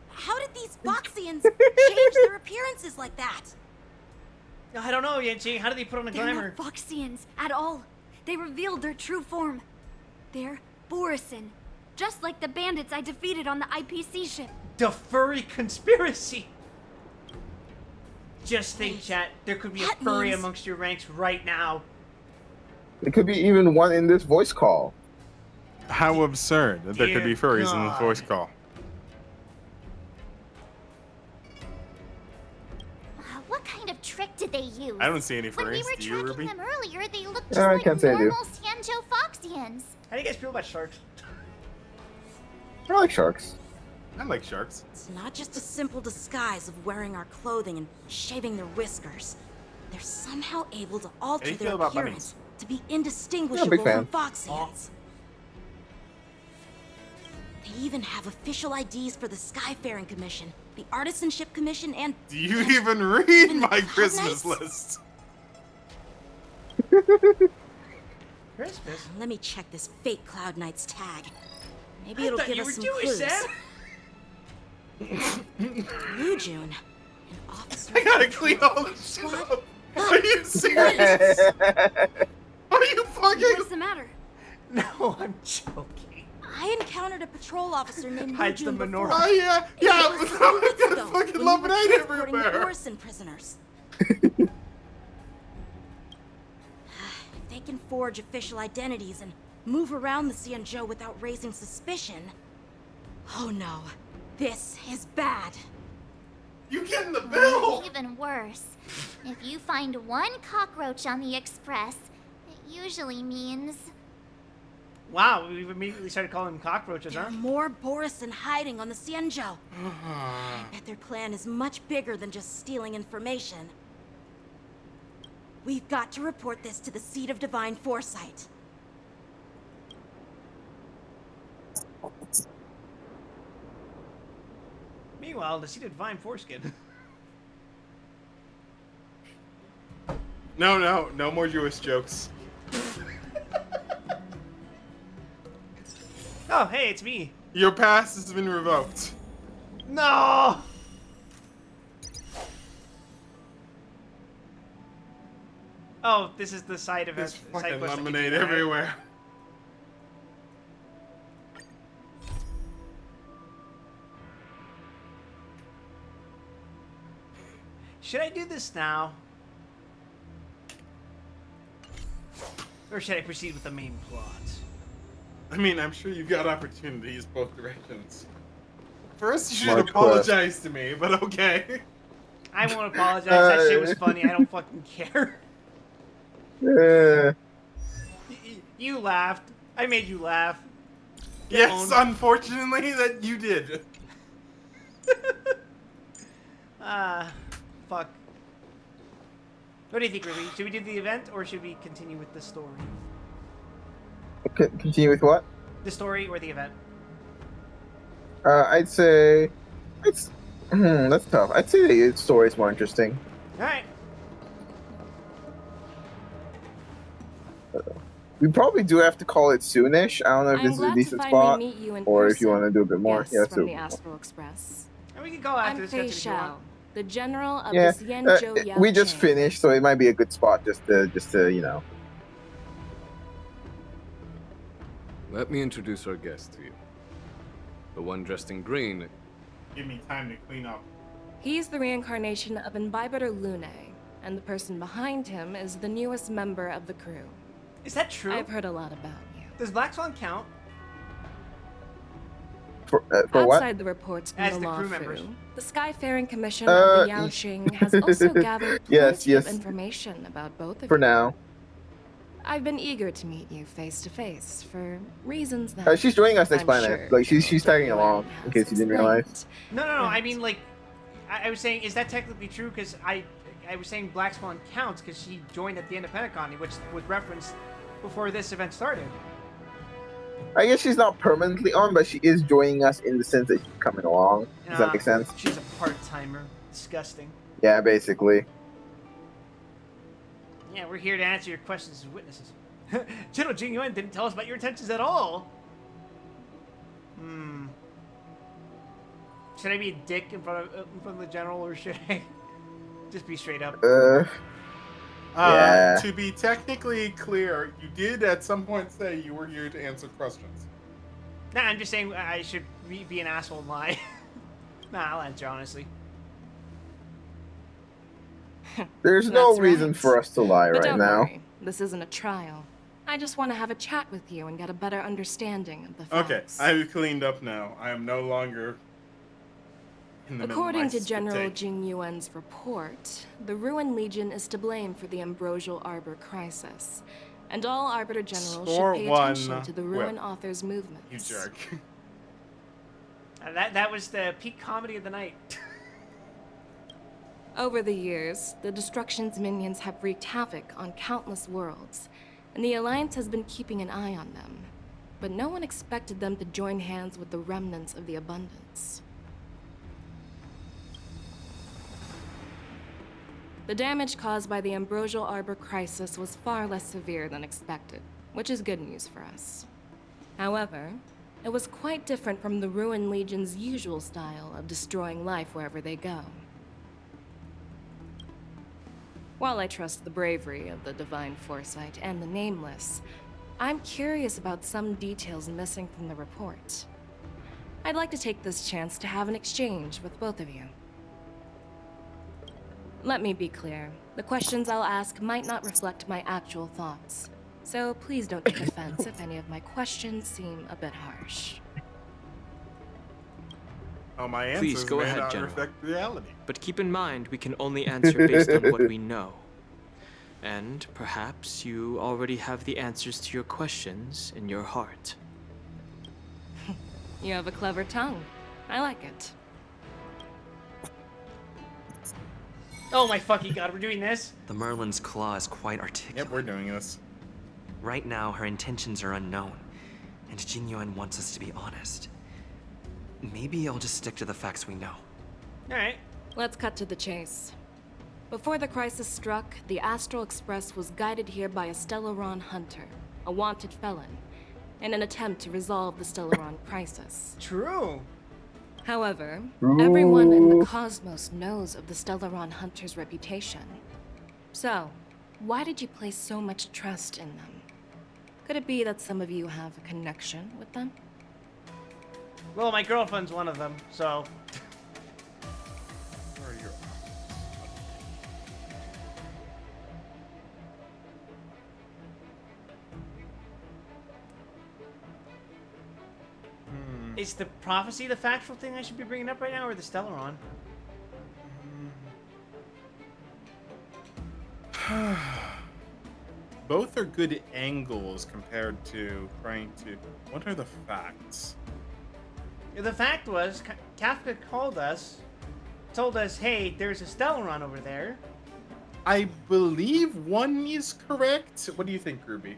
How did these Boxians change their appearances like that? I don't know, Yanchi. How did they put on a They're glamour? not Boxians at all. They revealed their true form. They're Borisin, just like the bandits I defeated on the IPC ship. The furry conspiracy. Just think, chat. There could be a That furry means- amongst your ranks right now. There could be even one in this voice call. How absurd that there could be Dear furries in the God. voice call. What kind of trick did they use? I don't see any When we furries. were Do you, tracking Ruby? them earlier, they looked I just like can't say I do. normal Sanjo Foxians. How do you guys feel about sharks? I like sharks. I like sharks. It's not just a simple disguise of wearing our clothing and shaving their whiskers. They're somehow able to How alter do you their feel about appearance to be Yeah, indistinguishable big from fan. Foxians. They even have official IDs for the Skyfaring Commission, the Artisanship Commission, and Do you even read Even the my Cloud Christmas Knights? list? Christmas? Let me check this fake Cloud Knight's tag. Maybe I it'll thought give you us were some Jewish, clues. Sam. Blue June, an officer. I gotta of the clean all this shit Squad? up. Are you serious? Are you fucking? What's the matter? No, I'm joking. I encountered a patrol officer named Blue Hides the June menorah. before. Oh yeah, It yeah. was I 2 weeks got ago fucking when love we and were hate transporting the everywhere. Orison prisoners. If they can forge official identities and move around the Xianzhou without raising suspicion. Oh no, this is bad. You getting the bill? Even worse. If you find one cockroach on the express, it usually means... Wow, we've immediately started calling them cockroaches, There huh? are more Borisin hiding on the Xianzhou. I bet their plan is much bigger than just stealing information. We've got to report this to the Seat of Divine Foresight. Meanwhile, the seat of divine foreskin. No more Jewish jokes. Oh, hey, it's me. Your pass has been revoked. No! Oh, this is the side of There's side fucking quest I can lemonade do, right? everywhere. Should I do this now? Or should I proceed with the main plot? I mean, I'm sure you've got opportunities both directions. First, you should March apologize to me, but okay. I won't apologize. That shit was funny. I don't fucking care. You laughed. I made you laugh. Get Yes, owned. unfortunately, that you did. Fuck. What do you think, Ruby? Should we do the event or should we continue with the story? Continue with what? The story or the event? I'd say it's that's tough. I'd say the story's more interesting. Alright. We probably do have to call it soonish. I don't know if I'm this is a glad to decent finally spot, meet you in or if you person. want to do a bit more. Yes, Yeah, from so the Astral Express. And we can go after I'm this. Fei if you want. Xiao, the general of yeah. the Xianzhou Yao We just Chain. finished, so it might be a good spot just to you know. Let me introduce our guest to you. The one dressed in green. Give me time to clean up. He's the reincarnation of Imbibitor Lune, and the person behind him is the newest member of the crew. Is that true? I've heard a lot about you. Does Black Swan count? For Outside what? the reports from As the the Law crew Fu, members. the Skyfaring Commission of the Yao Xing has also gathered Yes, plenty yes. of information about both of For you. now. I've been eager to meet you face to face for reasons that She's joining us next I'm planet. sure Like she's General tagging Jing along. Yuan In case you didn't realize. No. I mean, like, I was saying, is that technically true? Because I was saying Black Swan counts because she joined at the end of Pentacon, which was referenced before this event started. I guess she's not permanently on, but she is joining us in the sense that she's coming along. Does that make sense? She's a part-timer. Disgusting. Yeah, basically. Yeah, we're here to answer your questions as witnesses. General Jing Yuan didn't tell us about your intentions at all. Should I be a dick in front of the general, or should I just be straight up? Yeah. To be technically clear, you did at some point say you were here to answer questions. Nah, I'm just saying I should be an asshole and lie. Nah, I'll answer honestly. There's no That's reason right. for us to lie But right don't now. worry, this isn't a trial. I just want to have a chat with you and get a better understanding of the facts. Okay, I've cleaned up now. I am no longer in the middle of my According to General spit take. Jing Yuan's report, the Ruin Legion is to blame for the Ambrosial Arbor crisis, and all Arbiter Generals Score should pay one attention to the Ruin whip. Author's movements. You jerk. That was the peak comedy of the night. Over the years, the Destruction's minions have wreaked havoc on countless worlds, and the Alliance has been keeping an eye on them. But no one expected them to join hands with the remnants of the Abundance. The damage caused by the Ambrosial Arbor crisis was far less severe than expected, which is good news for us. However, it was quite different from the Ruin Legion's usual style of destroying life wherever they go. While I trust the bravery of the Divine Foresight and the Nameless, I'm curious about some details missing from the report. I'd like to take this chance to have an exchange with both of you. Let me be clear. The questions I'll ask might not reflect my actual thoughts, so please don't take offense if any of my questions seem a bit harsh. Oh, my answers Please go may ahead, not General. reflect reality. But keep in mind, we can only answer based on what we know. And perhaps you already have the answers to your questions in your heart. You have a clever tongue. I like it. Oh my fucking god, we're doing this? The Merlin's claw is quite articulate. Yep, we're doing this. Right now, her intentions are unknown, and Jing Yuan wants us to be honest. Maybe I'll just stick to the facts we know. Alright. Let's cut to the chase. Before the crisis struck, the Astral Express was guided here by a Stellaron hunter, a wanted felon, in an attempt to resolve the Stellaron crisis. True. However, everyone in the cosmos knows of the Stellaron hunter's reputation. So, why did you place so much trust in them? Could it be that some of you have a connection with them? Well, my girlfriend's one of them, so... Where are your... Is the prophecy the factual thing I should be bringing up right now, or the Stellaron? Both are good angles compared to trying to... What are the facts? Yeah, the fact was, Kafka called us, told us, hey, there's a Stellaron over there. I believe one is correct. What do you think, Ruby?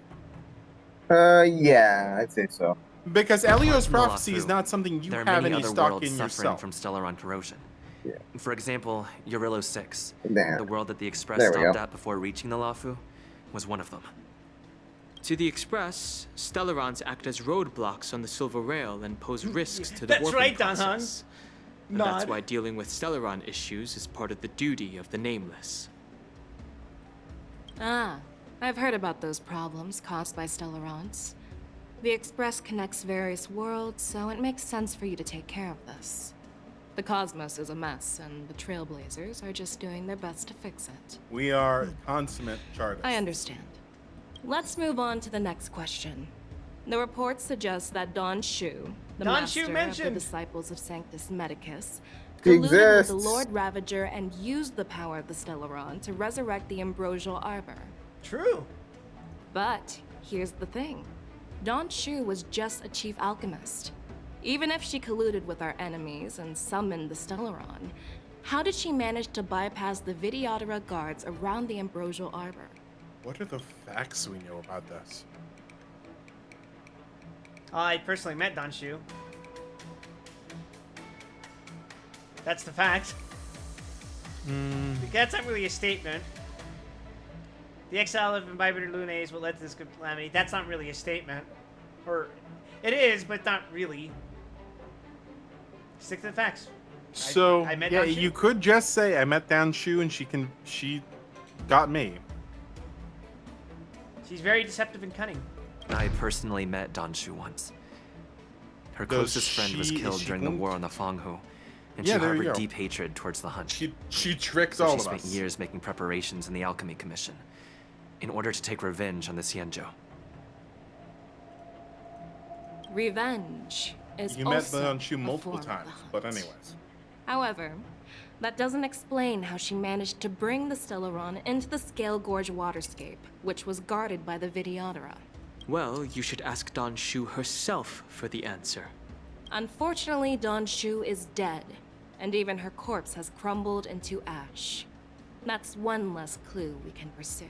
Yeah, I'd say so. Because Elio's Apart from the prophecy is Lafu, not something you there are have many any other stock worlds in suffering yourself. from Stellaron corrosion. Yeah. For example, Eurillo 6, Damn. the world that the Express There we stopped go. at before reaching the Lafu, was one of them. To the Express, Stellarons act as roadblocks on the Silver Rail and pose risks to the That's warping right, Don process. And Nod. that's why dealing with Stellaron issues is part of the duty of the Nameless. Ah, I've heard about those problems caused by Stellarons. The Express connects various worlds, so it makes sense for you to take care of this. The cosmos is a mess, and the Trailblazers are just doing their best to fix it. We are consummate chartists. I understand. Let's move on to the next question. The report suggests that Don Shu, the master of the disciples of Sanctus Medicus, colluded with the Lord Ravager and used the power of the Stellaron to resurrect the Ambrosial Arbor. True. But here's the thing. Don Shu was just a chief alchemist. Even if she colluded with our enemies and summoned the Stellaron, how did she manage to bypass the Videodora guards around the Ambrosial Arbor? What are the facts we know about this? I personally met Don Shu. That's the fact. That's not really a statement. The exile of Imbibitor Lunes will lead to this calamity. That's not really a statement. Or, it is, but not really. Stick to the facts. So, I met yeah, Don Shu. you could just say I met Dan Shu and she got me. She's very deceptive and cunning. I personally met Don Shu once. Her Does closest friend was she- killed is she during the linked? war on the Fanghu, and Yeah, she there you harbored go. deep hatred towards the Hunt. She tricks So all she of spent us. years making preparations in the Alchemy Commission in order to take revenge on the Xianzhou. Revenge is You met also Dan Shu a multiple form of the times, hunt. but anyways. However, that doesn't explain how she managed to bring the Stellaron into the Scale Gorge waterscape, which was guarded by the Videodora. Well, you should ask Don Shu herself for the answer. Unfortunately, Don Shu is dead, and even her corpse has crumbled into ash. That's one less clue we can pursue.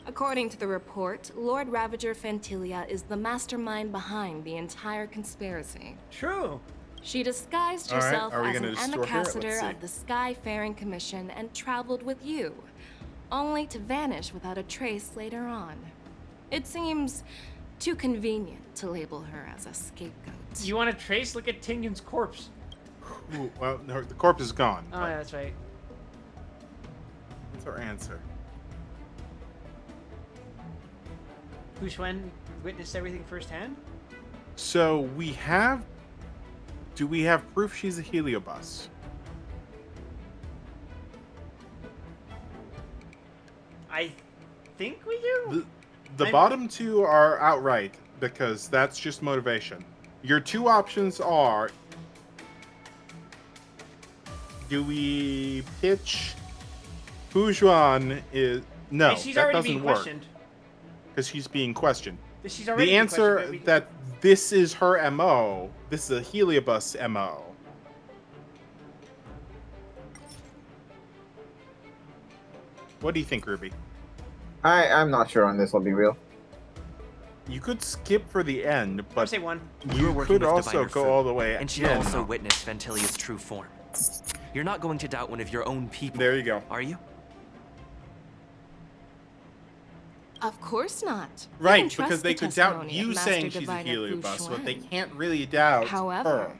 According to the report, Lord Ravager Fantilia is the mastermind behind the entire conspiracy. True. She disguised All right, herself are we as gonna an distort here? Let's ambassador see. of the Skyfaring Commission and traveled with you, only to vanish without a trace later on. It seems too convenient to label her as a scapegoat. You want to trace? Look at Tingyun's corpse. Ooh, well, the corpse is gone. Oh, yeah, that's right. What's our answer? Hu Xuan witnessed everything firsthand? So we have. Do we have proof she's a heliobus? I think we do. The bottom two are outright because that's just motivation. Your two options are: do we pitch Hu Xuan is no? She's that already doesn't being work questioned. because she's being questioned. She's already The being answer questioned, but that this is her MO. This is a heliobus MO. What do you think, Ruby? I'm not sure on this, I'll be real. You could skip for the end, but say one. You were you working could with also Diviner go Fu, all the way. and she yeah, also no. witnessed Ventilia's true form. You're not going to doubt one of your own people. There you go. Are you? Of course not. You Right, can trust because they the could doubt testimony you of saying Master she's a Diviner Fu heliobus, but they Xuan. can't really doubt However, her.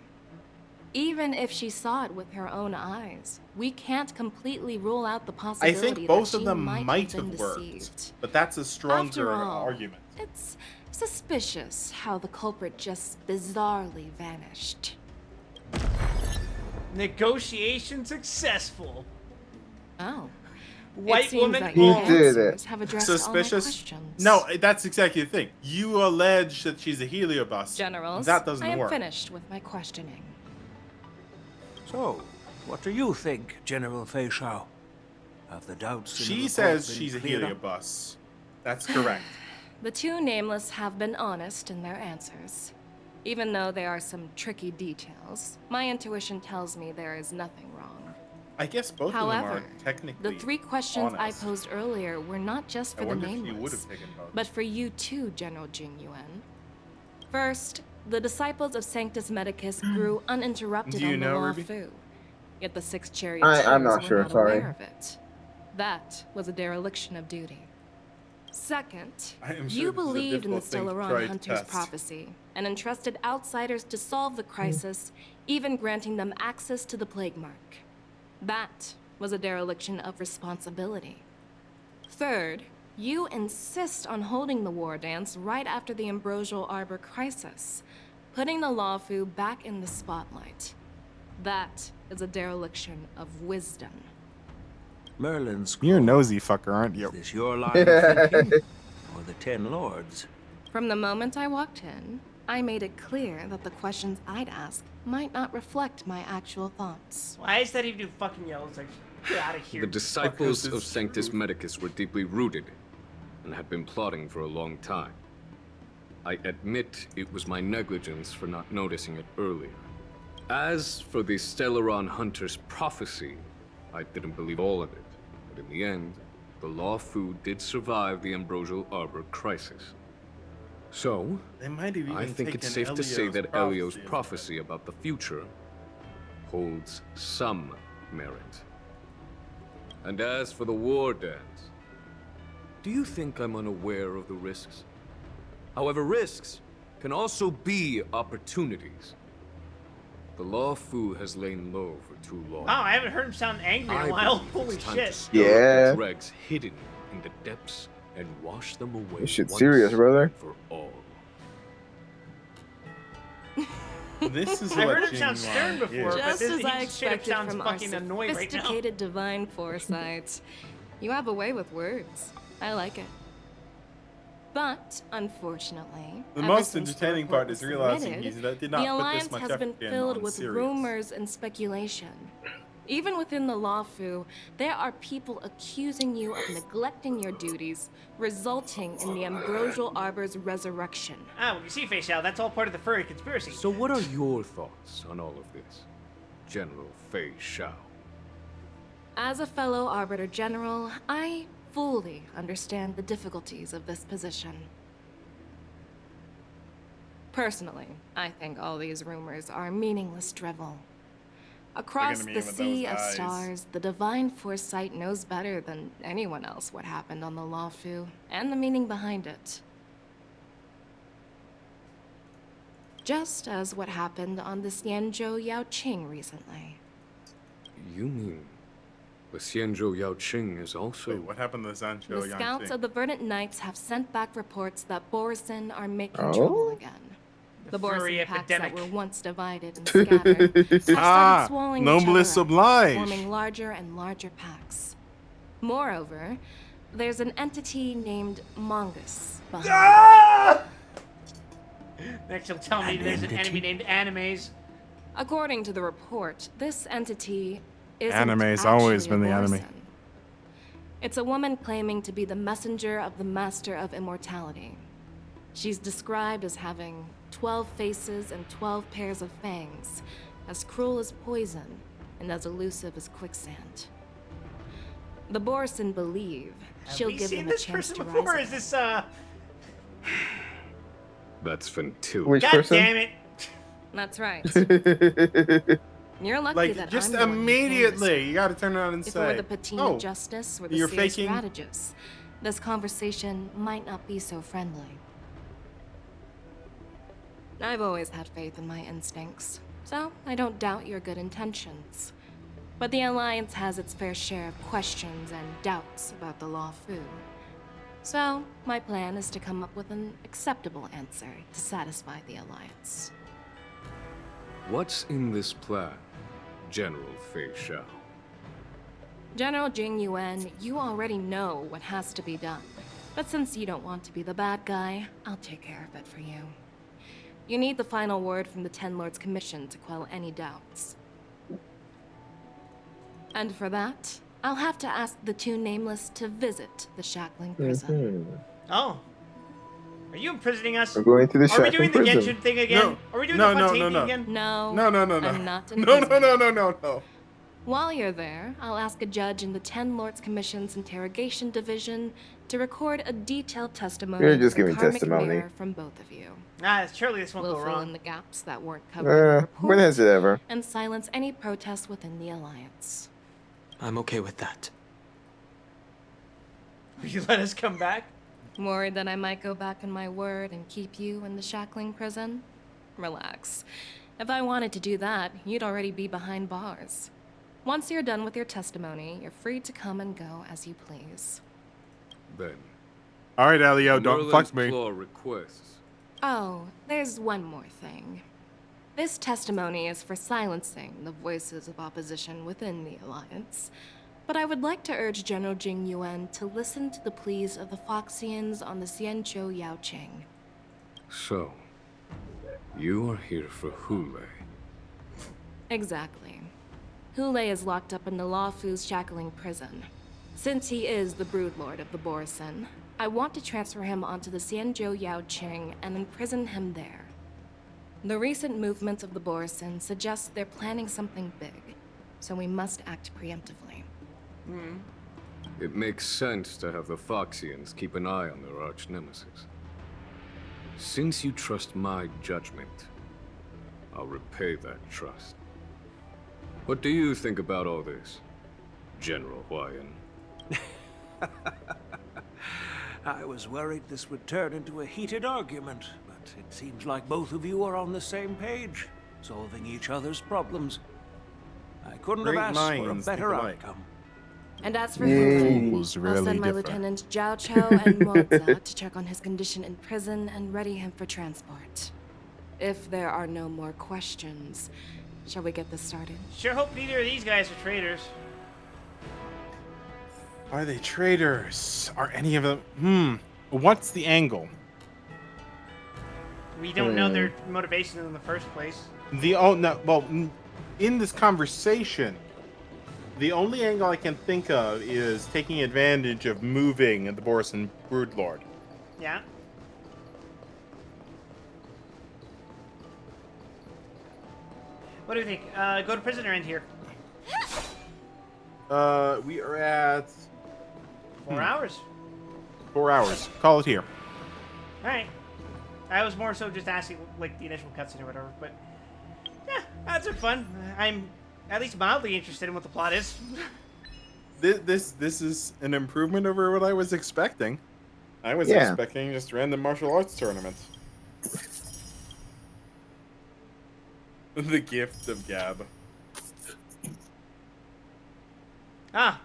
even if she saw it with her own eyes, we can't completely rule out the I possibility think both that of she them might have been worked, deceived. but that's a After stronger all, argument. it's suspicious how the culprit just bizarrely vanished. Negotiation successful. Oh. White It seems woman. that He your did answers it. have addressed all my Suspicious? questions. No, that's exactly the thing. You allege that she's a heliobus. Generals, That doesn't I am work. finished with my questioning. So, what do you think, General Fei Shao? Have the doubts in the She report says been she's a cleared up? heliobus. That's correct. The two nameless have been honest in their answers. Even though there are some tricky details, my intuition tells me there is nothing wrong. I guess both However, of them are technically the three questions honest. I posed earlier were not just I for the wonder if you would nameless, have taken both. but for you too, General Jing Yuan. First, the disciples of Sanctus Medicus grew uninterrupted Do you on the know, Law Ruby? Fu. Yet the six charioteers I'm not were sure, not sorry. aware of it. That was a dereliction of duty. Second, I am sure you this is a believed in the difficult thing to Stellaron try to Hunter's test. prophecy and entrusted outsiders to solve the crisis, even granting them access to the Plague Mark. That was a dereliction of responsibility. Third, You insist on holding the war dance right after the Ambrosial Arbor crisis, putting the Lawfu back in the spotlight. That is a dereliction of wisdom. Merlin's You're a nosy fucker, aren't you? Is this your line of thinking? Or the Ten Lords? From the moment I walked in, I made it clear that the questions I'd ask might not reflect my actual thoughts. Why is that even fucking yellow? It's like, get out of here. The disciples of Sanctus Medicus were deeply rooted and had been plotting for a long time. I admit it was my negligence for not noticing it earlier. As for the Stellaron Hunter's prophecy, I didn't believe all of it. But in the end, the Lawfu did survive the Ambrosial Arbor crisis. So, I think it's safe to say that Elio's prophecy about the future holds some merit. And as for the war dance, do you think I'm unaware of the risks? However, risks can also be opportunities. The Lawfu has lain low for too long. Wow, I haven't heard him sound angry in a while. Holy shit. The dregs hidden in the depths and wash them away. This shit's once serious, brother. For all. This is I what heard him sound stern before, but Just this as I he straight up expected sounds from our fucking annoyed right now. sophisticated divine foresight. You have a way with words. I like it. But, unfortunately, The ever most since entertaining the report part is was realizing submitted, he did the not put Alliance this much has been effort in filled on with Sirius. rumors and speculation. Even within the Lawfu, there are people accusing you of neglecting your duties, resulting in the Ambrosial Arbor's resurrection. Ah, well, you see, Fei Xiao, that's all part of the furry conspiracy. So what are your thoughts on all of this, General Fei Xiao? As a fellow Arbiter General, I fully understand the difficulties of this position. Personally, I think all these rumors are meaningless drivel. Across me the with sea those of eyes. stars, the divine foresight knows better than anyone else what happened on the Lawfu and the meaning behind it. Just as what happened on the Xianzhou Yaoqing recently. You mean the Xianzhou Yaoqing is also... Wait, what happened to Zancho The scouts Yangqing? of the Verdant Knights have sent back reports that Borisin are making Oh? trouble again. The furry Borisin packs that epidemic. were once divided and scattered have started Ah, swallowing noblesse each other up, oblige. forming larger and larger packs. Moreover, there's an entity named Mongus behind Ah! Next, he'll tell me there's an enemy named Animes. According to the report, this entity isn't Anime's always actually a been the enemy. Borisin. It's a woman claiming to be the messenger of the Master of Immortality. She's described as having 12 faces and 12 pairs of fangs, as cruel as poison and as elusive as quicksand. The Borisin believe she'll Have we give seen them a this chance person to before? rise Is this, That's Ventil. Which God person? damn it. That's right. You're lucky Like, that just I'm the one who came this immediately, you gotta turn around and If say, it were the Patina oh, Justice or the you're Cirrus faking? Radigus, this conversation might not be so friendly. I've always had faith in my instincts, so I don't doubt your good intentions. But the Alliance has its fair share of questions and doubts about the Lawfu. So, my plan is to come up with an acceptable answer to satisfy the Alliance. What's in this plan, General Fei Xiao? General Jing Yuan, you already know what has to be done. But since you don't want to be the bad guy, I'll take care of it for you. You need the final word from the Ten Lords Commission to quell any doubts. And for that, I'll have to ask the two Nameless to visit the Shackling prison. Oh. Are you imprisoning us? We're going to the Are we doing Shackling the prison. Genshin thing again? No. Are we doing No, the no, Fontaine no, no. again? No. No, no, no, I'm no. not No, no, imprisoned. no. While you're there, I'll ask a judge in the Ten Lords Commission's Interrogation Division to record a detailed testimony You're just of the giving karmic testimony. mirror from both of you. Ah, surely this won't We'll go fill wrong. in the gaps that weren't covered in the report, When has it ever? and silence any protests within the Alliance. I'm okay with that. Will you let us come back? Worried that I might go back on my word and keep you in the Shackling prison? Relax. If I wanted to do that, you'd already be behind bars. Once you're done with your testimony, you're free to come and go as you please. Then, All right, Elio, don't Merlin's fuck me. Claw requests. Oh, there's one more thing. This testimony is for silencing the voices of opposition within the Alliance. But I would like to urge General Jing Yuan to listen to the pleas of the Foxians on the Xianzhou Yaoqing. So, you are here for Hule. Exactly. Hule is locked up in the Luofu's shackling prison. Since he is the broodlord of the Borsen, I want to transfer him onto the Xianzhou Yaoqing and imprison him there. The recent movements of the Borsen suggest they're planning something big, so we must act preemptively. It makes sense to have the Foxians keep an eye on their arch-nemesis. Since you trust my judgment, I'll repay that trust. What do you think about all this, General Huayan? I was worried this would turn into a heated argument, but it seems like both of you are on the same page, solving each other's problems. I couldn't Great have asked for a minds better think alike. outcome. And as for Yay. Hule, Was I'll really send my different. lieutenants Zhao Chou and Moza to check on his condition in prison and ready him for transport. If there are no more questions, shall we get this started? Sure hope neither of these guys are traitors. Are they traitors? Are any of them? What's the angle? We don't know their motivation in the first place. In this conversation, the only angle I can think of is taking advantage of moving the Borsen Broodlord. Yeah. What do you think? Go to prison or end here? We are at 4 hours. 4 hours. Call it here. All right. I was more so just asking, like, the initial cutscene or whatever, but yeah, that's fun. I'm at least mildly interested in what the plot is. This is an improvement over what I was expecting. I was expecting just random martial arts tournaments. The gift of Gab. Ah,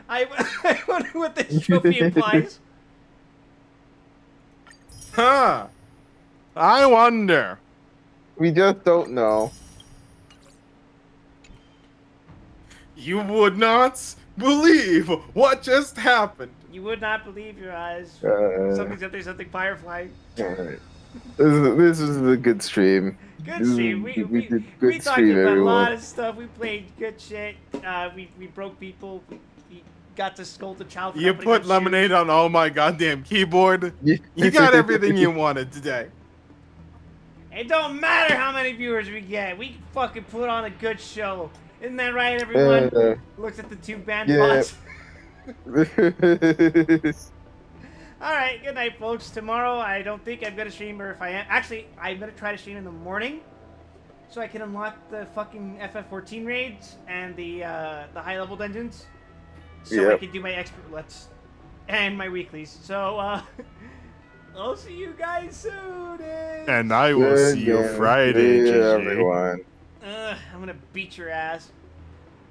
I wonder what this trophy implies. Huh. I wonder. We just don't know. You would not believe what just happened. You would not believe your eyes. Something's up there, something Firefly. Alright. This is a good stream. Good stream. We did talked good about stream, a everyone. lot of stuff. We played good shit. We broke people. We got to scold the child. For You not putting put on lemonade on all my goddamn keyboard. You got everything you wanted today. It don't matter how many viewers we get. We fucking put on a good show. Isn't that right, everyone? Looks at the two band bots. All right, good night, folks. Tomorrow, I don't think I'm gonna stream, or if I am, actually, I'm gonna try to stream in the morning, so I can unlock the fucking FF14 raids and the high-level dungeons, so I can do my expert lets and my weeklies. So, I'll see you guys soon. And I will see you Friday, GG. everyone. I'm gonna beat your ass.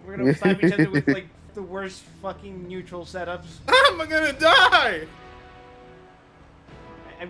We're gonna fight each other with like the worst fucking neutral setups. I'm gonna die.